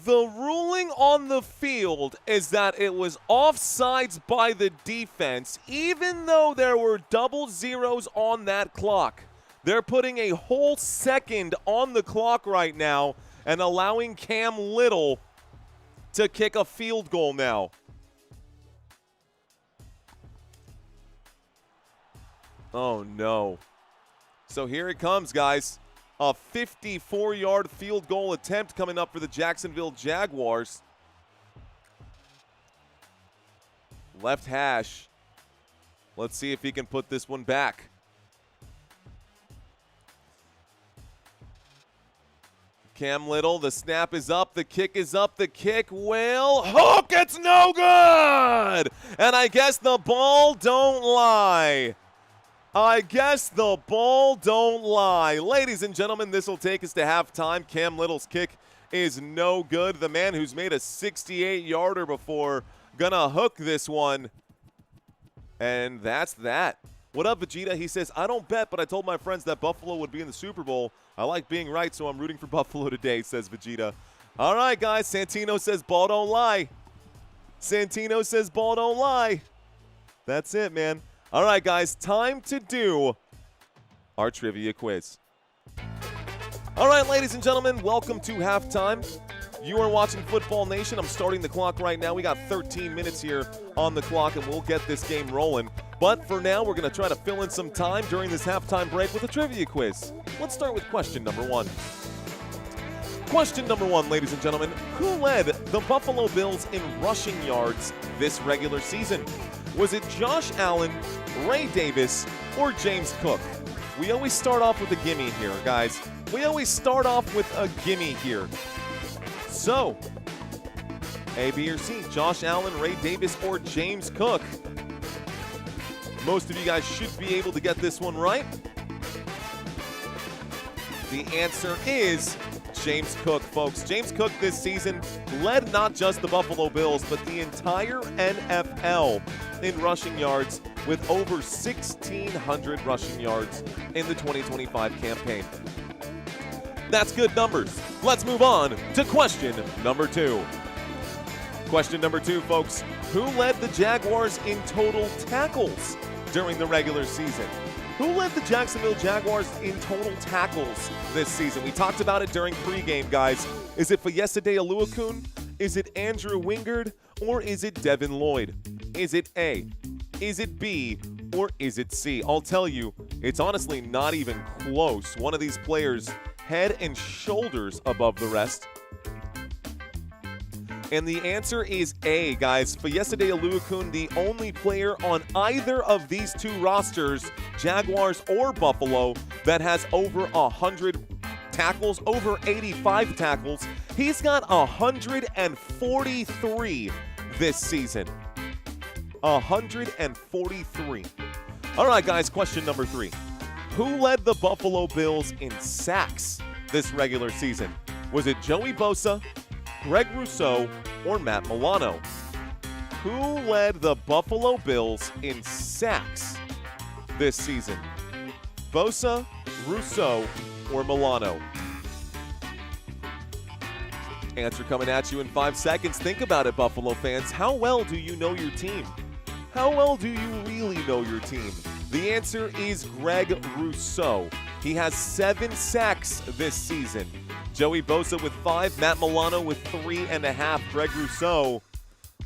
The ruling on the field is that it was offsides by the defense, even though there were double zeros on that clock. They're putting a whole second on the clock right now and allowing Cam Little to kick a field goal now. Oh, no. So here it comes, guys. A 54-yard field goal attempt coming up for the Jacksonville Jaguars. Left hash. Let's see if he can put this one back. Cam Little, the snap is up, the kick is up, the kick will hook. It's no good! And I guess the ball don't lie. I guess the ball don't lie. Ladies and gentlemen, this will take us to halftime. Cam Little's kick is no good. The man who's made a 68-yarder before Gonna hook this one. And that's that. What up, Vegeta? He says, I don't bet, but I told my friends that Buffalo would be in the Super Bowl. I like being right, so I'm rooting for Buffalo today, says Vegeta. All right, guys. Santino says, ball don't lie. Santino says, ball don't lie. That's it, man. All right, guys. Time to do our trivia quiz. All right, ladies and gentlemen, welcome to halftime. You are watching Football Nation. I'm starting the clock right now. We got 13 minutes here on the clock, and we'll get this game rolling. But for now, we're going to try to fill in some time during this halftime break with a trivia quiz. Let's start with question number 1. Question number 1, ladies and gentlemen. Who led the Buffalo Bills in rushing yards this regular season? Was it Josh Allen, Ray Davis, or James Cook? We always start off with a gimme here, guys. We always start off with a gimme here. So, A, B, or C, Josh Allen, Ray Davis, or James Cook? Most of you guys should be able to get this one right. The answer is James Cook, folks. James Cook this season led not just the Buffalo Bills, but the entire NFL in rushing yards with over 1,600 rushing yards in the 2025 campaign. That's good numbers. Let's move on to question number 2. Question number 2, folks. Who led the Jaguars in total tackles during the regular season? Who led the Jacksonville Jaguars in total tackles this season? We talked about it during pregame, guys. Is it Fayesade Oluokun? Is it Andrew Wingard? Or is it Devin Lloyd? Is it A? Is it B? Or is it C? I'll tell you, it's honestly not even close. One of these players head and shoulders above the rest. And the answer is A, guys. Fayesade Oluokun, the only player on either of these two rosters, Jaguars or Buffalo, that has over 100 tackles, over 85 tackles. He's got 143 this season. 143. All right, guys, question number 3. Who led the Buffalo Bills in sacks this regular season? Was it Joey Bosa, Greg Rousseau, or Matt Milano? Who led the Buffalo Bills in sacks this season? Bosa, Rousseau, or Milano? Answer coming at you in 5 seconds. Think about it, Buffalo fans. How well do you know your team? How well do you really know your team? The answer is Greg Rousseau. He has 7 sacks this season. Joey Bosa with 5, Matt Milano with 3.5. Greg Rousseau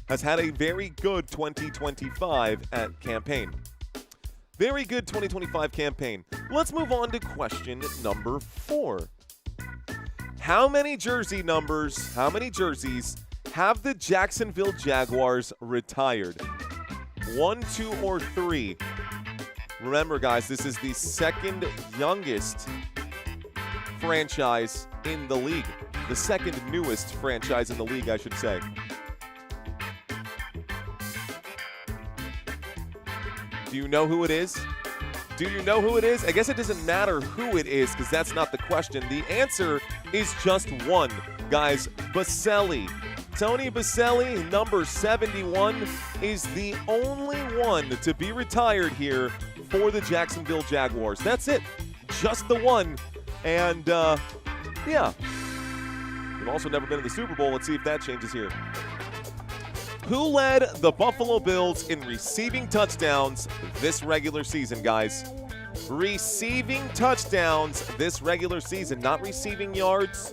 has had a very good 2025 campaign. Very good 2025 campaign. Let's move on to question number 4. How many jerseys have the Jacksonville Jaguars retired? 1, 2, or 3? Remember, guys, this is the second youngest franchise in the league. The second newest franchise in the league, I should say. Do you know who it is? Do you know who it is? I guess it doesn't matter who it is because that's not the question. The answer is just one, guys. Baselli. Tony Baselli, number 71, is the only one to be retired here for the Jacksonville Jaguars. That's it. Just the one. And, yeah. We've also never been in the Super Bowl. Let's see if that changes here. Who led the Buffalo Bills in receiving touchdowns this regular season, guys? Receiving touchdowns this regular season. Not receiving yards.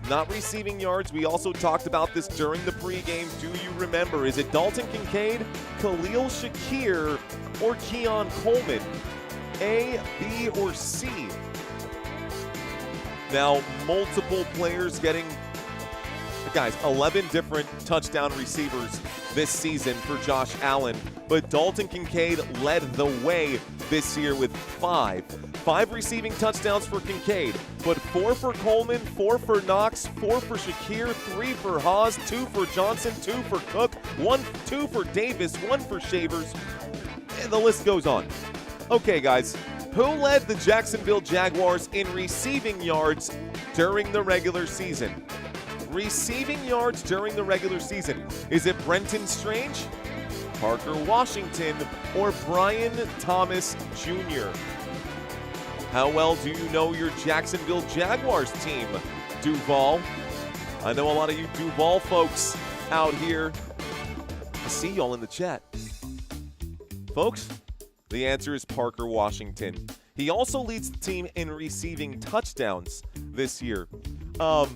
Not receiving yards. We also talked about this during the pregame. Do you remember? Is it Dalton Kincaid, Khalil Shakir, or Keon Coleman? A, B, or C? Now, multiple players getting, guys, 11 different touchdown receivers this season for Josh Allen. But Dalton Kincaid led the way this year with 5. 5 receiving touchdowns for Kincaid, but 4 for Coleman, 4 for Knox, 4 for Shakir, 3 for Haas, 2 for Johnson, 2 for Cook, 2 for Davis, 1 for Shavers, and the list goes on. Okay, guys, who led the Jacksonville Jaguars in receiving yards during the regular season? receiving yards during the regular season. Is it Brenton Strange, Parker Washington, or Brian Thomas Jr.? How well do you know your Jacksonville Jaguars team, Duval? I know a lot of you Duval folks out here. I see y'all in the chat. Folks, the answer is Parker Washington. He also leads the team in receiving touchdowns this year. I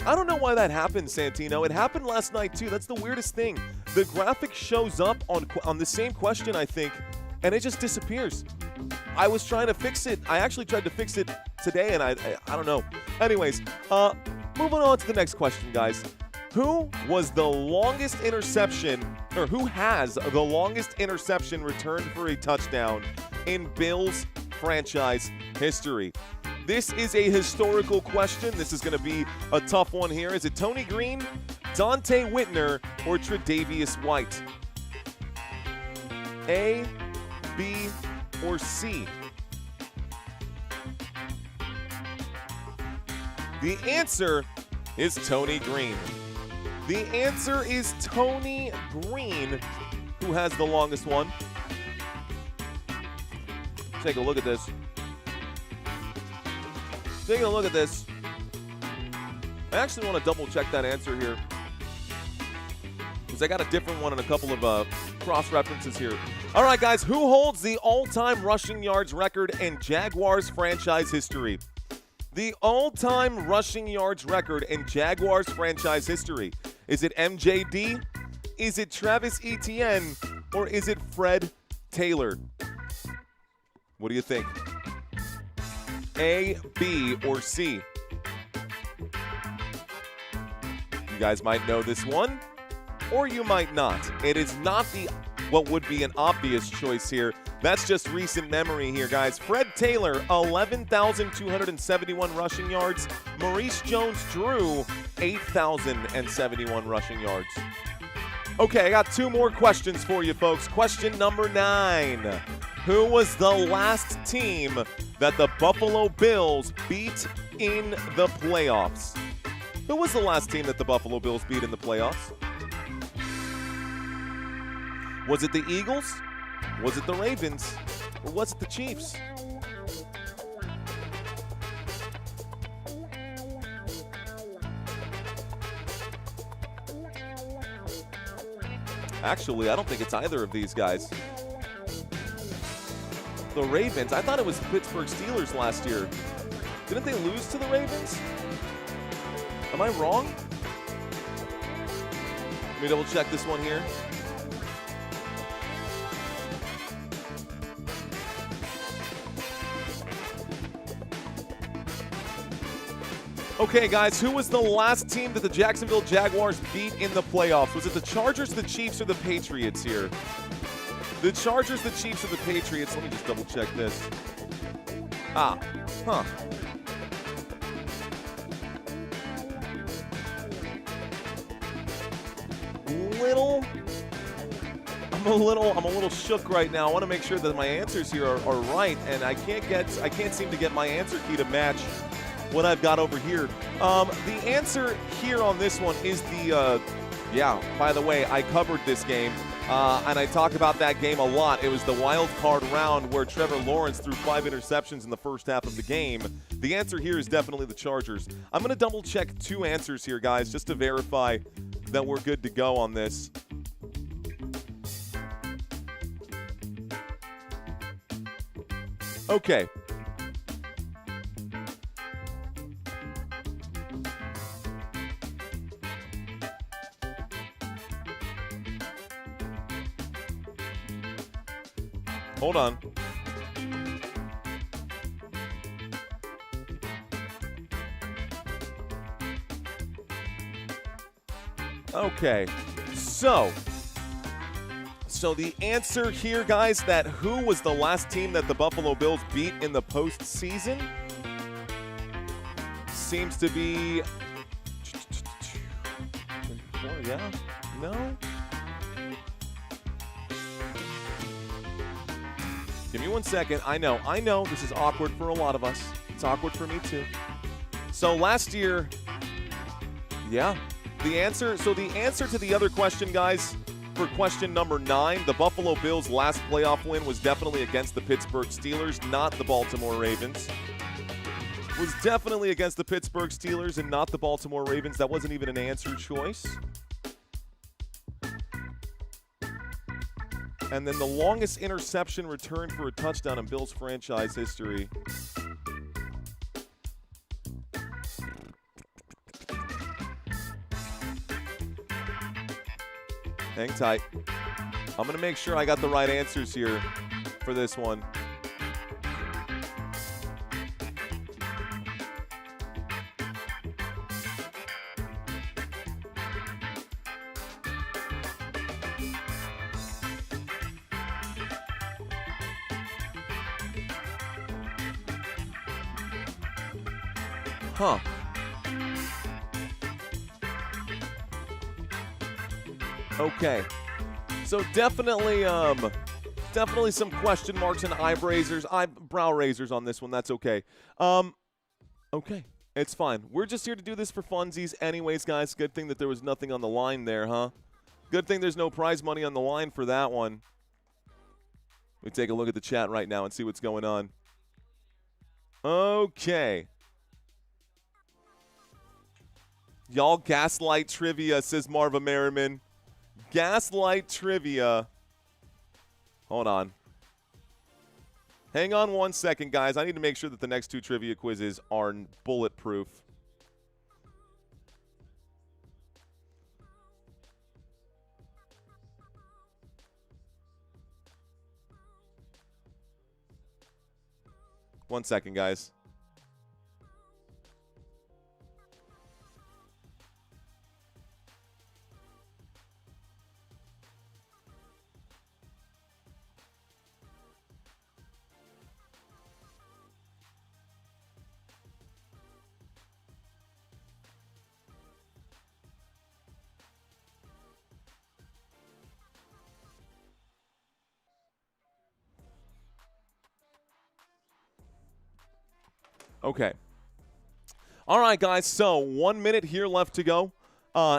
don't know why that happened, Santino. It happened last night, too. That's the weirdest thing. The graphic shows up on the same question, I think, and it just disappears. I was trying to fix it. I actually tried to fix it today, and I don't know. Anyways, moving on to the next question, guys. Who was the longest interception, or who has the longest interception returned for a touchdown in Bills franchise history? This is a historical question. This is going to be a tough one here. Is it Tony Green, Dante Whitner, or Tre'Davious White? A, B, or C? The answer is Tony Green. The answer is Tony Green, who has the longest one. Take a look at this. Taking a look at this. I actually want to double check that answer here, because I got a different one and a couple of cross references here. All right, guys, who holds the all-time rushing yards record in Jaguars franchise history? The all-time rushing yards record in Jaguars franchise history. Is it MJD? Is it Travis Etienne? Or is it Fred Taylor? What do you think? A, B, or C? You guys might know this one, or you might not. It is not what would be an obvious choice here. That's just recent memory here, guys. Fred Taylor, 11,271 rushing yards. Maurice Jones-Drew, 8,071 rushing yards. Okay, I got two more questions for you, folks. Question number 9. Who was the last team that the Buffalo Bills beat in the playoffs? Who was the last team that the Buffalo Bills beat in the playoffs? Was it the Eagles? Was it the Ravens? Or was it the Chiefs? Actually, I don't think it's either of these guys. The Ravens. I thought it was Pittsburgh Steelers last year. Didn't they lose to the Ravens? Am I wrong? Let me double check this one here. Okay, guys, who was the last team that the Jacksonville Jaguars beat in the playoffs? Was it the Chargers, the Chiefs, or the Patriots here? The Chargers, the Chiefs, or the Patriots? Let me just double check this. I'm a little shook right now. I want to make sure that my answers here are right, and I can't seem to get my answer key to match what I've got over here. The answer here on this one is the, by the way, I covered this game, and I talk about that game a lot. It was the wild card round where Trevor Lawrence threw 5 interceptions in the first half of the game. The answer here is definitely the Chargers. I'm going to double check 2 answers here, guys, just to verify that we're good to go on this. Okay. Hold on. Okay. So the answer here, guys, that who was the last team that the Buffalo Bills beat in the postseason seems to be... Yeah? No? Give me 1 second. I know this is awkward for a lot of us. It's awkward for me too. So last year, Yeah. The answer to the other question, guys, for question number 9, the Buffalo Bills' last playoff win was definitely against the Pittsburgh Steelers, not the Baltimore Ravens. Was definitely against the Pittsburgh Steelers and not the Baltimore Ravens. That wasn't even an answer choice. And then the longest interception returned for a touchdown in Bills franchise history. Hang tight. I'm going to make sure I got the right answers here for this one. Huh. Okay. So definitely some question marks and brow raisers on this one. That's okay. Okay. It's fine. We're just here to do this for funsies anyways, guys. Good thing that there was nothing on the line there, huh? Good thing there's no prize money on the line for that one. Let me take a look at the chat right now and see what's going on. Okay. Y'all gaslight trivia, says Marva Merriman. Gaslight trivia. Hold on. Hang on 1 second, guys. I need to make sure that the next 2 trivia quizzes are bulletproof. One second, guys. Okay. All right, guys. So 1 minute here left to go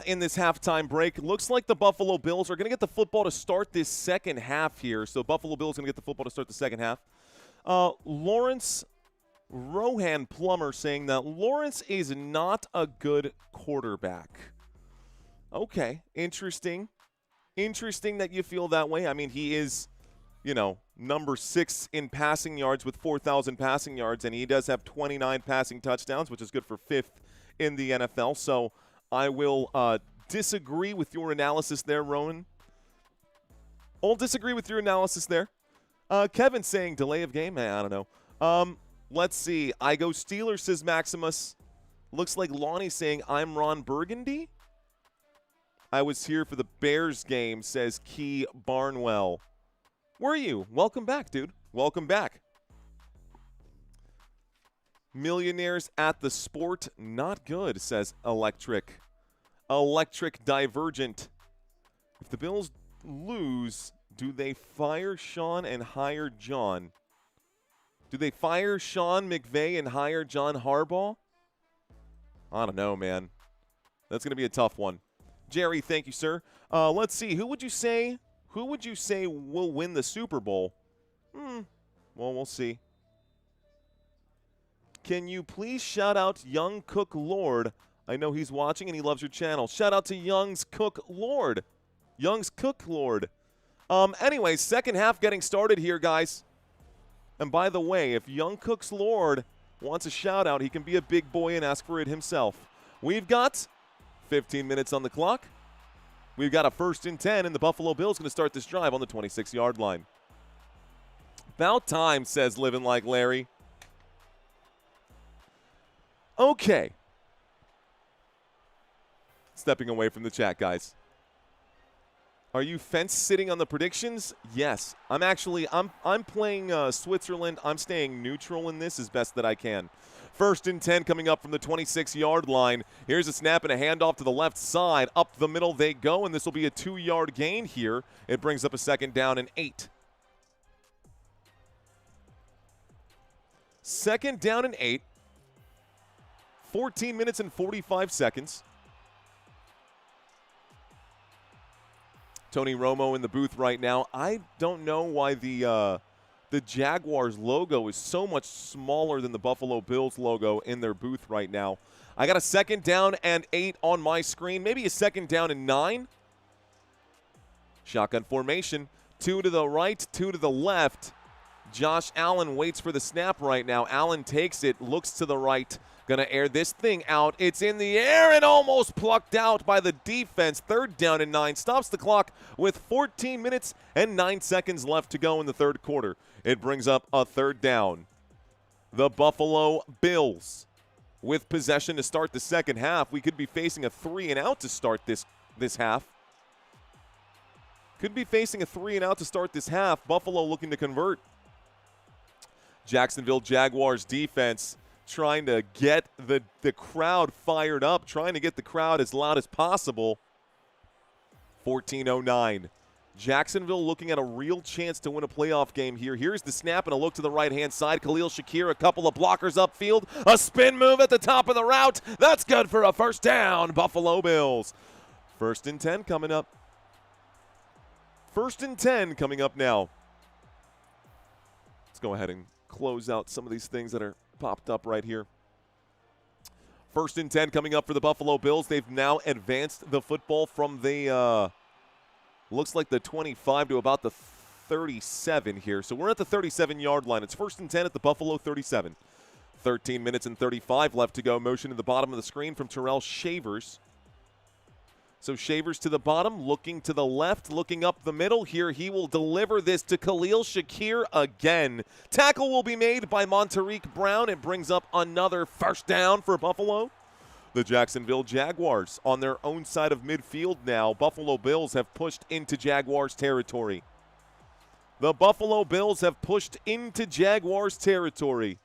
in this halftime break. Looks like the Buffalo Bills are going to get the football to start this second half here. So Buffalo Bills going to get the football to start the second half. Lawrence Rohan Plummer saying that Lawrence is not a good quarterback. Okay. Interesting. Interesting that you feel that way. I mean, he is, you know, number 6 in passing yards with 4,000 passing yards, and he does have 29 passing touchdowns, which is good for 5th in the NFL. So I will disagree with your analysis there, Rowan. I'll disagree with your analysis there. Kevin saying delay of game? I don't know. Let's see. I go Steelers, says Maximus. Looks like Lonnie saying I'm Ron Burgundy. I was here for the Bears game, says Key Barnwell. Were you? Welcome back, dude. Welcome back. Millionaires at the sport, not good, says Electric. Electric Divergent. If the Bills lose, do they fire Sean and hire John? Do they fire Sean McVay and hire John Harbaugh? I don't know, man. That's going to be a tough one. Jerry, thank you, sir. Let's see. Who would you say will win the Super Bowl? Well, we'll see. Can you please shout out Young Cook Lord? I know he's watching and he loves your channel. Shout out to Young's Cook Lord. Young's Cook Lord. Anyway, second half getting started here, guys. And by the way, if Young Cook's Lord wants a shout out, he can be a big boy and ask for it himself. We've got 15 minutes on the clock. We've got a 1st and 10, and the Buffalo Bills going to start this drive on the 26-yard line. About time, says Living Like Larry. Okay. Stepping away from the chat, guys. Are you fence sitting on the predictions? Yes. I'm playing Switzerland. I'm staying neutral in this as best that I can. 1st and 10 coming up from the 26-yard line. Here's a snap and a handoff to the left side. Up the middle they go, and this will be a 2-yard gain here. It brings up a 2nd down and 8. 2nd down and 8. 14 minutes and 45 seconds. Tony Romo in the booth right now. I don't know why the Jaguars logo is so much smaller than the Buffalo Bills logo in their booth right now. I got a 2nd down and 8 on my screen, maybe a 2nd down and 9. Shotgun formation, 2 to the right, 2 to the left. Josh Allen waits for the snap right now. Allen takes it, looks to the right, going to air this thing out. It's in the air and almost plucked out by the defense. 3rd down and 9. Stops the clock with 14 minutes and 9 seconds left to go in the 3rd quarter. It brings up a 3rd down. The Buffalo Bills with possession to start the 2nd half. We could be facing a 3-and-out to start this half. Could be facing a 3-and-out to start this half. Buffalo looking to convert. Jacksonville Jaguars defense trying to get the crowd fired up, trying to get the crowd as loud as possible. 14:09. Jacksonville looking at a real chance to win a playoff game here. Here's the snap and a look to the right-hand side. Khalil Shakir, a couple of blockers upfield. A spin move at the top of the route. That's good for a 1st down. Buffalo Bills. 1st and 10 coming up. 1st and 10 coming up now. Let's go ahead and close out some of these things that are popped up right here. 1st and 10 coming up for the Buffalo Bills. They've now advanced the football from the, looks like the 25 to about the 37 here. So we're at the 37-yard line. It's 1st and 10 at the Buffalo 37. 13 minutes and 35 left to go. Motion to the bottom of the screen from Terrell Shavers. So Shavers to the bottom, looking to the left, looking up the middle. Here he will deliver this to Khalil Shakir again. Tackle will be made by Monterique Brown. It brings up another 1st down for Buffalo. The Jacksonville Jaguars on their own side of midfield now. Buffalo Bills have pushed into Jaguars territory. The Buffalo Bills have pushed into Jaguars territory.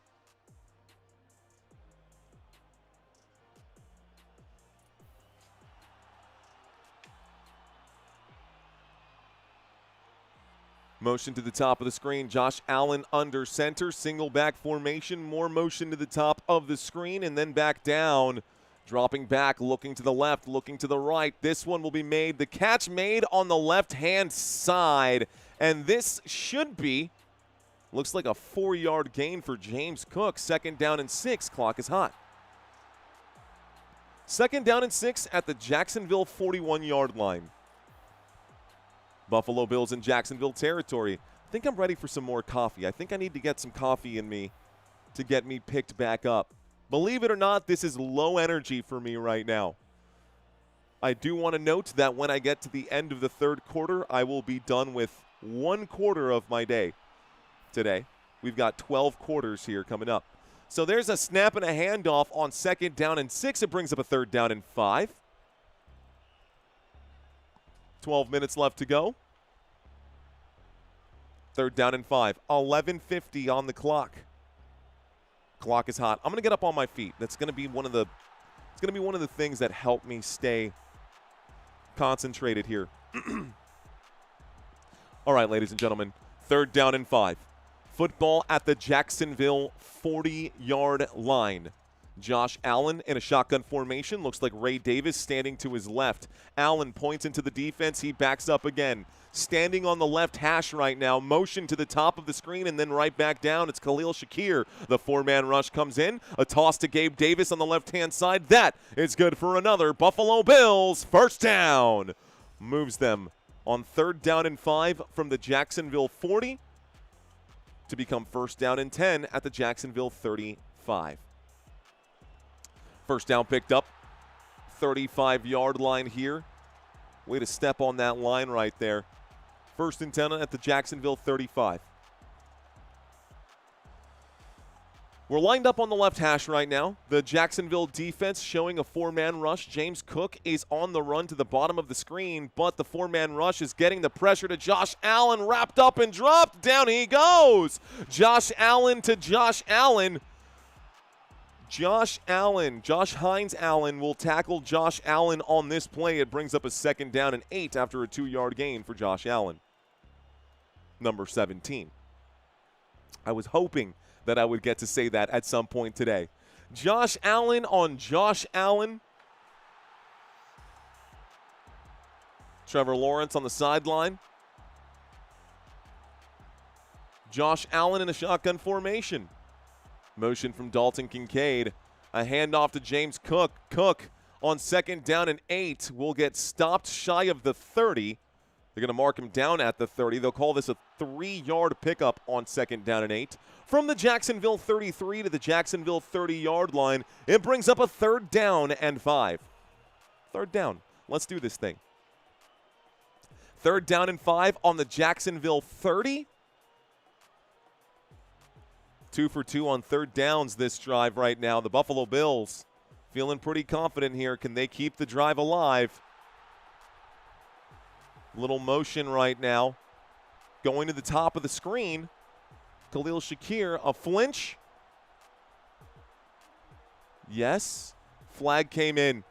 Motion to the top of the screen. Josh Allen under center. Single back formation. More motion to the top of the screen and then back down. Dropping back, looking to the left, looking to the right. This one will be made. The catch made on the left-hand side. And this should be, looks like a 4-yard gain for James Cook. 2nd down and 6. Clock is hot. 2nd down and 6 at the Jacksonville 41-yard line. Buffalo Bills in Jacksonville territory. I think I'm ready for some more coffee. I think I need to get some coffee in me to get me picked back up. Believe it or not, this is low energy for me right now. I do want to note that when I get to the end of the 3rd quarter, I will be done with 1 quarter of my day today. We've got 12 quarters here coming up. So there's a snap and a handoff on 2nd down and 6. It brings up a 3rd down and 5. 12 minutes left to go. 3rd down and 5. 11:50 on the clock. Clock is hot. I'm going to get up on my feet. That's going to be one of the things that help me stay concentrated here. All right, ladies and gentlemen. 3rd down and 5. Football at the Jacksonville 40-yard line. Josh Allen in a shotgun formation. Looks like Ray Davis standing to his left. Allen points into the defense. He backs up again. Standing on the left hash right now. Motion to the top of the screen and then right back down. It's Khalil Shakir. The 4-man rush comes in. A toss to Gabe Davis on the left-hand side. That is good for another Buffalo Bills 1st down. Moves them on 3rd down and 5 from the Jacksonville 40 to become 1st down and 10 at the Jacksonville 35. 1st down picked up. 35-yard line here. Way to step on that line right there. 1st and 10 at the Jacksonville 35. We're lined up on the left hash right now. The Jacksonville defense showing a 4-man rush. James Cook is on the run to the bottom of the screen, but the 4-man rush is getting the pressure to Josh Allen. Wrapped up and dropped. Down he goes. Josh Allen to Josh Allen. Josh Hines Allen will tackle Josh Allen on this play. It brings up a 2nd down and 8 after a 2-yard gain for Josh Allen. Number 17. I was hoping that I would get to say that at some point today. Josh Allen on Josh Allen. Trevor Lawrence on the sideline. Josh Allen in a shotgun formation. Motion from Dalton Kincaid. A handoff to James Cook. Cook on 2nd down and 8 will get stopped shy of the 30. They're going to mark him down at the 30. They'll call this a 3-yard pickup on 2nd down and 8. From the Jacksonville 33 to the Jacksonville 30-yard line, it brings up a 3rd down and 5. 3rd down. Let's do this thing. 3rd down and 5 on the Jacksonville 30. 2 for 2 on 3rd downs this drive right now. The Buffalo Bills feeling pretty confident here. Can they keep the drive alive? Little motion right now. Going to the top of the screen. Khalil Shakir, a flinch. Yes. Flag came in.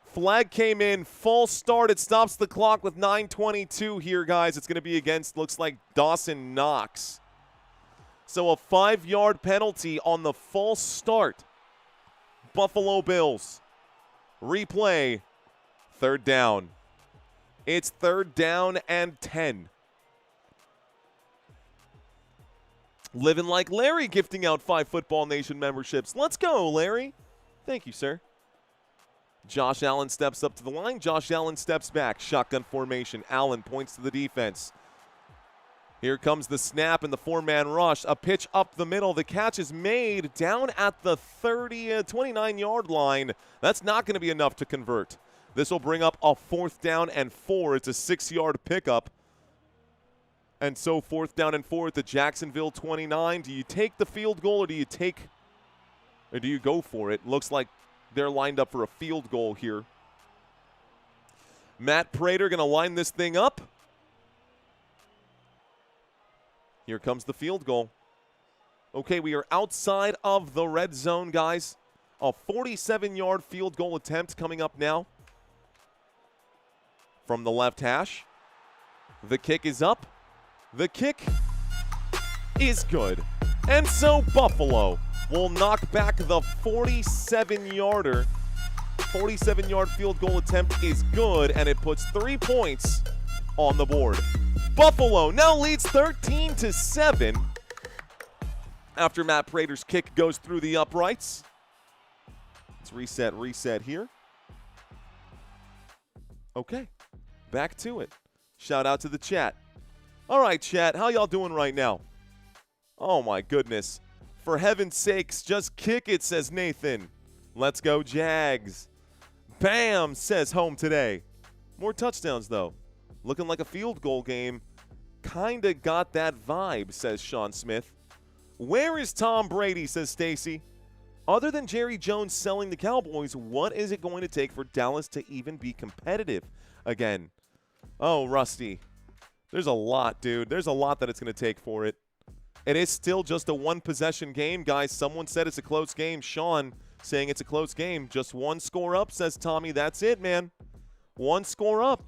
Flag came in. False start. It stops the clock with 9:22 here, guys. It's going to be against, looks like, Dawson Knox. So a 5-yard penalty on the false start. Buffalo Bills. Replay. 3rd down. It's 3rd down and 10. Living like Larry gifting out 5 Football Nation memberships. Let's go, Larry. Thank you, sir. Josh Allen steps up to the line. Josh Allen steps back. Shotgun formation. Allen points to the defense. Here comes the snap and the 4-man rush. A pitch up the middle. The catch is made down at the 29-yard line. That's not going to be enough to convert. This will bring up a 4th down and 4. It's a 6-yard pickup. And so 4th down and 4 at the Jacksonville 29. Do you take the field goal or do you go for it? Looks like they're lined up for a field goal here. Matt Prater going to line this thing up. Here comes the field goal. Okay, we are outside of the red zone, guys. A 47-yard field goal attempt coming up now. From the left hash. The kick is up. The kick is good. And so Buffalo will knock back the 47-yarder. 47-yard field goal attempt is good, and it puts 3 points on the board. Buffalo now leads 13-7 after Matt Prater's kick goes through the uprights. Let's reset here. Okay, back to it. Shout out to the chat. All right, chat, how y'all doing right now? Oh, my goodness. For heaven's sakes, just kick it, says Nathan. Let's go, Jags. Bam, says home today. More touchdowns, though. Looking like a field goal game. Kinda got that vibe, says Sean Smith. Where is Tom Brady, says Stacy. Other than Jerry Jones selling the Cowboys, what is it going to take for Dallas to even be competitive again? Oh, Rusty. There's a lot, dude. There's a lot that it's going to take for it. It is still just a one-possession game, guys. Someone said it's a close game. Sean saying it's a close game. Just one score up, says Tommy. That's it, man. One score up.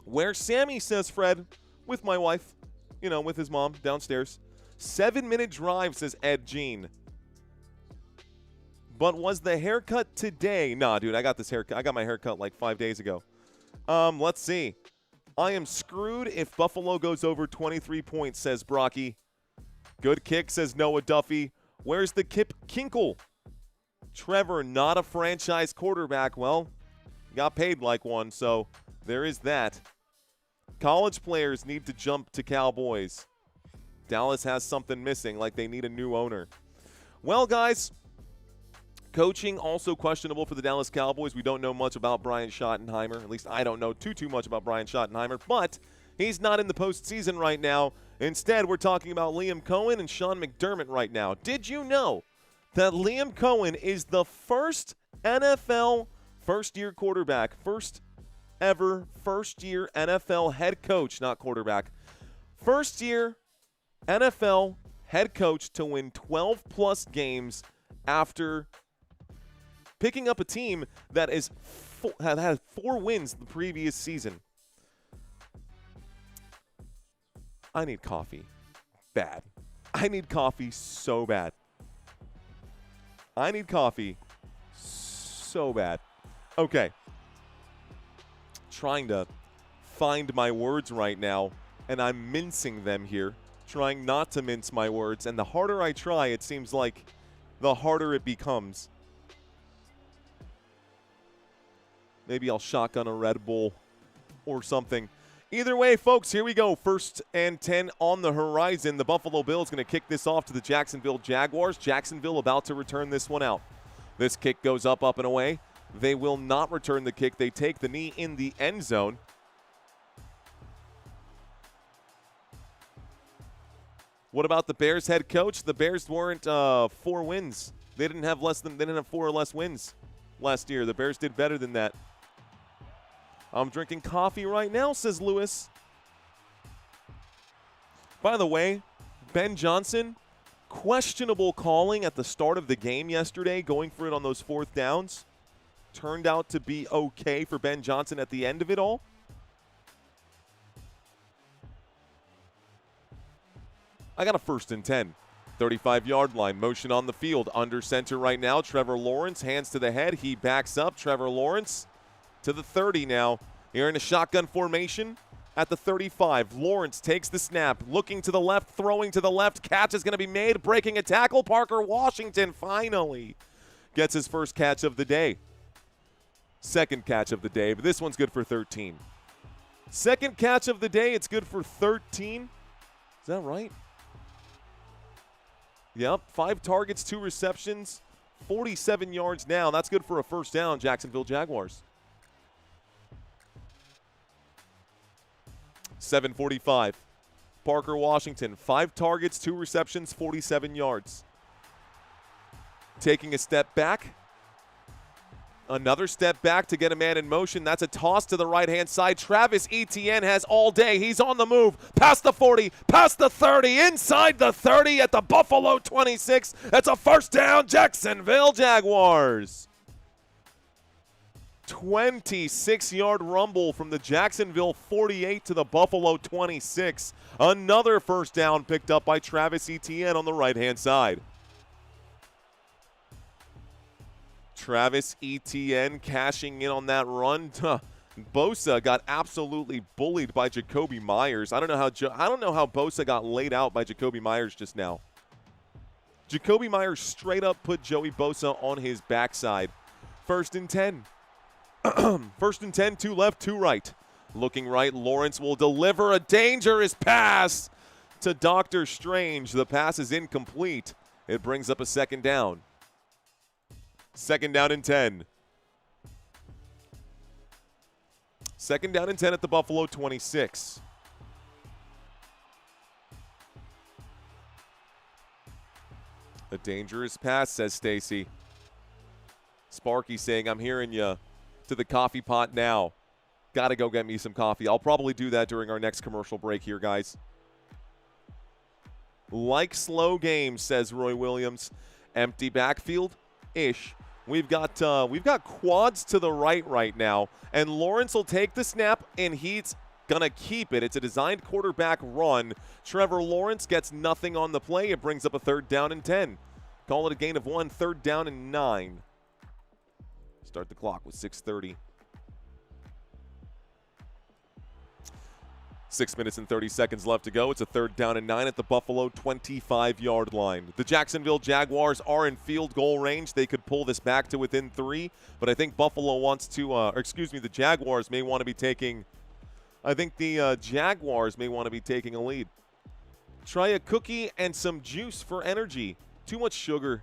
Where's Sammy, says Fred, with my wife, with his mom downstairs. 7-minute drive, says Ed Jean. But was the haircut today? Nah, dude, I got this haircut. I got my haircut like 5 days ago. Let's see. I am screwed if Buffalo goes over 23 points, says Brocky. Good kick, says Noah Duffy. Where's the Kip Kinkle? Trevor, not a franchise quarterback. Well, got paid like one, so there is that. College players need to jump to Cowboys. Dallas has something missing, like they need a new owner. Well, guys, coaching also questionable for the Dallas Cowboys. We don't know much about Brian Schottenheimer. At least I don't know too much about Brian Schottenheimer, but he's not in the postseason right now. Instead, we're talking about Liam Cohen and Sean McDermott right now. Did you know that Liam Cohen is the first NFL first-year quarterback, first-year NFL head coach, not quarterback, first-year NFL head coach to win 12-plus games after picking up a team that had 4 wins the previous season. I need coffee. Bad. I need coffee so bad. I need coffee so bad. Okay. trying to find my words right now, and I'm mincing them here, trying not to mince my words. And the harder I try, it seems like the harder it becomes. Maybe I'll shotgun a Red Bull or something. Either way, folks, here we go. 1st and 10 on the horizon. The Buffalo Bills going to kick this off to the Jacksonville Jaguars. Jacksonville about to return this one out. This kick goes up and away. They will not return the kick. They take the knee in the end zone. What about the Bears head coach? The Bears weren't 4 wins. They didn't have 4 or less wins last year. The Bears did better than that. I'm drinking coffee right now, says Lewis. By the way, Ben Johnson, questionable calling at the start of the game yesterday, going for it on those 4th downs. Turned out to be okay for Ben Johnson at the end of it all. I got a 1st and 10. 35-yard line, motion on the field. Under center right now, Trevor Lawrence, hands to the head. He backs up. Trevor Lawrence to the 30 now. Here in a shotgun formation at the 35. Lawrence takes the snap, looking to the left, throwing to the left. Catch is going to be made, breaking a tackle. Parker Washington finally gets his first catch of the day. 2nd catch of the day, but this one's good for 13. 2nd catch of the day, it's good for 13. Is that right? Yep, 5 targets, 2 receptions, 47 yards now. That's good for a 1st down, Jacksonville Jaguars. 7:45. Parker Washington, 5 targets, 2 receptions, 47 yards. Taking a step back. Another step back to get a man in motion. That's a toss to the right-hand side. Travis Etienne has all day. He's on the move. Past the 40, past the 30, inside the 30 at the Buffalo 26. That's a 1st down, Jacksonville Jaguars. 26-yard rumble from the Jacksonville 48 to the Buffalo 26. Another 1st down picked up by Travis Etienne on the right-hand side. Travis Etienne cashing in on that run. Bosa got absolutely bullied by Jacoby Myers. I don't know how Bosa got laid out by Jacoby Myers just now. Jacoby Myers straight up put Joey Bosa on his backside. 1st and 10. 1st and 10, 2 left, 2 right. Looking right, Lawrence will deliver a dangerous pass to Dr. Strange. The pass is incomplete. It brings up a 2nd down. 2nd down and 10. 2nd down and 10 at the Buffalo 26. A dangerous pass, says Stacy. Sparky saying, I'm hearing you. To the coffee pot now. Got to go get me some coffee. I'll probably do that during our next commercial break here, guys. Like slow games, says Roy Williams. Empty backfield-ish. We've got quads to the right now, and Lawrence will take the snap, and he's going to keep it. It's a designed quarterback run. Trevor Lawrence gets nothing on the play. It brings up a 3rd down and 10. Call it a gain of 1, 3rd down and 9. Start the clock with 6:30. 6 minutes and 30 seconds left to go. It's a 3rd down and 9 at the Buffalo 25-yard line. The Jacksonville Jaguars are in field goal range. They could pull this back to within 3, but I think Buffalo wants to, the Jaguars may want to be taking, Jaguars may want to be taking a lead. Try a cookie and some juice for energy. Too much sugar.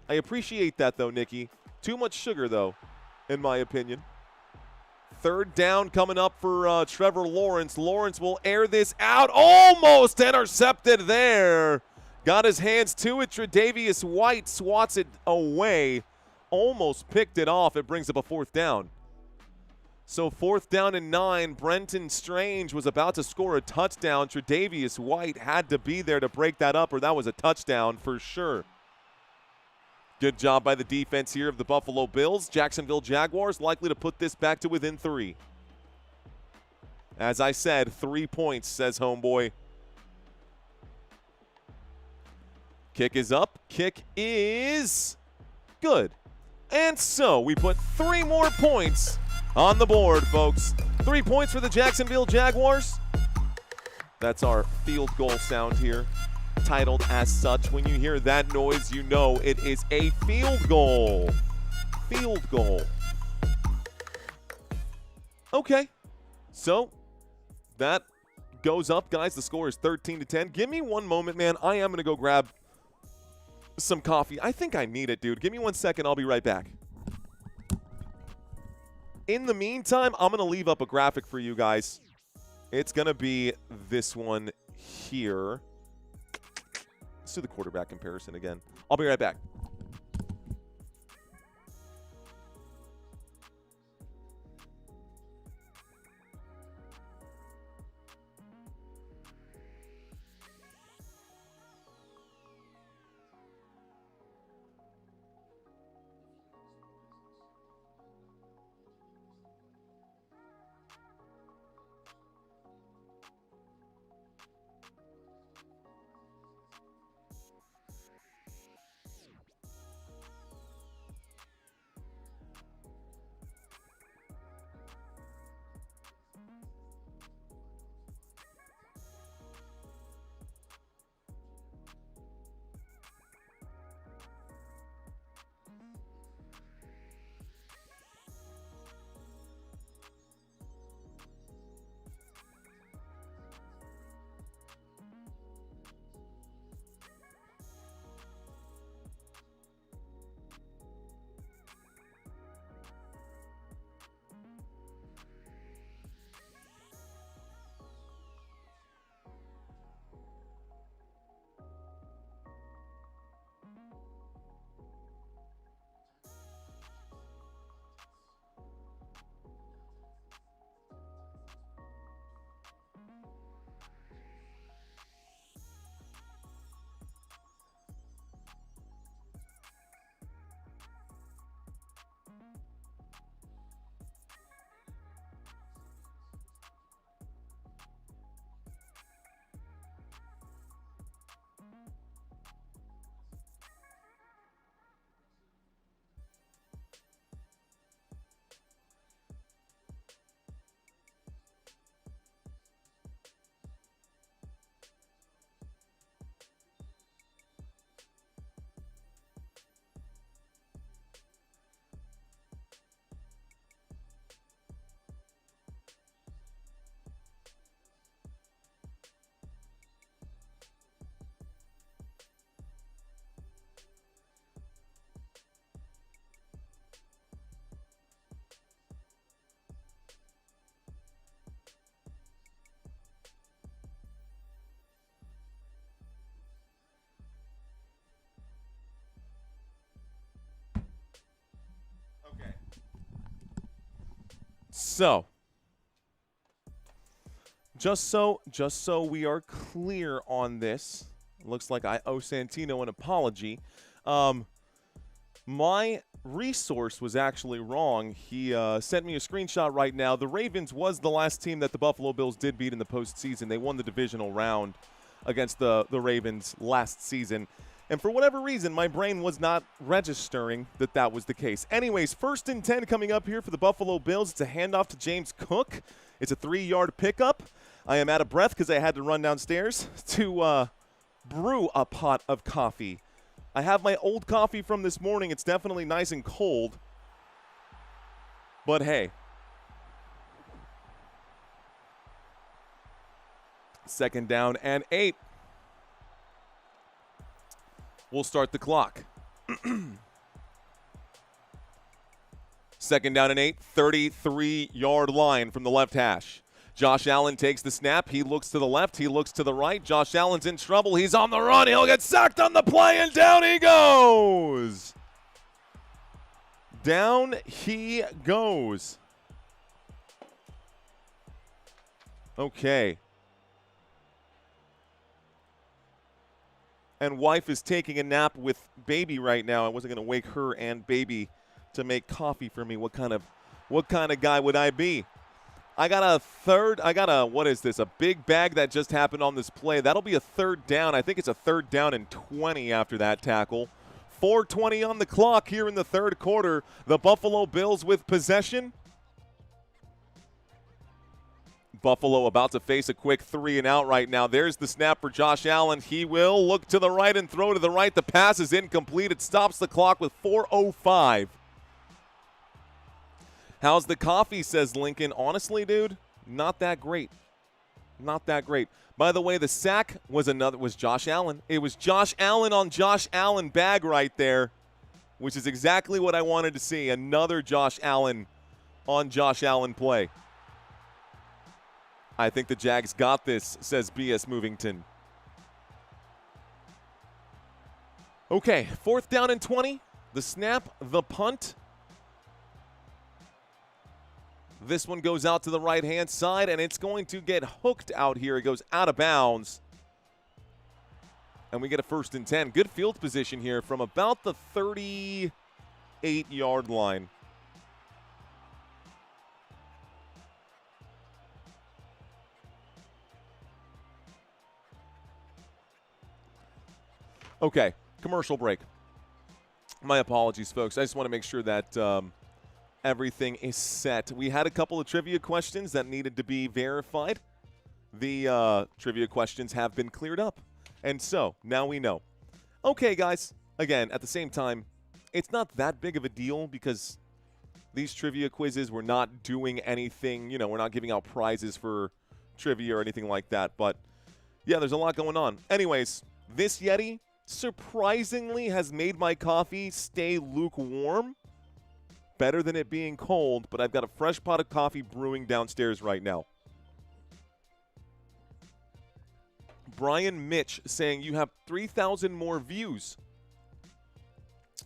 I appreciate that, though, Nikki. Too much sugar, though, in my opinion. 3rd down coming up for Trevor Lawrence. Lawrence will air this out. Almost intercepted there. Got his hands to it. Tre'Davious White swats it away. Almost picked it off. It brings up a 4th down. So 4th down and 9. Brenton Strange was about to score a touchdown. Tre'Davious White had to be there to break that up, or that was a touchdown for sure. Good job by the defense here of the Buffalo Bills. Jacksonville Jaguars likely to put this back to within 3. As I said, 3 points, says homeboy. Kick is up. Kick is good. And so we put 3 more points on the board, folks. 3 points for the Jacksonville Jaguars. That's our field goal sound here, titled as such. When you hear that noise, you know it is a field goal. Field goal. Okay, so that goes up, guys. The score is 13-10. Give me one moment, man. I am going to go grab some coffee. I think I need it, dude. Give me 1 second. I'll be right back. In the meantime, I'm going to leave up a graphic for you guys. It's going to be this one here. Let's do the quarterback comparison again. I'll be right back. So, just so we are clear on this, looks like I owe Santino an apology. My resource was actually wrong. He sent me a screenshot right now. The Ravens was the last team that the Buffalo Bills did beat in the postseason. They won the divisional round against the Ravens last season. And for whatever reason, my brain was not registering that that was the case. Anyways, 1st and 10 coming up here for the Buffalo Bills. It's a handoff to James Cook. It's a 3-yard pickup. I am out of breath because I had to run downstairs to brew a pot of coffee. I have my old coffee from this morning. It's definitely nice and cold. But hey. 2nd down and 8. We'll start the clock. 2nd down and 8, 33-yard line from the left hash. Josh Allen takes the snap. He looks to the left. He looks to the right. Josh Allen's in trouble. He's on the run. He'll get sacked on the play, and down he goes. Down he goes. Okay. And wife is taking a nap with baby right now. I wasn't going to wake her and baby to make coffee for me. What kind of guy would I be? What is this? A big bag that just happened on this play. That'll be a 3rd down. I think it's a 3rd down and 20 after that tackle. 4:20 on the clock here in the 3rd quarter. The Buffalo Bills with possession. Buffalo about to face a quick 3-and-out right now. There's the snap for Josh Allen. He will look to the right and throw to the right. The pass is incomplete. It stops the clock with 4:05. How's the coffee, says Lincoln. Honestly, dude, not that great. Not that great. By the way, the sack was Josh Allen. It was Josh Allen on Josh Allen bag right there, which is exactly what I wanted to see. Another Josh Allen on Josh Allen play. I think the Jags got this, says BS Movington. Okay, 4th down and 20. The snap, the punt. This one goes out to the right-hand side, and it's going to get hooked out here. It goes out of bounds. And we get a 1st and 10. Good field position here from about the 38-yard line. Okay, commercial break. My apologies, folks. I just want to make sure that everything is set. We had a couple of trivia questions that needed to be verified. The trivia questions have been cleared up. And so, now we know. Okay, guys. Again, at the same time, it's not that big of a deal because these trivia quizzes, we're not doing anything. We're not giving out prizes for trivia or anything like that. But, yeah, there's a lot going on. Anyways, this Yeti surprisingly has made my coffee stay lukewarm. Better than it being cold, but I've got a fresh pot of coffee brewing downstairs right now. Brian Mitch saying you have 3,000 more views.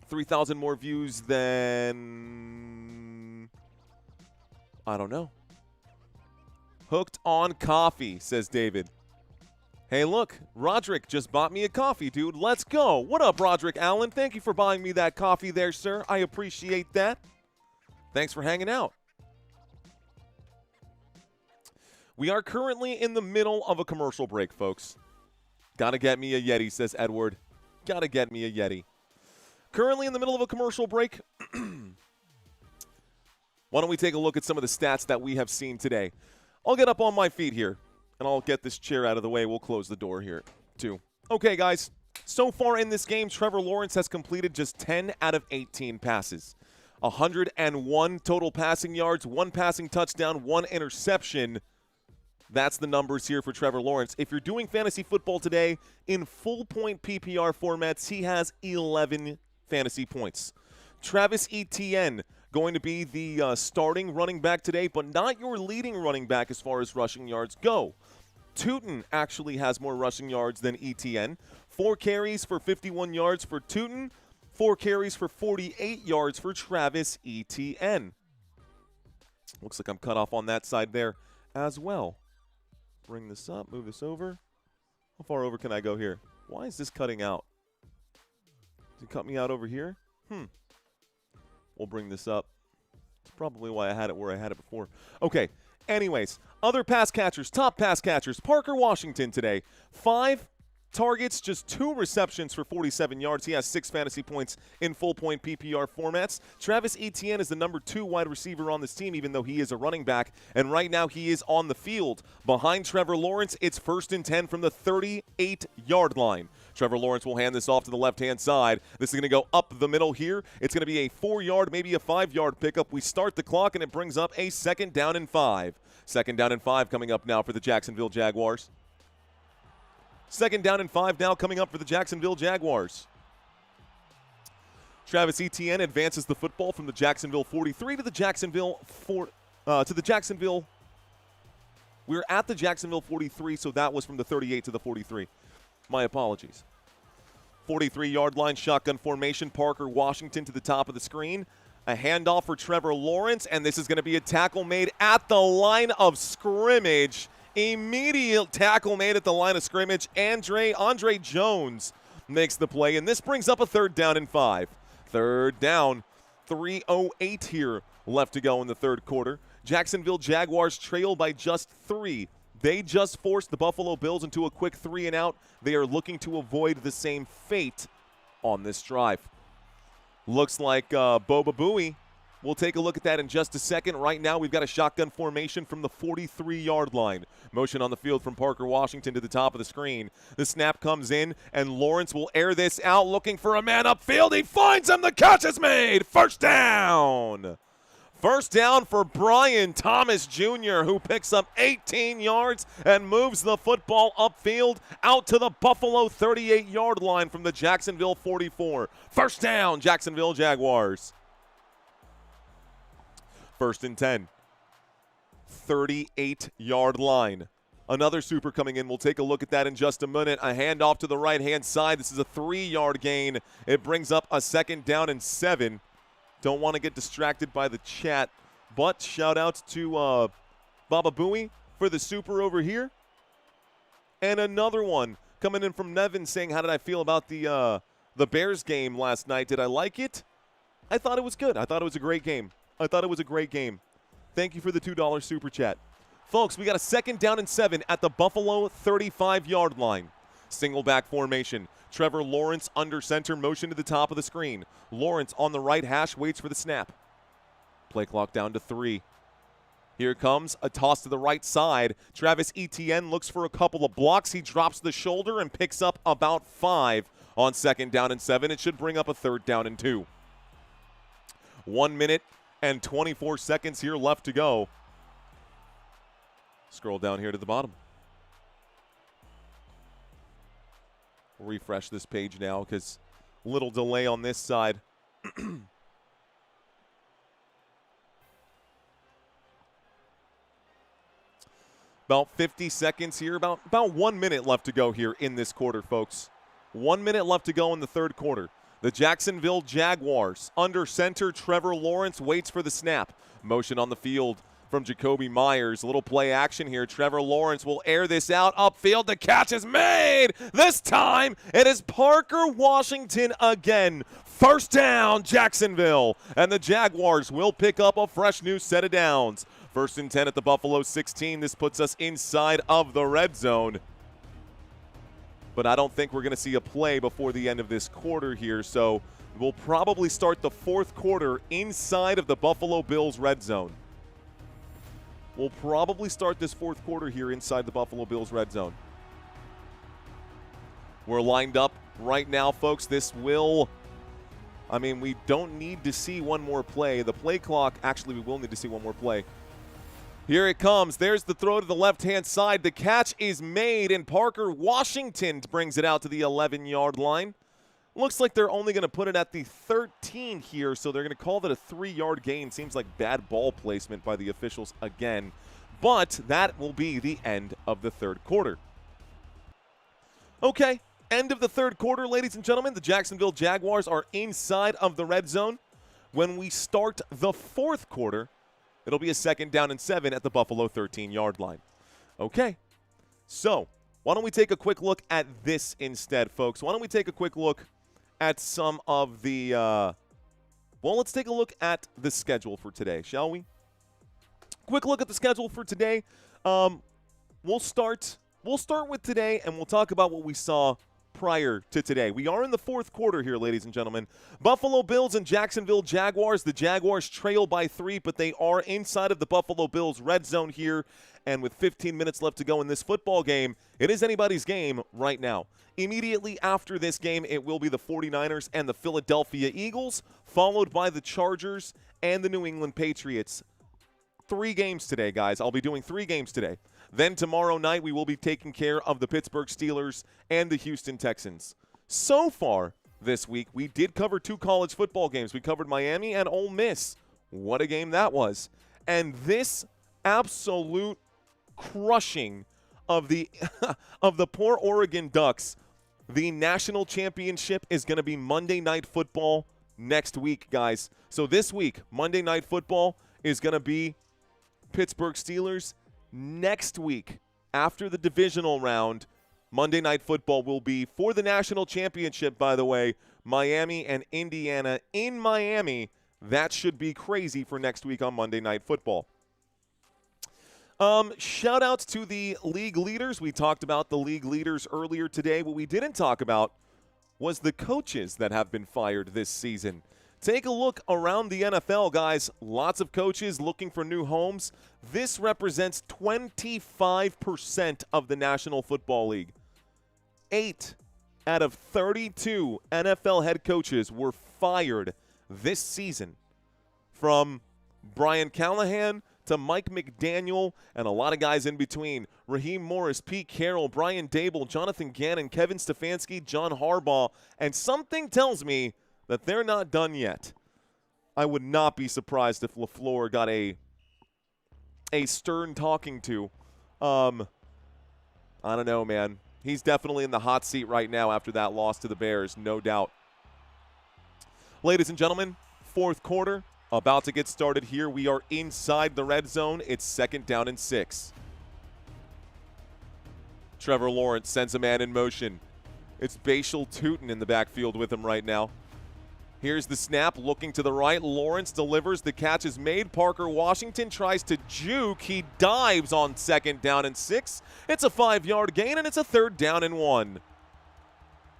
3,000 more views than... I don't know. Hooked on coffee, says David. Hey, look, Roderick just bought me a coffee, dude. Let's go. What up, Roderick Allen? Thank you for buying me that coffee there, sir. I appreciate that. Thanks for hanging out. We are currently in the middle of a commercial break, folks. Gotta get me a Yeti, says Edward. Gotta get me a Yeti. Currently in the middle of a commercial break. Why don't we take a look at some of the stats that we have seen today? I'll get up on my feet here, and I'll get this chair out of the way. We'll close the door here, too. Okay, guys. So far in this game, Trevor Lawrence has completed just 10 out of 18 passes. 101 total passing yards, 1 passing touchdown, 1 interception. That's the numbers here for Trevor Lawrence. If you're doing fantasy football today, in full-point PPR formats, he has 11 fantasy points. Travis Etienne going to be the starting running back today, but not your leading running back as far as rushing yards go. Tootin actually has more rushing yards than Etienne. 4 carries for 51 yards for Tootin. 4 carries for 48 yards for Travis Etienne. Looks like I'm cut off on that side there as well. Bring this up, move this over. How far over can I go here? Why is this cutting out? Did it cut me out over here? We'll bring this up. It's probably why I had it where I had it before. Okay, anyways, other pass catchers, top pass catchers. Parker Washington today, 5 targets, just 2 receptions for 47 yards. He has 6 fantasy points in full-point PPR formats. Travis Etienne is the number 2 wide receiver on this team, even though he is a running back. And right now he is on the field. Behind Trevor Lawrence, it's 1st and 10 from the 38-yard line. Trevor Lawrence will hand this off to the left-hand side. This is going to go up the middle here. It's going to be a 4-yard, maybe a 5-yard pickup. We start the clock, and it brings up a 2nd down and 5. 2nd down and 5 coming up now for the Jacksonville Jaguars. 2nd down and 5 now coming up for the Jacksonville Jaguars. Travis Etienne advances the football from the Jacksonville 43 to the Jacksonville We're at the Jacksonville 43, so that was from the 38 to the 43. My apologies. 43-yard line shotgun formation. Parker Washington to the top of the screen. A handoff for Trevor Lawrence, and this is going to be a tackle made at the line of scrimmage. Immediate tackle made at the line of scrimmage. Andre Jones makes the play, and this brings up a 3rd down and 5. 3rd down, 3:08 here left to go in the 3rd quarter. Jacksonville Jaguars trail by just 3. They just forced the Buffalo Bills into a quick 3-and-out. They are looking to avoid the same fate on this drive. Looks like Boba Booey We'll take a look at that in just a second. Right now, we've got a shotgun formation from the 43-yard line. Motion on the field from Parker Washington to the top of the screen. The snap comes in, and Lawrence will air this out, looking for a man upfield. He finds him. The catch is made. First down. First down for Brian Thomas Jr., who picks up 18 yards and moves the football upfield out to the Buffalo 38-yard line from the Jacksonville 44. First down, Jacksonville Jaguars. First and 10. 38-yard line. Another super coming in. We'll take a look at that in just a minute. A handoff to the right-hand side. This is a 3-yard gain. It brings up a second down and 7. Don't want to get distracted by the chat, but shout out to Baba Booey for the super over here. And another one coming in from Nevin saying, how did I feel about the Bears game last night? Did I like it? I thought it was good. I thought it was a great game. Thank you for the $2 super chat. Folks, we got a second down and 7 at the Buffalo 35-yard line. Single back formation. Trevor Lawrence under center, motion to the top of the screen. Lawrence on the right hash, waits for the snap. Play clock down to 3. Here comes a toss to the right side. Travis Etienne looks for a couple of blocks. He drops the shoulder and picks up about 5 on second down and 7. It should bring up a third down and 2. 1 minute and 24 seconds here left to go. Scroll down here to the bottom. Refresh this page now because little delay on this side. About 50 seconds here, about 1 minute left to go here in this quarter, folks. 1 minute left to go in the third quarter. The Jacksonville Jaguars under center. Trevor Lawrence waits for the snap. Motion on the field from Jacoby Myers. A little play action here. Trevor Lawrence will air this out upfield. The catch is made. This time it is Parker Washington again. First down, Jacksonville. And the Jaguars will pick up a fresh new set of downs. First and 10 at the Buffalo 16. This puts us inside of the red zone. But I don't think we're going to see a play before the end of this quarter here. So we'll probably start the fourth quarter inside of the Buffalo Bills red zone. We'll probably start this fourth quarter here inside the Buffalo Bills red zone. We're lined up right now, folks. We don't need to see one more play. The play clock, actually, we will need to see one more play. Here it comes. There's the throw to the left-hand side. The catch is made, and Parker Washington brings it out to the 11-yard line. Looks like they're only going to put it at the 13 here, so they're going to call that a 3-yard gain. Seems like bad ball placement by the officials again. But that will be the end of the third quarter. Okay, end of the third quarter, ladies and gentlemen. The Jacksonville Jaguars are inside of the red zone. When we start the fourth quarter, it'll be a second down and 7 at the Buffalo 13-yard line. Okay, so why don't we take a quick look at this instead, folks? Why don't we take a quick look at some of the, let's take a look at the schedule for today, shall we? Quick look at the schedule for today. We'll start with today, and we'll talk about what we saw prior to today. We are in the fourth quarter here, ladies and gentlemen. Buffalo Bills and Jacksonville Jaguars. The Jaguars trail by 3, but they are inside of the Buffalo Bills red zone here. And with 15 minutes left to go in this football game, it is anybody's game right now. Immediately after this game, it will be the 49ers and the Philadelphia Eagles, followed by the Chargers and the New England Patriots. 3 games today, guys. I'll be doing 3 games today. Then tomorrow night, we will be taking care of the Pittsburgh Steelers and the Houston Texans. So far this week, we did cover 2 college football games. We covered Miami and Ole Miss. What a game that was. And this absolute crushing of the of the poor Oregon Ducks. The national championship is going to be Monday Night Football next week, guys. So this week, Monday Night Football is going to be Pittsburgh Steelers. Next week, after the divisional round, Monday Night Football will be for the national championship, by the way, Miami and Indiana in Miami. That should be crazy for next week on Monday Night Football. Shout outs to the league leaders. We talked about the league leaders earlier today. What we didn't talk about was the coaches that have been fired this season. Take a look around the NFL, guys. Lots of coaches looking for new homes. This represents 25% of the National Football League. 8 out of 32 NFL head coaches were fired this season, from Brian Callahan to Mike McDaniel and a lot of guys in between. Raheem Morris, Pete Carroll, Brian Dable, Jonathan Gannon, Kevin Stefanski, John Harbaugh, and something tells me that they're not done yet. I would not be surprised if LaFleur got a stern talking to. I don't know, man. He's definitely in the hot seat right now after that loss to the Bears, no doubt. Ladies and gentlemen, fourth quarter about to get started here. We are inside the red zone. It's 2nd down and 6. Trevor Lawrence sends a man in motion. It's Bashal Tootin in the backfield with him right now. Here's the snap, looking to the right. Lawrence delivers. The catch is made. Parker Washington tries to juke. He dives on 2nd down and 6. It's a 5-yard gain, and it's a 3rd down and 1.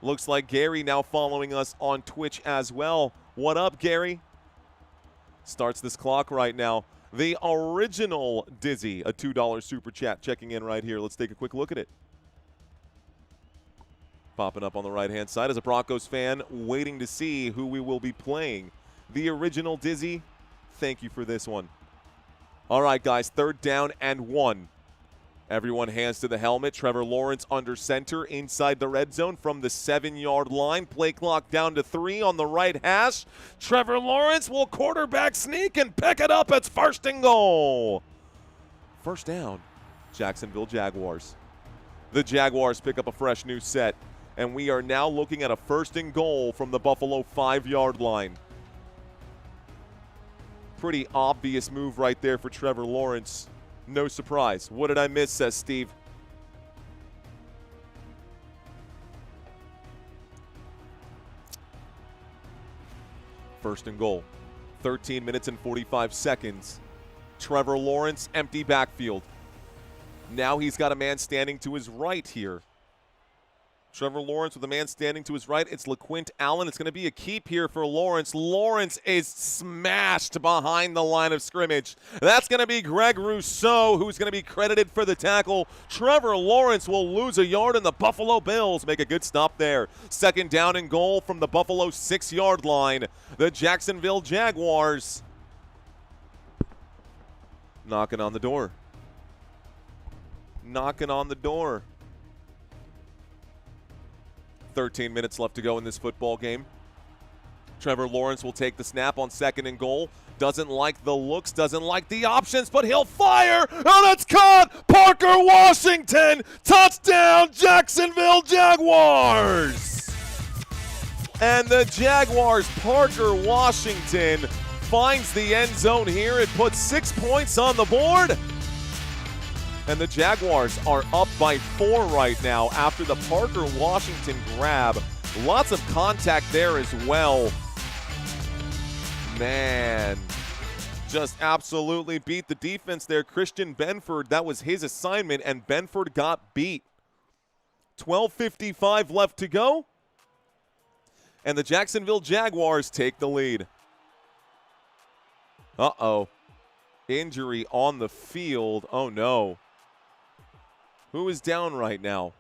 Looks like Gary now following us on Twitch as well. What up, Gary? Starts this clock right now. The original Dizzy, a $2 super chat checking in right here. Let's take a quick look at it. Popping up on the right-hand side as a Broncos fan, waiting to see who we will be playing. The original Dizzy, thank you for this one. All right, guys, 3rd down and 1. Everyone hands to the helmet. Trevor Lawrence under center inside the red zone from the 7-yard line. Play clock down to 3 on the right hash. Trevor Lawrence will quarterback sneak and pick it up. It's 1st and goal. 1st down, Jacksonville Jaguars. The Jaguars pick up a fresh new set. And we are now looking at a 1st and goal from the Buffalo 5-yard line. Pretty obvious move right there for Trevor Lawrence. No surprise. What did I miss, says Steve. First and goal. 13 minutes and 45 seconds. Trevor Lawrence, empty backfield. Now he's got a man standing to his right here. Trevor Lawrence with a man standing to his right. It's LaQuint Allen. It's going to be a keep here for Lawrence. Lawrence is smashed behind the line of scrimmage. That's going to be Greg Rousseau, who's going to be credited for the tackle. Trevor Lawrence will lose a yard, and the Buffalo Bills make a good stop there. 2nd down and goal from the Buffalo 6-yard line. The Jacksonville Jaguars knocking on the door. Knocking on the door. 13 minutes left to go in this football game. Trevor Lawrence will take the snap on 2nd and goal. Doesn't like the looks, doesn't like the options, but he'll fire, and it's caught! Parker Washington! Touchdown, Jacksonville Jaguars! And the Jaguars, Parker Washington, finds the end zone here. It puts 6 points on the board. And the Jaguars are up by 4 right now after the Parker Washington grab. Lots of contact there as well. Man, just absolutely beat the defense there. Christian Benford, that was his assignment, and Benford got beat. 12:55 left to go. And the Jacksonville Jaguars take the lead. Uh-oh. Injury on the field. Oh, no. Who is down right now?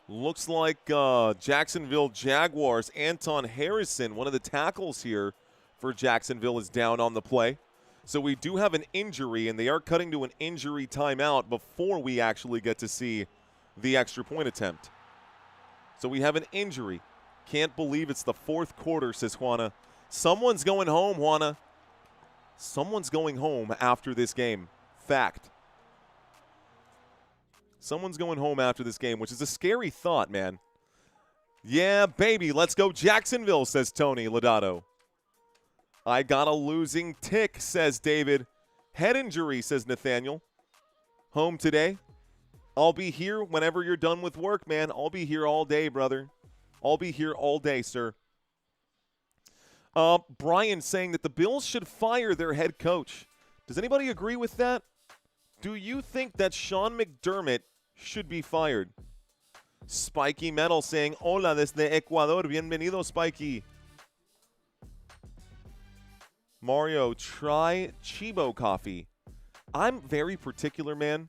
Looks like Jacksonville Jaguars. Anton Harrison, one of the tackles here for Jacksonville, is down on the play. So we do have an injury, and they are cutting to an injury timeout before we actually get to see the extra point attempt. So we have an injury. Can't believe it's the 4th quarter, says Juana. Someone's going home, Juana. Someone's going home after this game. Fact. Someone's going home after this game, which is a scary thought, man. Yeah, baby, let's go Jacksonville, says Tony Lodato. I got a losing tick, says David. Head injury, says Nathaniel. Home today. I'll be here whenever you're done with work, man. I'll be here all day, brother. I'll be here all day, sir. Brian saying that the Bills should fire their head coach. Does anybody agree with that? Do you think that Sean McDermott should be fired? Spiky Metal saying, hola desde Ecuador. Bienvenido, Spiky. Mario, try Chibo coffee. I'm very particular, man.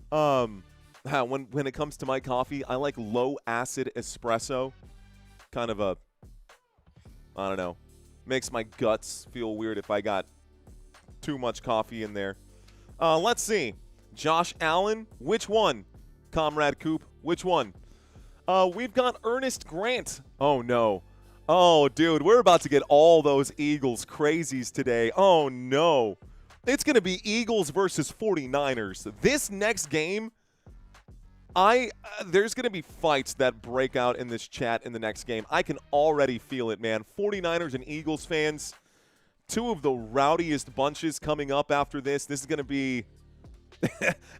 When it comes to my coffee, I like low acid espresso. Kind of a, I don't know, makes my guts feel weird if I got too much coffee in there. Let's see. Josh Allen, which one? Comrade Coop, which one? We've got Ernest Grant. Oh, no. Oh, dude, we're about to get all those Eagles crazies today. Oh, no. It's going to be Eagles versus 49ers. This next game, there's going to be fights that break out in this chat in the next game. I can already feel it, man. 49ers and Eagles fans, two of the rowdiest bunches coming up after this. This is going to be,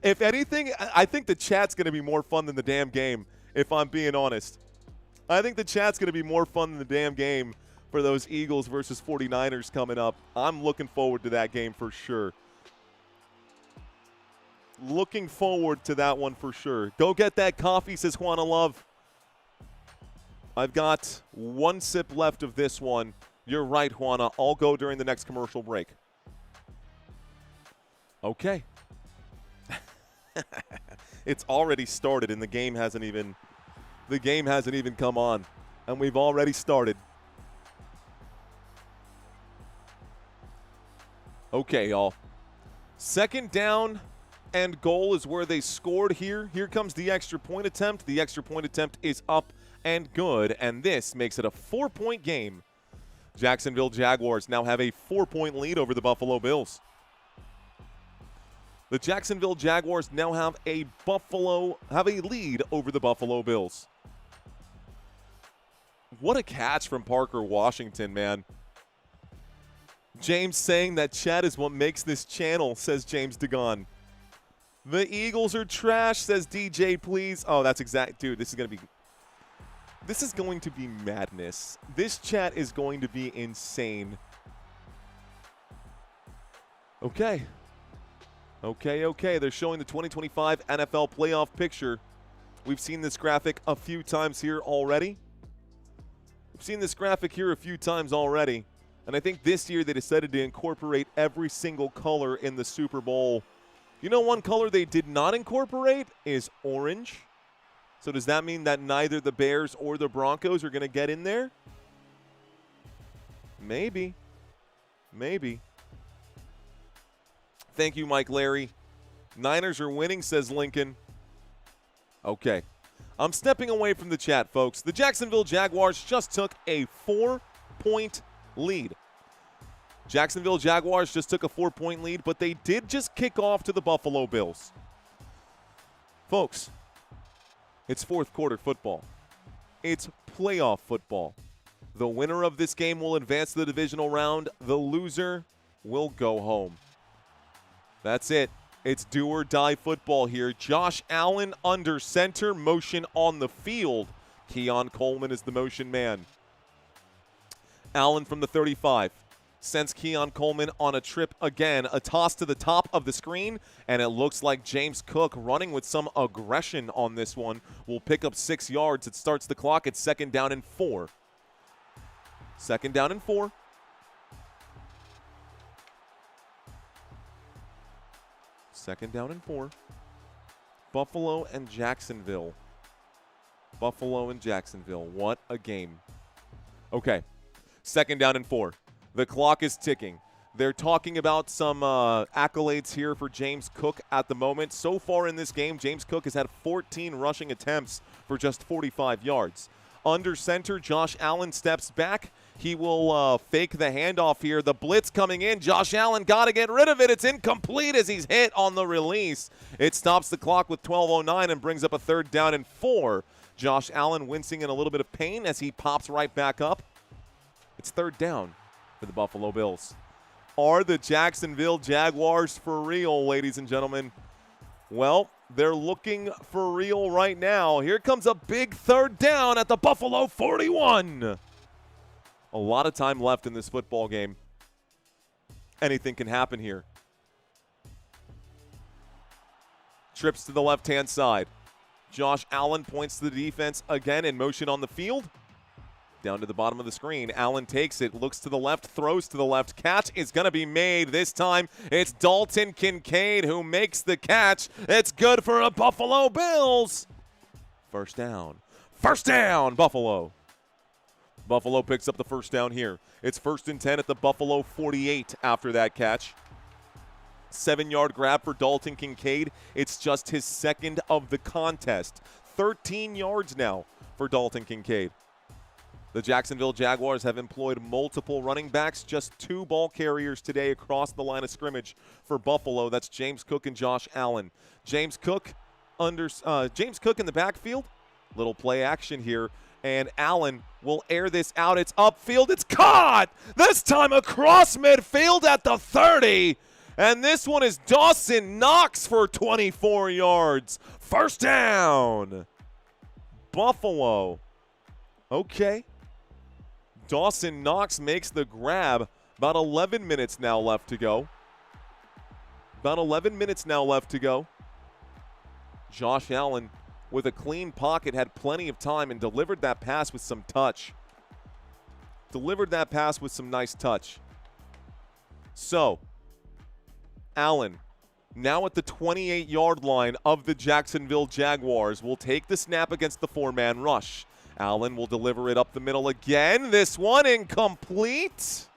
if anything, I think the chat's going to be more fun than the damn game, if I'm being honest. I think the chat's going to be more fun than the damn game for those Eagles versus 49ers coming up. I'm looking forward to that game for sure. Looking forward to that one for sure. Go get that coffee, says Juana Love. I've got one sip left of this one. You're right, Juana. I'll go during the next commercial break. Okay. It's already started and the game hasn't even come on. And we've already started. Okay, y'all. Second down and goal is where they scored here. Here comes the extra point attempt. The extra point attempt is up and good, and this makes it a 4-point game. Jacksonville Jaguars now have a 4-point lead over the Buffalo Bills. The Jacksonville Jaguars now have a lead over the Buffalo Bills. What a catch from Parker Washington, man. James saying that chat is what makes this channel, says James Degon. The Eagles are trash, says DJ, please. Oh, that's exact. Dude, this is going to be madness. This chat is going to be insane. Okay. Okay. They're showing the 2025 NFL playoff picture. We've seen this graphic a few times here already. And I think this year they decided to incorporate every single color in the Super Bowl. You know, one color they did not incorporate is orange. So does that mean that neither the Bears or the Broncos are going to get in there? Maybe. Thank you, Mike Larry. Niners are winning, says Lincoln. Okay. I'm stepping away from the chat, folks. The Jacksonville Jaguars just took a 4-point lead. Jacksonville Jaguars just took a 4-point lead, but they did just kick off to the Buffalo Bills. Folks, it's fourth quarter football. It's playoff football. The winner of this game will advance to the divisional round. The loser will go home. That's it. It's do or die football here. Josh Allen under center, motion on the field. Keon Coleman is the motion man. Allen from the 35. Sends Keon Coleman on a trip again. A toss to the top of the screen, and it looks like James Cook running with some aggression on this one will pick up 6 yards. It starts the clock at 2nd down and 4. 2nd down and 4. Second down and 4. Buffalo and Jacksonville. What a game. Okay. 2nd down and 4. The clock is ticking. They're talking about some accolades here for James Cook at the moment. So far in this game, James Cook has had 14 rushing attempts for just 45 yards. Under center, Josh Allen steps back. He will fake the handoff here. The blitz coming in. Josh Allen got to get rid of it. It's incomplete as he's hit on the release. It stops the clock with 12:09 and brings up a 3rd down and 4. Josh Allen wincing in a little bit of pain as he pops right back up. It's 3rd down for the Buffalo Bills. Are the Jacksonville Jaguars for real, ladies and gentlemen? Well, they're looking for real right now. Here comes a big 3rd down at the Buffalo 41. A lot of time left in this football game. Anything can happen here. Trips to the left-hand side. Josh Allen points to the defense again in motion on the field. Down to the bottom of the screen. Allen takes it, looks to the left, throws to the left. Catch is going to be made. This time it's Dalton Kincaid who makes the catch. It's good for a Buffalo Bills. First down. First down, Buffalo. Buffalo picks up the first down here. It's 1st and 10 at the Buffalo 48 after that catch. 7-yard grab for Dalton Kincaid. It's just his second of the contest. 13 yards now for Dalton Kincaid. The Jacksonville Jaguars have employed multiple running backs, just 2 ball carriers today across the line of scrimmage for Buffalo. That's James Cook and Josh Allen. James Cook in the backfield. Little play action here, and Allen will air this out. It's upfield. It's caught! This time across midfield at the 30. And this one is Dawson Knox for 24 yards. First down. Buffalo. Okay. Dawson Knox makes the grab. About 11 minutes now left to go. Josh Allen with a clean pocket had plenty of time and delivered that pass with some touch. Delivered that pass with some nice touch. So, Allen, now at the 28-yard line of the Jacksonville Jaguars, will take the snap against the 4-man rush. Allen will deliver it up the middle again. This one incomplete.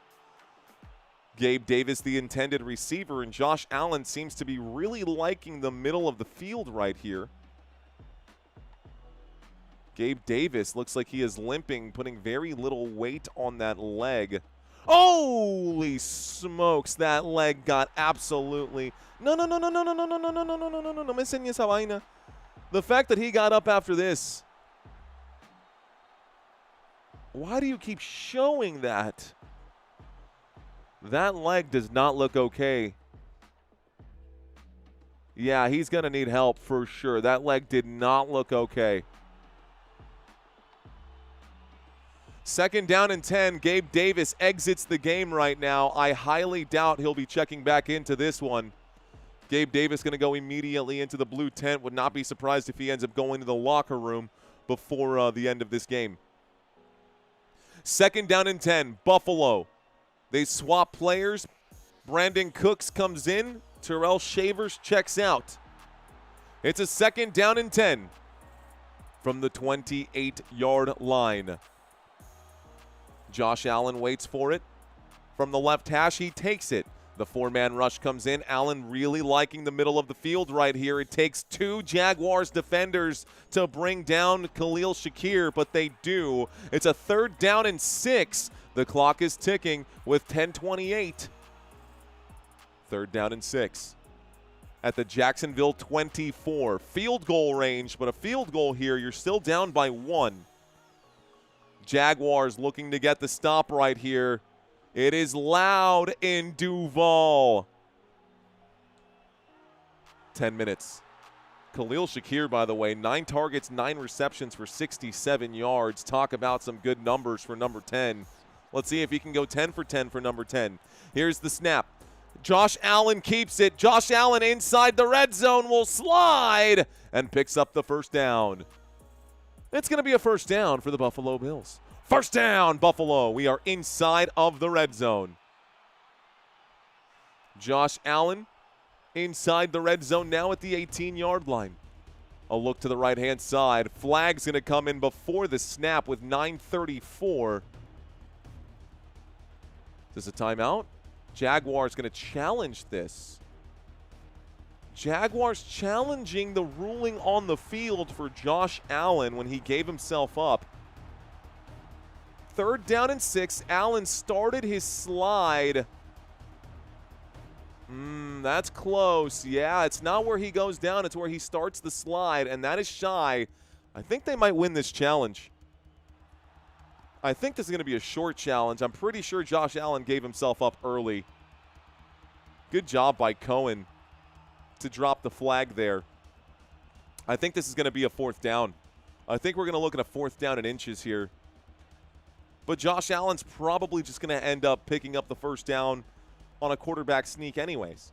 Gabe Davis, the intended receiver, and Josh Allen seems to be really liking the middle of the field right here. Gabe Davis looks like he is limping, putting very little weight on that leg. Holy smokes, that leg got absolutely... No, me enseñes esa vaina. The fact that he got up after this... Why do you keep showing that? That leg does not look okay. Yeah, he's going to need help for sure. That leg did not look okay. 2nd down and 10. Gabe Davis exits the game right now. I highly doubt he'll be checking back into this one. Gabe Davis going to go immediately into the blue tent. Would not be surprised if he ends up going to the locker room before the end of this game. 2nd down and 10, Buffalo. They swap players. Brandon Cooks comes in. Terrell Shavers checks out. It's a 2nd down and 10 from the 28-yard line. Josh Allen waits for it. From the left hash, he takes it. The 4-man rush comes in. Allen really liking the middle of the field right here. It takes 2 Jaguars defenders to bring down Khalil Shakir, but they do. It's a 3rd down and 6. The clock is ticking with 10:28. 3rd down and 6. At the Jacksonville 24. Field goal range, but a field goal here, you're still down by 1. Jaguars looking to get the stop right here. It is loud in Duval. 10 minutes. Khalil Shakir, by the way, 9 targets, 9 receptions for 67 yards. Talk about some good numbers for number 10. Let's see if he can go 10 for 10 for number 10. Here's the snap. Josh Allen keeps it. Josh Allen inside the red zone will slide and picks up the first down. It's going to be a first down for the Buffalo Bills. First down, Buffalo. We are inside of the red zone. Josh Allen inside the red zone now at the 18-yard line. A look to the right-hand side. Flag's going to come in before the snap with 9:34. Is this a timeout? Jaguars going to challenge this. Jaguars challenging the ruling on the field for Josh Allen when he gave himself up. 3rd down and 6. Allen started his slide. That's close. Yeah, it's not where he goes down. It's where he starts the slide, and that is shy. I think they might win this challenge. I think this is going to be a short challenge. I'm pretty sure Josh Allen gave himself up early. Good job by Cohen to drop the flag there. I think this is going to be a 4th down. I think we're going to look at a 4th down and inches here. But Josh Allen's probably just going to end up picking up the first down on a quarterback sneak anyways.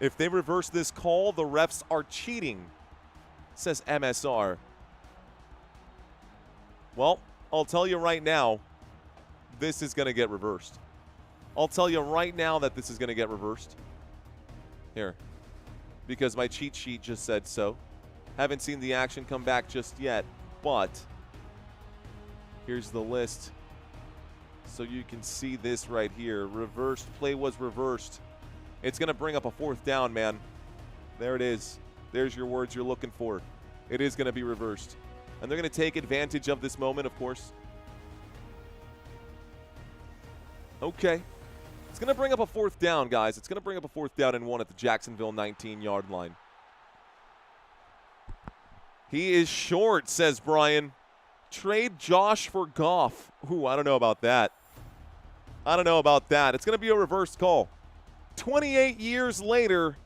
If they reverse this call, the refs are cheating, says MSR. Well, I'll tell you right now, this is going to get reversed. I'll tell you right now that this is going to get reversed. Here. Because my cheat sheet just said so. Haven't seen the action come back just yet, but here's the list. So you can see this right here. Reversed. Play was reversed. It's going to bring up a 4th down, man. There it is. There's your words you're looking for. It is going to be reversed. And they're going to take advantage of this moment, of course. Okay. It's going to bring up a 4th down, guys. It's going to bring up a 4th down and 1 at the Jacksonville 19-yard line. He is short, says Brian. Trade Josh for Goff. Ooh, I don't know about that. I don't know about that. It's going to be a reversed call. 28 years later.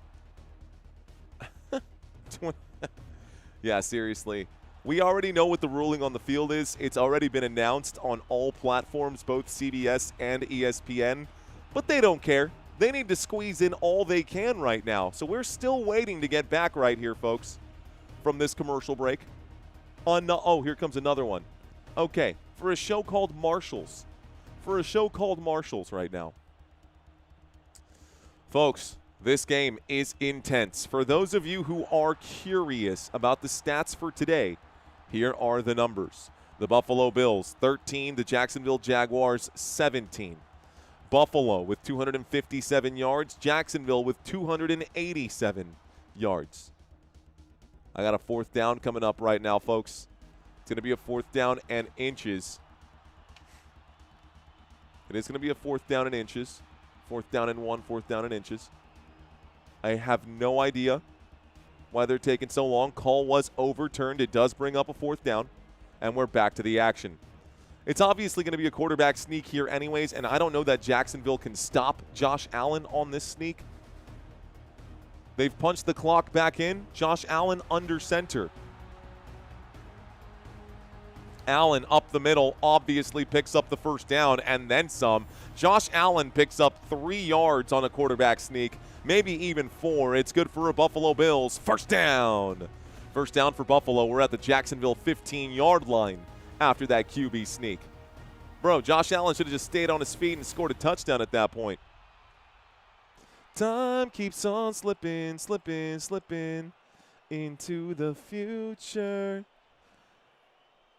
Yeah, seriously. We already know what the ruling on the field is. It's already been announced on all platforms, both CBS and ESPN. But they don't care. They need to squeeze in all they can right now. So we're still waiting to get back right here, folks, from this commercial break. Oh, here comes another one. Okay, for a show called Marshalls. For a show called Marshalls right now. Folks, this game is intense. For those of you who are curious about the stats for today, here are the numbers. The Buffalo Bills, 13. The Jacksonville Jaguars, 17. Buffalo with 257 yards. Jacksonville with 287 yards. I got a 4th down coming up right now, folks. It's going to be a 4th down and inches. It is going to be a 4th down and inches. 4th down and 1, 4th down and inches. I have no idea why they're taking so long. Call was overturned. It does bring up a 4th down, and we're back to the action. It's obviously going to be a quarterback sneak here anyways, and I don't know that Jacksonville can stop Josh Allen on this sneak. They've punched the clock back in. Josh Allen under center. Allen up the middle, obviously picks up the 1st down and then some. Josh Allen picks up 3 yards on a quarterback sneak, maybe even 4. It's good for a Buffalo Bills. 1st down. 1st down for Buffalo. We're at the Jacksonville 15-yard line after that QB sneak. Bro, Josh Allen should have just stayed on his feet and scored a touchdown at that point. Time keeps on slipping, slipping, slipping into the future.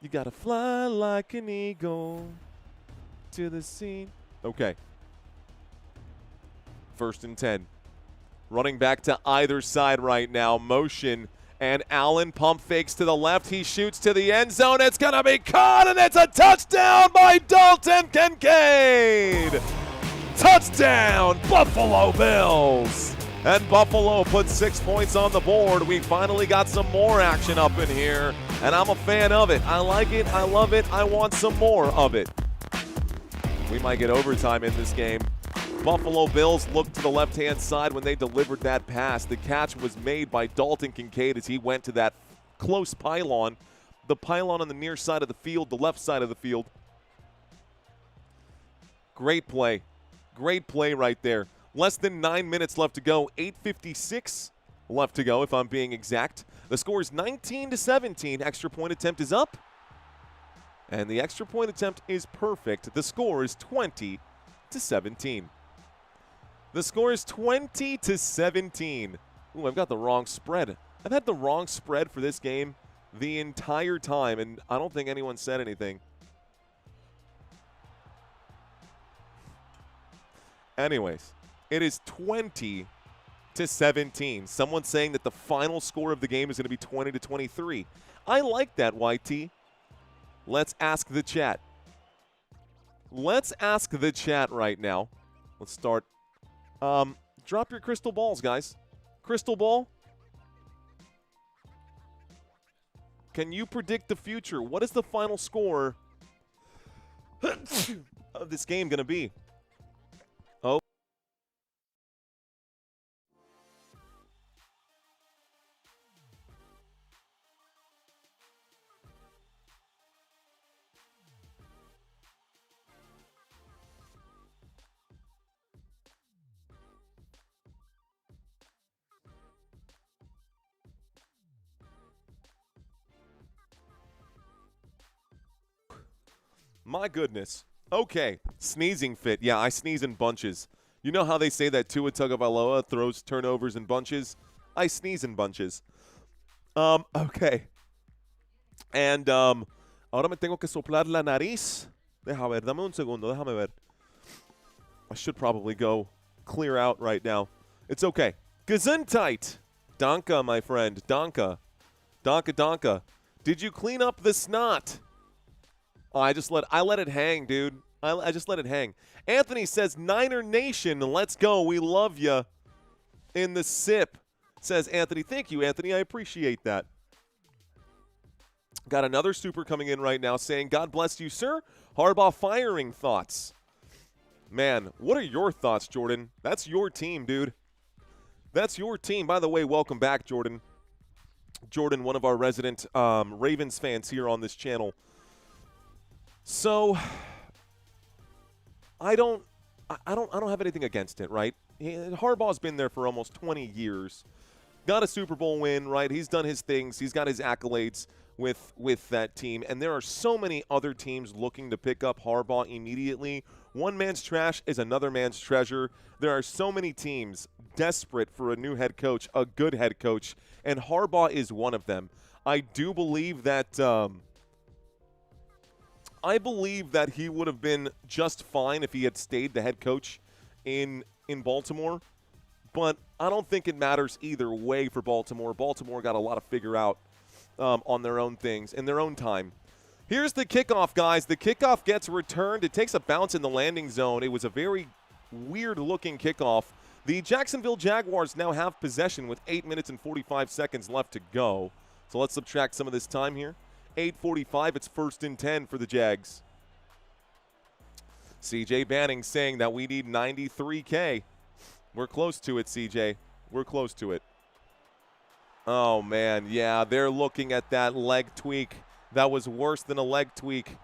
You gotta fly like an eagle to the scene. Okay. 1st and 10. Running back to either side right now. Motion. And Allen pump fakes to the left. He shoots to the end zone. It's going to be caught, and it's a touchdown by Dalton Kincaid. Touchdown, Buffalo Bills. And Buffalo puts 6 points on the board. We finally got some more action up in here, and I'm a fan of it. I like it. I love it. I want some more of it. We might get overtime in this game. Buffalo Bills looked to the left-hand side when they delivered that pass. The catch was made by Dalton Kincaid as he went to that close pylon. The pylon on the near side of the field, the left side of the field. Great play. Great play right there. Less than 9 minutes left to go. 8:56 left to go, if I'm being exact. The score is 19-17. Extra point attempt is up. And the extra point attempt is perfect. The score is 20-17. The score is 20-17. Ooh, I've got the wrong spread. I've had the wrong spread for this game the entire time, and I don't think anyone said anything. Anyways, it is 20-17. Someone's saying that the final score of the game is going to be 20-23. I like that, YT. Let's ask the chat. Let's ask the chat right now. Let's start. Drop your crystal balls, guys. Crystal ball. Can you predict the future? What is the final score of this game going to be? Oh. My goodness. Okay, sneezing fit. Yeah, I sneeze in bunches. You know how they say that Tua Tagovailoa throws turnovers in bunches? I sneeze in bunches. Okay. And, ahora me tengo que soplar la nariz. Deja ver, dame un segundo, déjame ver. I should probably go clear out right now. It's okay. Gesundheit. Danke, my friend. Danke. Danke, danke. Did you clean up the snot? Oh, I let it hang, dude. I just let it hang. Anthony says, Niner Nation, let's go. We love you. In the sip, says Anthony. Thank you, Anthony. I appreciate that. Got another super coming in right now saying, God bless you, sir. Harbaugh firing thoughts. Man, what are your thoughts, Jordan? That's your team, dude. That's your team. By the way, welcome back, Jordan. Jordan, one of our resident Ravens fans here on this channel. So, I don't have anything against it, right? Harbaugh's been there for almost 20 years. Got a Super Bowl win, right? He's done his things. He's got his accolades with that team. And there are so many other teams looking to pick up Harbaugh immediately. One man's trash is another man's treasure. There are so many teams desperate for a new head coach, a good head coach, and Harbaugh is one of them. I do believe that he would have been just fine if he had stayed the head coach in Baltimore, but I don't think it matters either way for Baltimore. Baltimore got a lot to figure out on their own things in their own time. Here's the kickoff, guys. The kickoff gets returned. It takes a bounce in the landing zone. It was a very weird-looking kickoff. The Jacksonville Jaguars now have possession with 8 minutes and 45 seconds left to go. So let's subtract some of this time here. 8:45, it's 1st and 10 for the Jags. CJ Banning saying that we need 93K. We're close to it, CJ. We're close to it. Oh, man, yeah, they're looking at that leg tweak. That was worse than a leg tweak.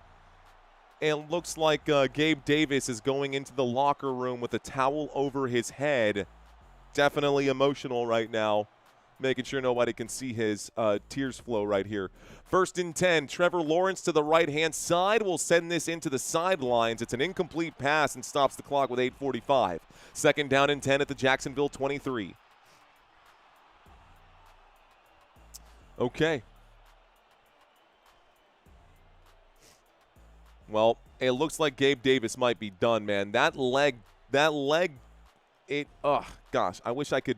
It looks like Gabe Davis is going into the locker room with a towel over his head. Definitely emotional right now. Making sure nobody can see his tears flow right here. 1st and 10, Trevor Lawrence to the right-hand side will send this into the sidelines. It's an incomplete pass and stops the clock with 8:45. 2nd down and 10 at the Jacksonville 23. Okay. Well, it looks like Gabe Davis might be done, man. That leg, gosh, I wish I could.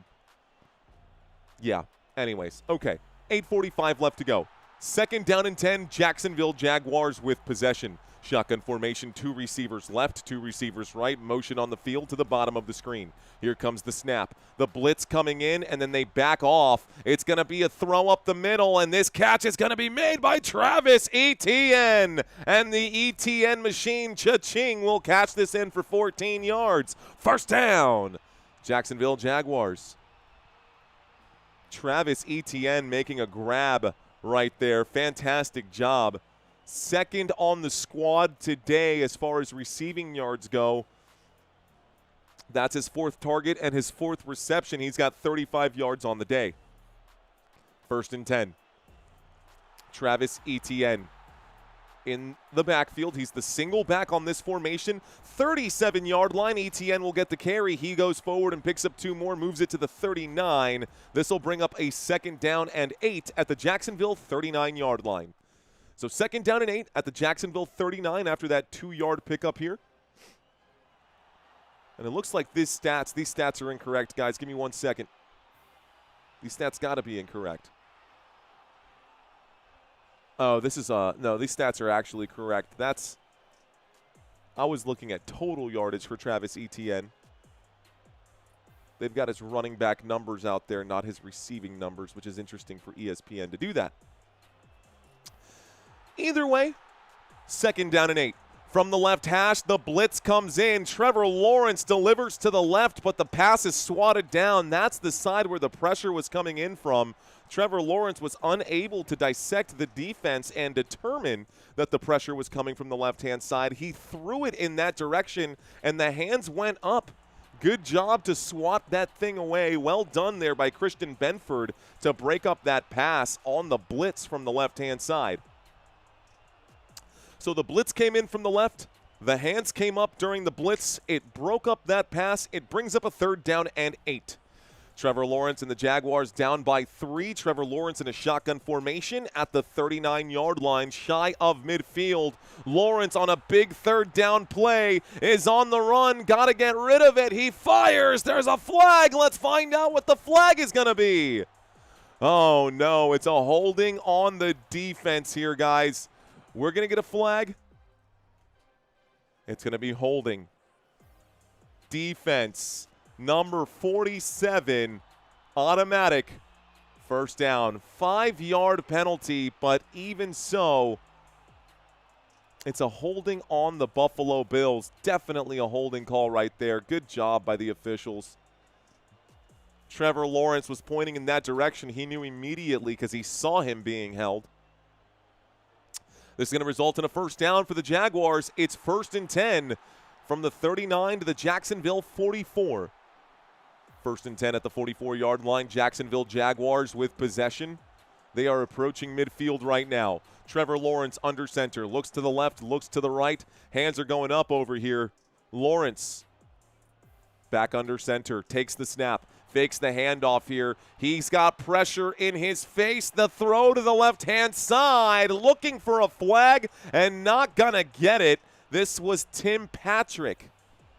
Yeah, anyways, okay. 8:45 left to go. 2nd down and 10, Jacksonville Jaguars with possession. Shotgun formation, 2 receivers left, 2 receivers right. Motion on the field to the bottom of the screen. Here comes the snap. The blitz coming in, and then they back off. It's going to be a throw up the middle, and this catch is going to be made by Travis Etienne. And the Etienne machine, cha-ching, will catch this in for 14 yards. 1st down, Jacksonville Jaguars. Travis Etienne making a grab right there. Fantastic job. 2nd on the squad today as far as receiving yards go. That's his 4th target and his 4th reception. He's got 35 yards on the day. 1st and 10. Travis Etienne in the backfield. He's the single back on this formation. 37-yard line. Etienne will get the carry. He goes forward and picks up 2 more, moves it to the 39. This will bring up a 2nd down and 8 at the Jacksonville 39-yard line. So 2nd down and 8 at the Jacksonville 39 after that 2-yard pickup here. And it looks like these stats are incorrect, guys. Give me 1 second. These stats got to be incorrect. Oh, this is no, these stats are actually correct. I was looking at total yardage for Travis Etienne. They've got his running back numbers out there, not his receiving numbers, which is interesting for ESPN to do that. Either way, 2nd down and 8. From the left hash, the blitz comes in. Trevor Lawrence delivers to the left, but the pass is swatted down. That's the side where the pressure was coming in from. Trevor Lawrence was unable to dissect the defense and determine that the pressure was coming from the left-hand side. He threw it in that direction, and the hands went up. Good job to swat that thing away. Well done there by Christian Benford to break up that pass on the blitz from the left-hand side. So the blitz came in from the left. The hands came up during the blitz. It broke up that pass. It brings up a 3rd down and 8. Trevor Lawrence and the Jaguars down by 3. Trevor Lawrence in a shotgun formation at the 39-yard line, shy of midfield. Lawrence on a big 3rd down play is on the run. Got to get rid of it. He fires. There's a flag. Let's find out what the flag is going to be. Oh, no. It's a holding on the defense here, guys. We're going to get a flag. It's going to be holding. Defense. Number 47, automatic, 1st down. 5-yard penalty, but even so, it's a holding on the Buffalo Bills. Definitely a holding call right there. Good job by the officials. Trevor Lawrence was pointing in that direction. He knew immediately because he saw him being held. This is going to result in a 1st down for the Jaguars. It's 1st and 10 from the 39 to the Jacksonville 44. 1st and 10 at the 44-yard line. Jacksonville Jaguars with possession. They are approaching midfield right now. Trevor Lawrence under center. Looks to the left, looks to the right. Hands are going up over here. Lawrence back under center. Takes the snap. Fakes the handoff here. He's got pressure in his face. The throw to the left-hand side. Looking for a flag and not going to get it. This was Tim Patrick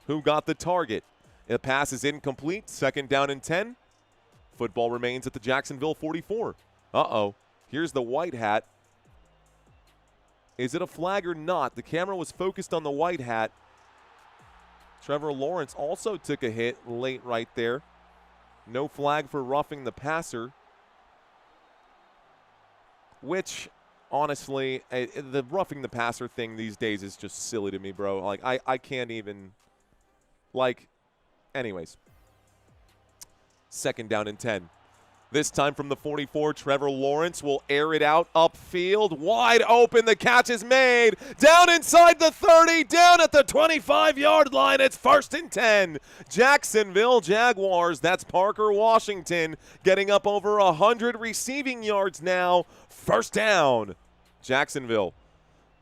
who got the target. The pass is incomplete. 2nd down and 10. Football remains at the Jacksonville 44. Uh-oh. Here's the white hat. Is it a flag or not? The camera was focused on the white hat. Trevor Lawrence also took a hit late right there. No flag for roughing the passer. Which, honestly, the roughing the passer thing these days is just silly to me, bro. Like, I can't even, like... Anyways, 2nd down and 10. This time from the 44, Trevor Lawrence will air it out upfield. Wide open, the catch is made. Down inside the 30, down at the 25-yard line. It's 1st and 10. Jacksonville Jaguars, that's Parker Washington, getting up over 100 receiving yards now. 1st down, Jacksonville.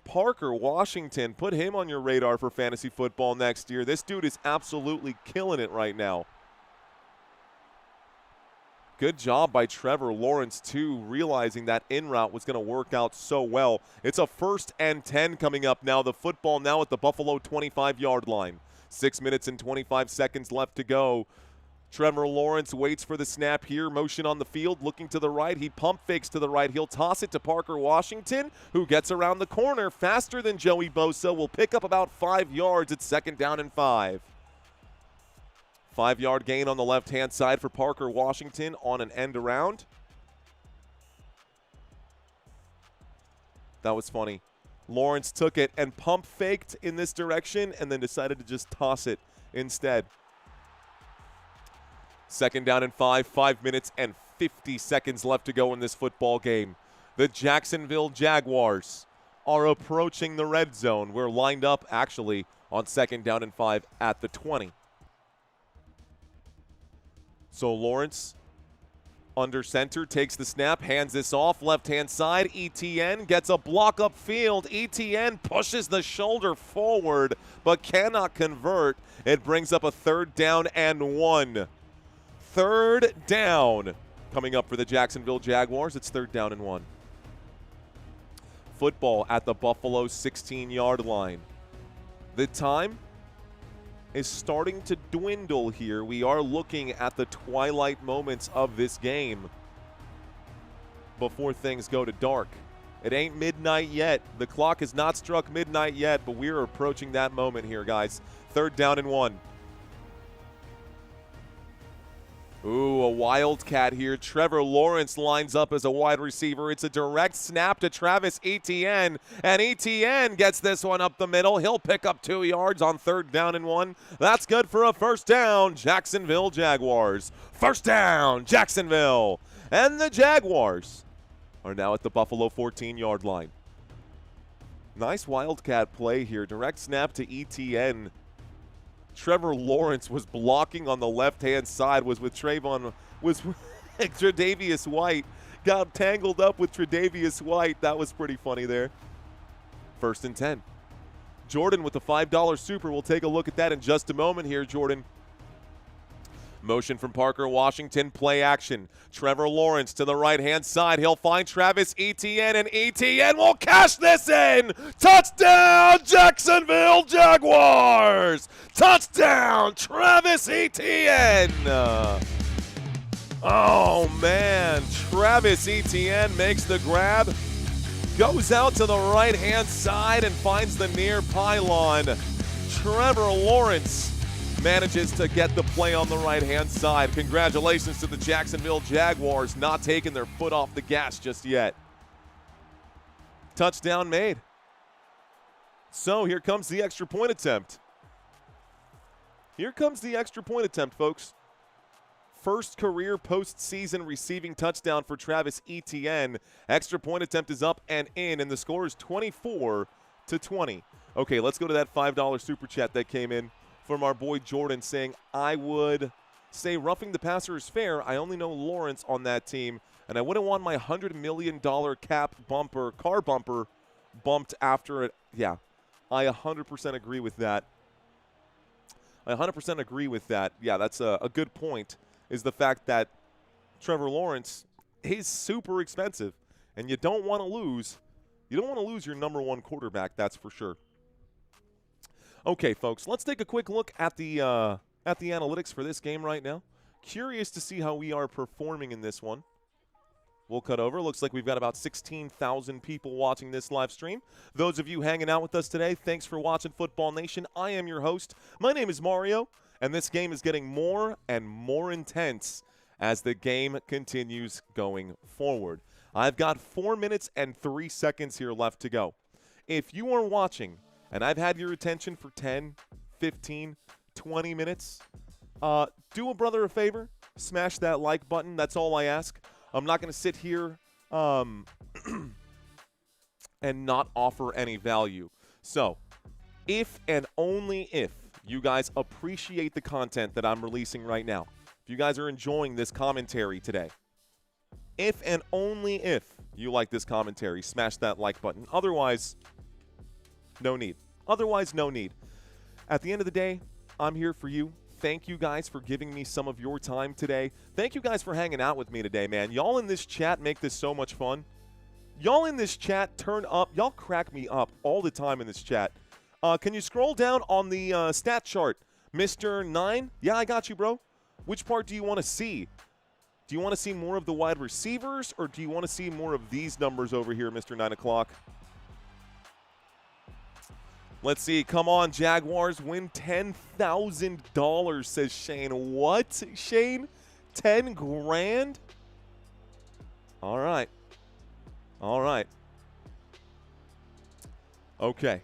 Parker Washington, put him on your radar for fantasy football next year. This dude is absolutely killing it right now. Good job by Trevor Lawrence, too, realizing that in route was going to work out so well. It's a 1st and 10 coming up now. The football now at the Buffalo 25-yard line. 6 minutes and 25 seconds left to go. Trevor Lawrence waits for the snap here. Motion on the field, looking to the right. He pump fakes to the right. He'll toss it to Parker Washington, who gets around the corner faster than Joey Bosa. Will pick up about 5 yards. It's 2nd down and 5. 5-yard gain on the left-hand side for Parker Washington on an end around. That was funny. Lawrence took it and pump faked in this direction and then decided to just toss it instead. 2nd down and 5, 5 minutes and 50 seconds left to go in this football game. The Jacksonville Jaguars are approaching the red zone. We're lined up, actually, on 2nd down and 5 at the 20. So Lawrence, under center, takes the snap, hands this off, left-hand side. ETN gets a block upfield. ETN pushes the shoulder forward, but cannot convert. It brings up a 3rd down and 1. 3rd down coming up for the Jacksonville Jaguars. It's 3rd down and 1. Football at the Buffalo 16-yard line. The time is starting to dwindle here. We are looking at the twilight moments of this game before things go to dark. It ain't midnight yet. The clock has not struck midnight yet, but we're approaching that moment here, guys. 3rd down and 1. Ooh, a wildcat here. Trevor Lawrence lines up as a wide receiver. It's a direct snap to Travis Etienne, and Etienne gets this one up the middle. He'll pick up 2 yards on 3rd down and 1. That's good for a 1st down, Jacksonville Jaguars. 1st down, Jacksonville. And the Jaguars are now at the Buffalo 14-yard line. Nice wildcat play here. Direct snap to Etienne. Trevor Lawrence was blocking on the left-hand side, was with Tre'Davious White. Got tangled up with Tre'Davious White. That was pretty funny there. First and 10. Jordan with the $5 super. We'll take a look at that in just a moment here, Jordan. Motion from Parker Washington, play action. Trevor Lawrence to the right-hand side. He'll find Travis Etienne, and Etienne will cash this in. Touchdown, Jacksonville Jaguars! Touchdown, Travis Etienne! Oh, man. Travis Etienne makes the grab. Goes out to the right-hand side and finds the near pylon. Trevor Lawrence manages to get the play on the right-hand side. Congratulations to the Jacksonville Jaguars, not taking their foot off the gas just yet. Touchdown made. So here comes the extra point attempt. Here comes the extra point attempt, folks. First career postseason receiving touchdown for Travis Etienne. Extra point attempt is up and in, and the score is 24-20. Okay, let's go to that $5 super chat that came in from our boy Jordan saying, I would say roughing the passer is fair. I only know Lawrence on that team, and I wouldn't want my $100 million car bumper bumped after it. Yeah, I 100% agree with that. I 100% agree with that. Yeah, that's a good point, is the fact that Trevor Lawrence, he's super expensive, and you don't want to lose. You don't want to lose your number one quarterback, that's for sure. Okay, folks, let's take a quick look at the analytics for this game right now. Curious to see how we are performing in this one. We'll cut over. Looks like we've got about 16,000 people watching this live stream. Those of you hanging out with us today, thanks for watching Football Nation. I am your host. My name is Mario, and this game is getting more and more intense as the game continues going forward. I've got 4 minutes and 3 seconds here left to go. If you are watching and I've had your attention for 10, 15, 20 minutes, do a brother a favor, smash that like button. That's all I ask. I'm not going to sit here and not offer any value. So, if and only if you guys appreciate the content that I'm releasing right now, if you guys are enjoying this commentary today, if and only if you like this commentary, smash that like button. Otherwise, no need. Otherwise, no need. At the end of the day, I'm here for you. Thank you guys for giving me some of your time today. Thank you guys for hanging out with me today, man. Y'all in this chat make this so much fun. Y'all in this chat turn up. Y'all crack me up all the time in this chat. Can you scroll down on the stat chart? Mr. 9? Yeah, I got you, bro. Which part do you want to see? Do you want to see more of the wide receivers, or do you want to see more of these numbers over here, Mr. 9 o'clock? Let's see. Come on, Jaguars. Win $10,000, says Shane. What, Shane? 10 grand? All right. All right. Okay.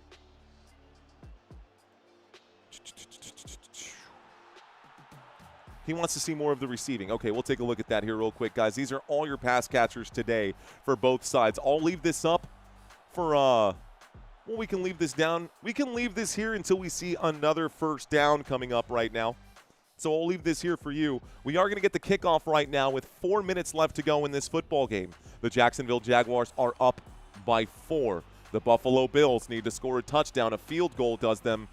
He wants to see more of the receiving. Okay, we'll take a look at that here real quick, guys. These are all your pass catchers today for both sides. I'll leave this up for well, we can leave this down. We can leave this here until we see another first down coming up right now. So I'll leave this here for you. We are going to get the kickoff right now with 4 minutes left to go in this football game. The Jacksonville Jaguars are up by 4. The Buffalo Bills need to score a touchdown. A field goal does them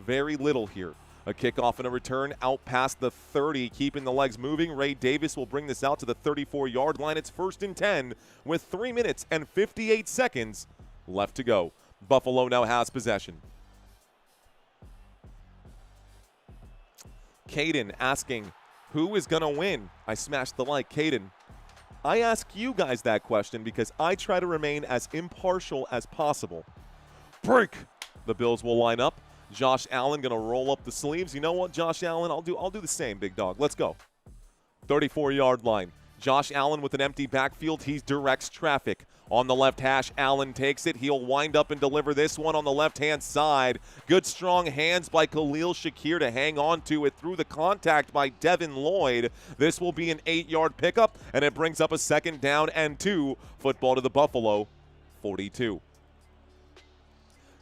very little here. A kickoff and a return out past the 30, keeping the legs moving. Ray Davis will bring this out to the 34-yard line. It's 1st and 10 with 3 minutes and 58 seconds left to go. Buffalo now has possession. Caden asking, who is going to win? I smashed the like. Caden, I ask you guys that question because I try to remain as impartial as possible. Break! The Bills will line up. Josh Allen going to roll up the sleeves. You know what, Josh Allen? I'll do the same, big dog. Let's go. 34-yard line. Josh Allen with an empty backfield. He directs traffic. On the left hash, Allen takes it. He'll wind up and deliver this one on the left-hand side. Good strong hands by Khalil Shakir to hang on to it through the contact by Devin Lloyd. This will be an 8-yard pickup, and it brings up a 2nd down and 2. Football to the Buffalo 42.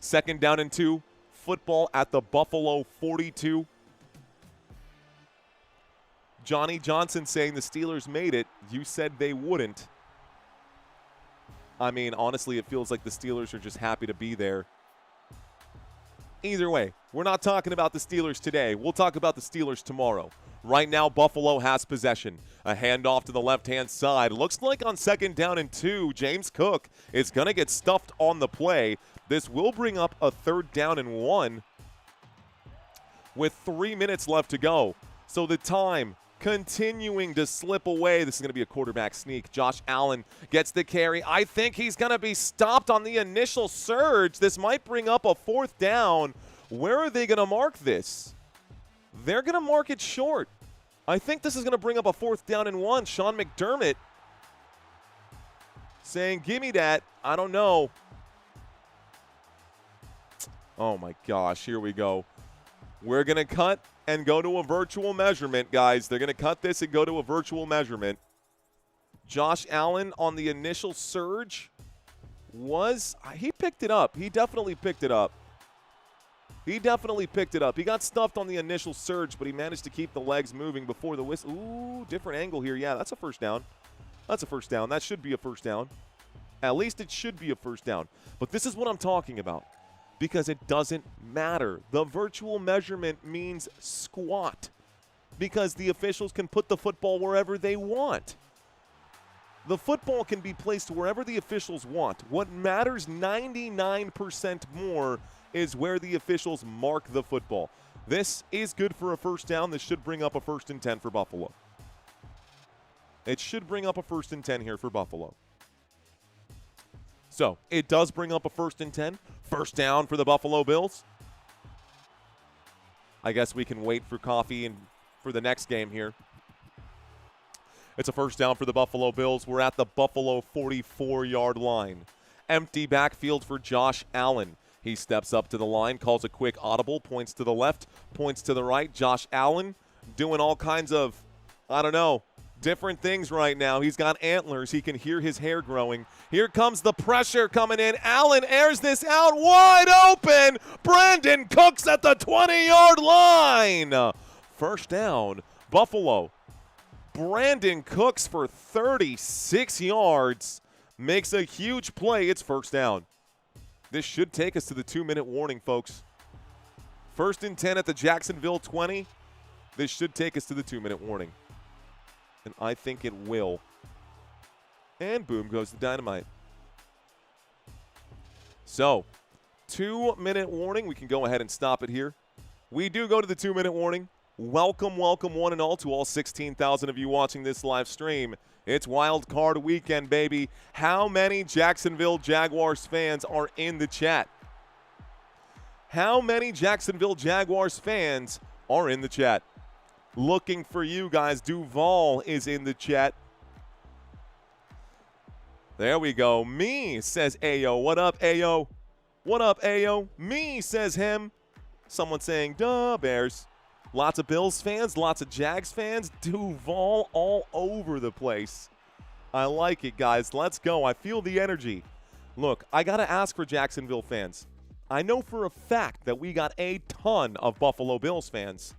2nd down and 2. Football at the Buffalo 42. Johnny Johnson saying the Steelers made it. You said they wouldn't. I mean, honestly, it feels like the Steelers are just happy to be there. Either way, we're not talking about the Steelers today. We'll talk about the Steelers tomorrow. Right now, Buffalo has possession. A handoff to the left-hand side. Looks like on 2nd down and 2, James Cook is going to get stuffed on the play. This will bring up a 3rd down and 1 with 3 minutes left to go. So the time continuing to slip away. This is going to be a quarterback sneak. Josh Allen gets the carry. I think he's going to be stopped on the initial surge. This might bring up a 4th down. Where are they going to mark this? They're going to mark it short. I think this is going to bring up a 4th down and 1. Sean McDermott saying, give me that. I don't know. Oh, my gosh. Here we go. We're going to cut and go to a virtual measurement, guys. They're going to cut this and go to a virtual measurement. Josh Allen on the initial surge he picked it up. He definitely picked it up. He definitely picked it up. He got stuffed on the initial surge, but he managed to keep the legs moving before the whistle. Ooh, different angle here. Yeah, that's a 1st down. That's a 1st down. That should be a 1st down. At least it should be a 1st down. But this is what I'm talking about, because it doesn't matter. The virtual measurement means squat, because the officials can put the football wherever they want. The football can be placed wherever the officials want. What matters 99% more is where the officials mark the football. This is good for a 1st down. This should bring up a 1st and 10 for Buffalo. It should bring up a 1st and 10 here for Buffalo. So it does bring up a 1st and 10. 1st down for the Buffalo Bills. I guess we can wait for coffee and for the next game here. It's a 1st down for the Buffalo Bills. We're at the Buffalo 44-yard line. Empty backfield for Josh Allen. He steps up to the line, calls a quick audible, points to the left, points to the right. Josh Allen doing all kinds of, I don't know, different things right now. He's got antlers. He can hear his hair growing. Here comes the pressure coming in. Allen airs this out wide open. Brandon Cooks at the 20-yard line. 1st down, Buffalo. Brandon Cooks for 36 yards. Makes a huge play. It's 1st down. This should take us to the 2-minute warning, folks. 1st and 10 at the Jacksonville 20. This should take us to the 2-minute warning. And I think it will. And boom goes the dynamite. So, 2-minute warning. We can go ahead and stop it here. We do go to the 2-minute warning. Welcome, welcome one and all to all 16,000 of you watching this live stream. It's Wild Card Weekend, baby. How many Jacksonville Jaguars fans are in the chat? How many Jacksonville Jaguars fans are in the chat? Looking for you guys. Duval is in the chat. There we go. Me, says Ayo. What up, Ayo? What up, Ayo? Me, says him. Someone saying, duh, Bears. Lots of Bills fans, lots of Jags fans. Duval all over the place. I like it, guys. Let's go. I feel the energy. Look, I got to ask for Jacksonville fans. I know for a fact that we got a ton of Buffalo Bills fans.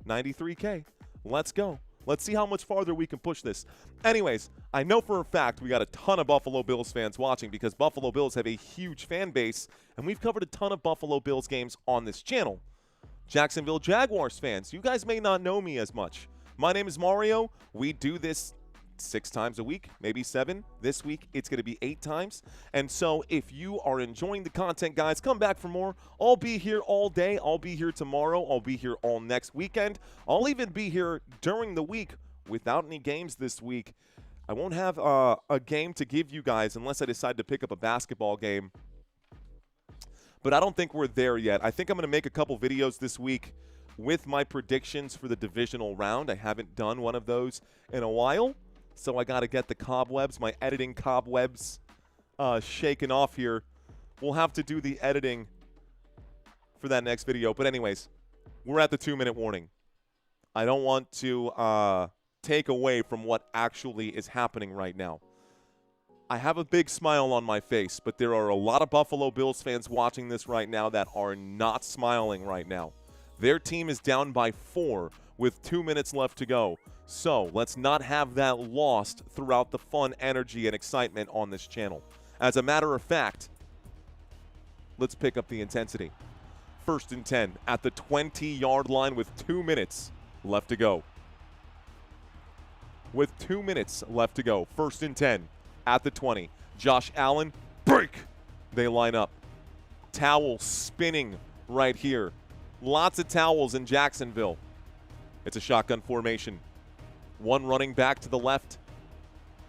93K. Let's go. Let's see how much farther we can push this. Anyways, I know for a fact we got a ton of Buffalo Bills fans watching because Buffalo Bills have a huge fan base, and we've covered a ton of Buffalo Bills games on this channel. Jacksonville Jaguars fans, you guys may not know me as much. My name is Mario. We do this 6 times a week, maybe 7. This week, it's going to be 8 times. And so if you are enjoying the content, guys, come back for more. I'll be here all day. I'll be here tomorrow. I'll be here all next weekend. I'll even be here during the week without any games this week. I won't have a game to give you guys unless I decide to pick up a basketball game. But I don't think we're there yet. I think I'm going to make a couple videos this week with my predictions for the divisional round. I haven't done one of those in a while, so I got to get the cobwebs, my editing cobwebs, shaken off here. We'll have to do the editing for that next video. But anyways, we're at the 2-minute warning. I don't want to take away from what actually is happening right now. I have a big smile on my face, but there are a lot of Buffalo Bills fans watching this right now that are not smiling right now. Their team is down by 4 with 2 minutes left to go. So let's not have that lost throughout the fun, energy, and excitement on this channel. As a matter of fact, let's pick up the intensity. 1st and 10 at the 20-yard line with 2 minutes left to go. With 2 minutes left to go. 1st and 10 at the 20. Josh Allen, break. They line up. Towel spinning right here. Lots of towels in Jacksonville. It's a shotgun formation. One running back to the left.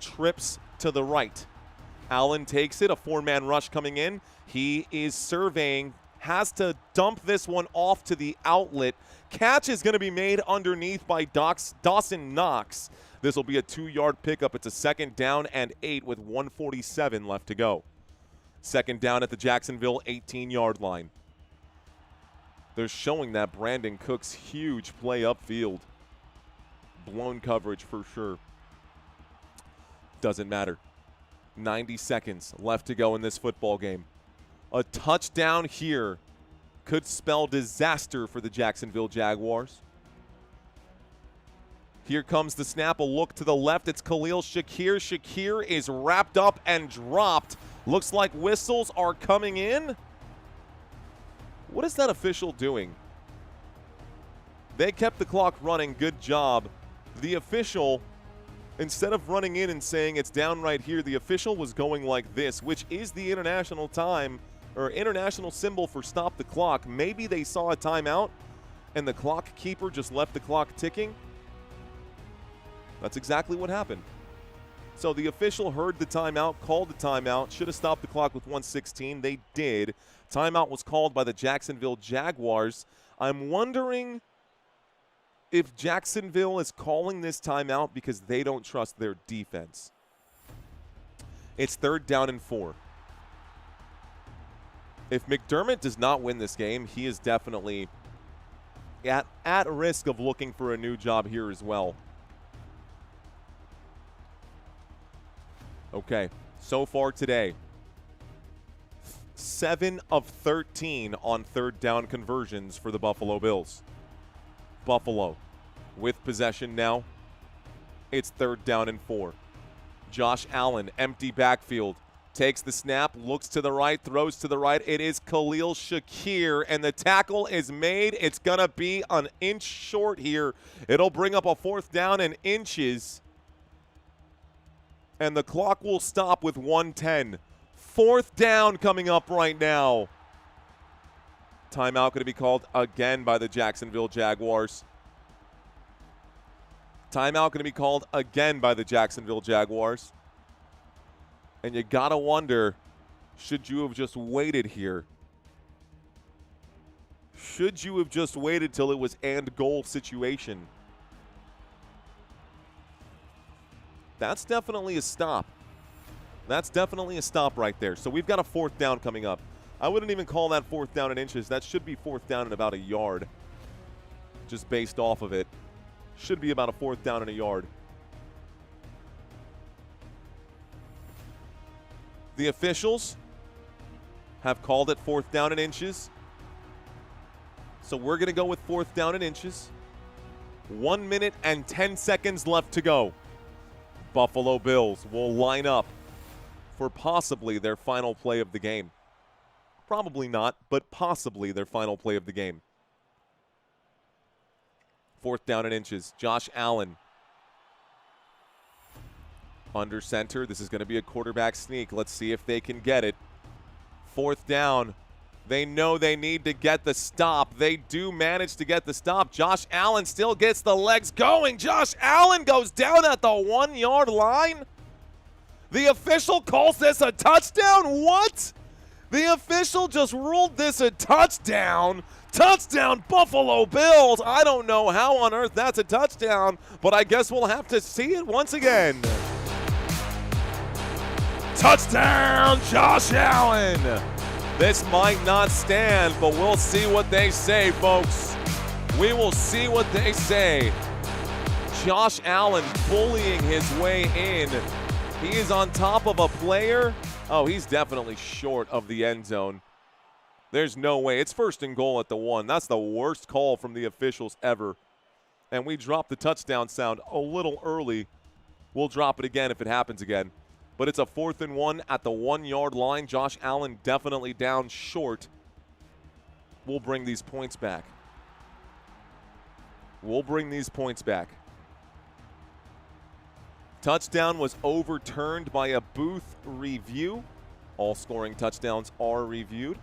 Trips to the right. Allen takes it. A 4-man rush coming in. He is surveying. Has to dump this one off to the outlet. Catch is going to be made underneath by Dawson Knox. This will be a 2-yard pickup. It's a 2nd down and 8 with 1:47 left to go. 2nd down at the Jacksonville 18-yard line. They're showing that Brandon Cook's huge play upfield. Blown coverage for sure. Doesn't matter. 90 seconds left to go in this football game. A touchdown here could spell disaster for the Jacksonville Jaguars. Here comes the snap. A look to the left. It's Khalil Shakir. Shakir is wrapped up and dropped. Looks like whistles are coming in. What is that official doing? They kept the clock running. Good job. The official, instead of running in and saying it's down right here, the official was going like this, which is the international time or international symbol for stop the clock. Maybe they saw a timeout and the clock keeper just left the clock ticking. That's exactly what happened. So the official heard the timeout, called the timeout, should have stopped the clock with 1:16. They did. Timeout was called by the Jacksonville Jaguars. I'm wondering if Jacksonville is calling this timeout because they don't trust their defense. It's 3rd down and 4. If McDermott does not win this game, he is definitely at risk of looking for a new job here as well. Okay, so far today, 7 of 13 on 3rd down conversions for the Buffalo Bills. Buffalo with possession now. It's 3rd down and 4. Josh Allen, empty backfield, takes the snap, looks to the right, throws to the right. It is Khalil Shakir, and the tackle is made. It's going to be an inch short here. It'll bring up a 4th down and inches. And the clock will stop with 1:10. 4th down coming up right now. Timeout going to be called again by the Jacksonville Jaguars. Timeout going to be called again by the Jacksonville Jaguars. And you got to wonder, should you have just waited here? Should you have just waited till it was and goal situation? That's definitely a stop. That's definitely a stop right there. So we've got a 4th down coming up. I wouldn't even call that 4th down in inches. That should be 4th down in about a yard. Just based off of it. Should be about a 4th down in a yard. The officials have called it 4th down in inches. So we're going to go with 4th down in inches. 1 minute and 10 seconds left to go. Buffalo Bills will line up for possibly their final play of the game. Probably not, but possibly their final play of the game. 4th down in inches. Josh Allen under center. This is going to be a quarterback sneak. Let's see if they can get it. 4th down. They know they need to get the stop. They do manage to get the stop. Josh Allen still gets the legs going. Josh Allen goes down at the 1-yard line. The official calls this a touchdown. What? The official just ruled this a touchdown. Touchdown, Buffalo Bills. I don't know how on earth that's a touchdown, but I guess we'll have to see it once again. Touchdown, Josh Allen. This might not stand, but we'll see what they say, folks. We will see what they say. Josh Allen bullying his way in. He is on top of a player. Oh, he's definitely short of the end zone. There's no way. It's 1st and goal at the 1. That's the worst call from the officials ever. And we dropped the touchdown sound a little early. We'll drop it again if it happens again. but it's a 4th and 1 at the 1-yard line. Josh Allen definitely down short. We'll bring these points back. We'll bring these points back. Touchdown was overturned by a booth review. All scoring touchdowns are reviewed.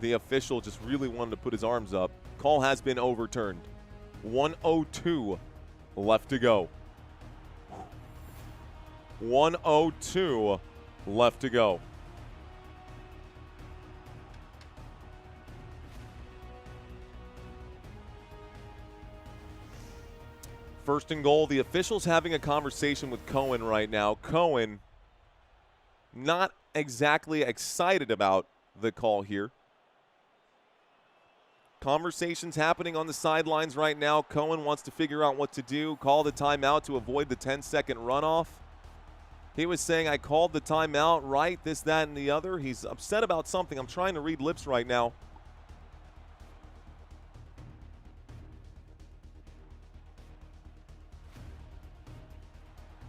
The official just really wanted to put his arms up. Call has been overturned. 1:02 left to go. 1:02 left to go. First and goal. The official's having a conversation with Cohen right now. Cohen not exactly excited about the call here. Conversations happening on the sidelines right now. Cohen wants to figure out what to do. Call the timeout to avoid the 10-second runoff. He was saying, I called the timeout, right, this, that, and the other. He's upset about something. I'm trying to read lips right now.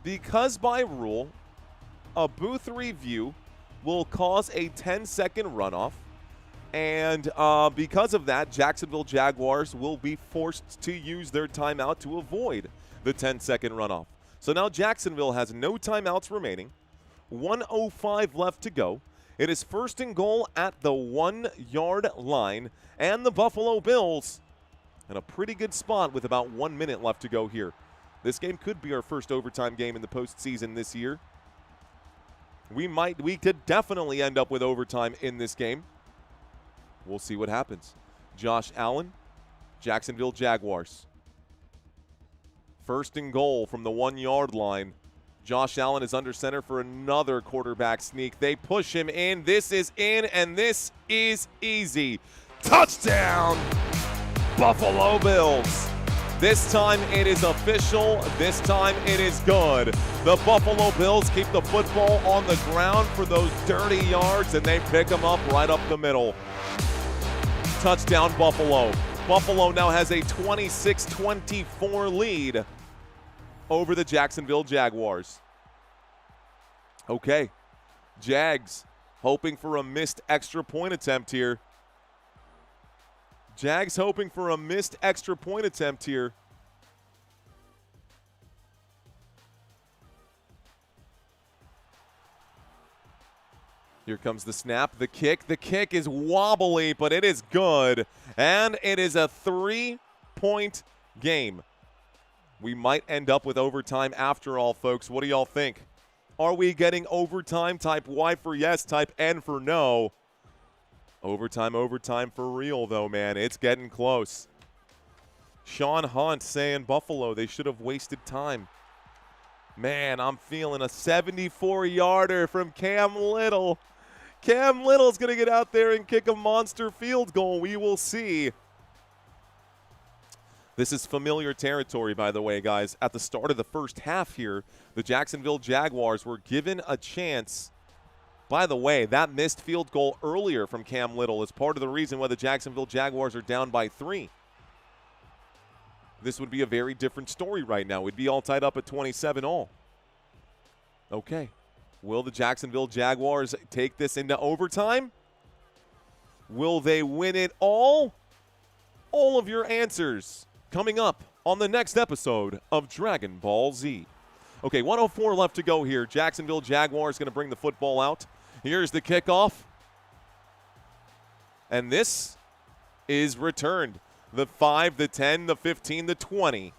Because by rule, a booth review will cause a 10-second runoff. And because of that, Jacksonville Jaguars will be forced to use their timeout to avoid the 10-second runoff. So now Jacksonville has no timeouts remaining. 1:05 left to go. It is first and goal at the 1-yard line. And the Buffalo Bills in a pretty good spot with about 1 minute left to go here. This game could be our first overtime game in the postseason this year. We could definitely end up with overtime in this game. We'll see what happens. Josh Allen, Jacksonville Jaguars. First and goal from the 1-yard line. Josh Allen is under center for another quarterback sneak. They push him in. This is in, and this is easy. Touchdown, Buffalo Bills. This time it is official. This time it is good. The Buffalo Bills keep the football on the ground for those dirty yards, and they pick them up right up the middle. Touchdown, Buffalo. Buffalo now has a 26-24 lead over the Jacksonville Jaguars. Okay, Jags hoping for a missed extra point attempt here. Jags hoping for a missed extra point attempt here. Here comes the snap, the kick. The kick is wobbly, but it is good. And it is a 3-point game. We might end up with overtime after all, folks. What do y'all think? Are we getting overtime? Type Y for yes, type N for no. Overtime for real, though, man. It's getting close. Sean Hunt saying Buffalo, they should have wasted time. Man, I'm feeling a 74-yarder from Cam Little. Cam Little's going to get out there and kick a monster field goal. We will see. This is familiar territory, by the way, guys. At the start of the first half here, the Jacksonville Jaguars were given a chance. By the way, that missed field goal earlier from Cam Little is part of the reason why the Jacksonville Jaguars are down by 3. This would be a very different story right now. We'd be all tied up at 27-all. Okay. Will the Jacksonville Jaguars take this into overtime? Will they win it all? All of your answers coming up on the next episode of Dragon Ball Z. Okay, 1:04 left to go here. Jacksonville Jaguars going to bring the football out. Here's the kickoff. And this is returned. The 5, the 10, the 15, the 20.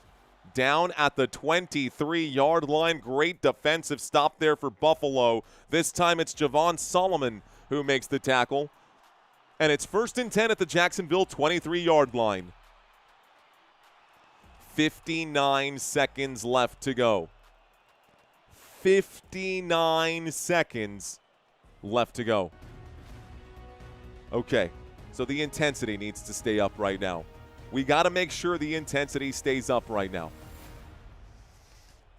Down at the 23-yard line. Great defensive stop there for Buffalo. This time it's Javon Solomon who makes the tackle. And it's 1st and 10 at the Jacksonville 23-yard line. 59 seconds left to go. 59 seconds left to go. Okay, so the intensity needs to stay up right now. We got to make sure the intensity stays up right now.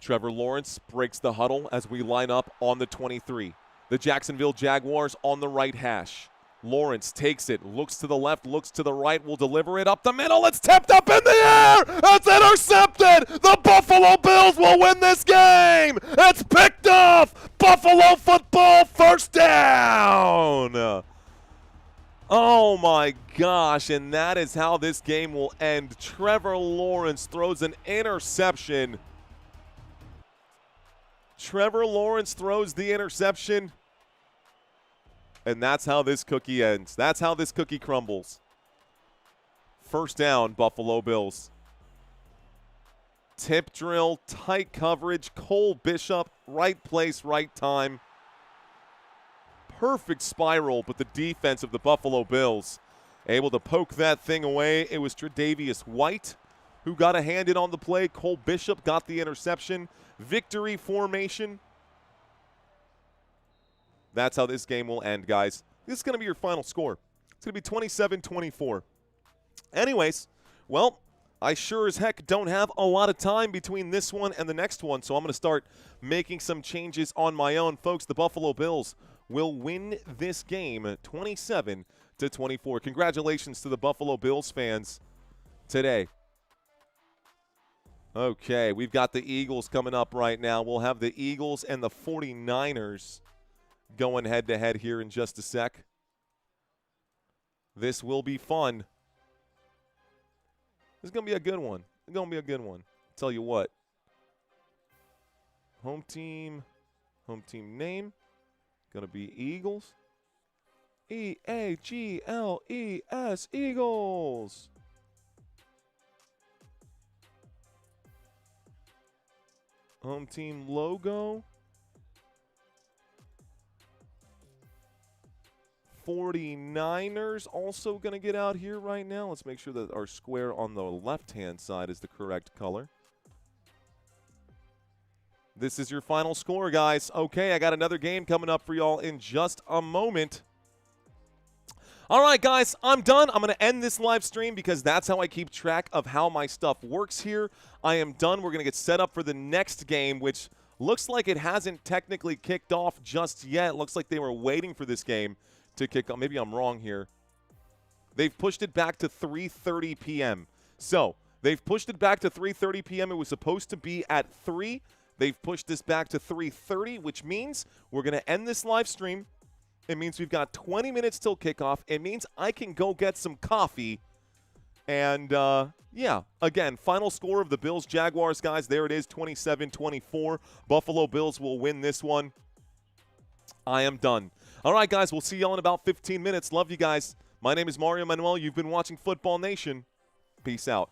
Trevor Lawrence breaks the huddle as we line up on the 23. The Jacksonville Jaguars on the right hash. Lawrence takes it, looks to the left, looks to the right, will deliver it up the middle. It's tipped up in the air. It's intercepted. The Buffalo Bills will win this game. It's picked off Buffalo football, first down. Oh my gosh, and that is how this game will end. Trevor Lawrence throws an interception. Trevor Lawrence throws the interception. And that's how this cookie ends. That's how this cookie crumbles. First down, Buffalo Bills. Tip drill, tight coverage, Cole Bishop, right place, right time. Perfect spiral, but the defense of the Buffalo Bills able to poke that thing away. It was Tre'Davious White who got a hand in on the play. Cole Bishop got the interception. Victory formation. That's how this game will end, guys. This is going to be your final score. It's going to be 27-24. Anyways, well, I sure as heck don't have a lot of time between this one and the next one, so I'm going to start making some changes on my own. Folks, the Buffalo Bills will win this game 27-24. Congratulations to the Buffalo Bills fans today. Okay, we've got the Eagles coming up right now. We'll have the Eagles and the 49ers going head-to-head here in just a sec. This will be fun. This is going to be a good one. It's going to be a good one. Tell you what. Home team name. Going to be Eagles. E-A-G-L-E-S, Eagles. Home team logo. 49ers also going to get out here right now. Let's make sure that our square on the left-hand side is the correct color. This is your final score, guys. Okay, I got another game coming up for y'all in just a moment. All right, guys, I'm done. I'm going to end this live stream because that's how I keep track of how my stuff works here. I am done. We're going to get set up for the next game, which looks like it hasn't technically kicked off just yet. It looks like they were waiting for this game to kick off. Maybe I'm wrong here. They've pushed it back to 3:30 p.m. So they've pushed it back to 3:30 p.m. It was supposed to be at 3. They've pushed this back to 3:30, which means we're going to end this live stream. It means we've got 20 minutes till kickoff. It means I can go get some coffee. And, yeah, again, final score of the Bills-Jaguars, guys. There it is, 27-24. Buffalo Bills will win this one. I am done. All right, guys, we'll see y'all in about 15 minutes. Love you guys. My name is Mario Manuel. You've been watching Football Nation. Peace out.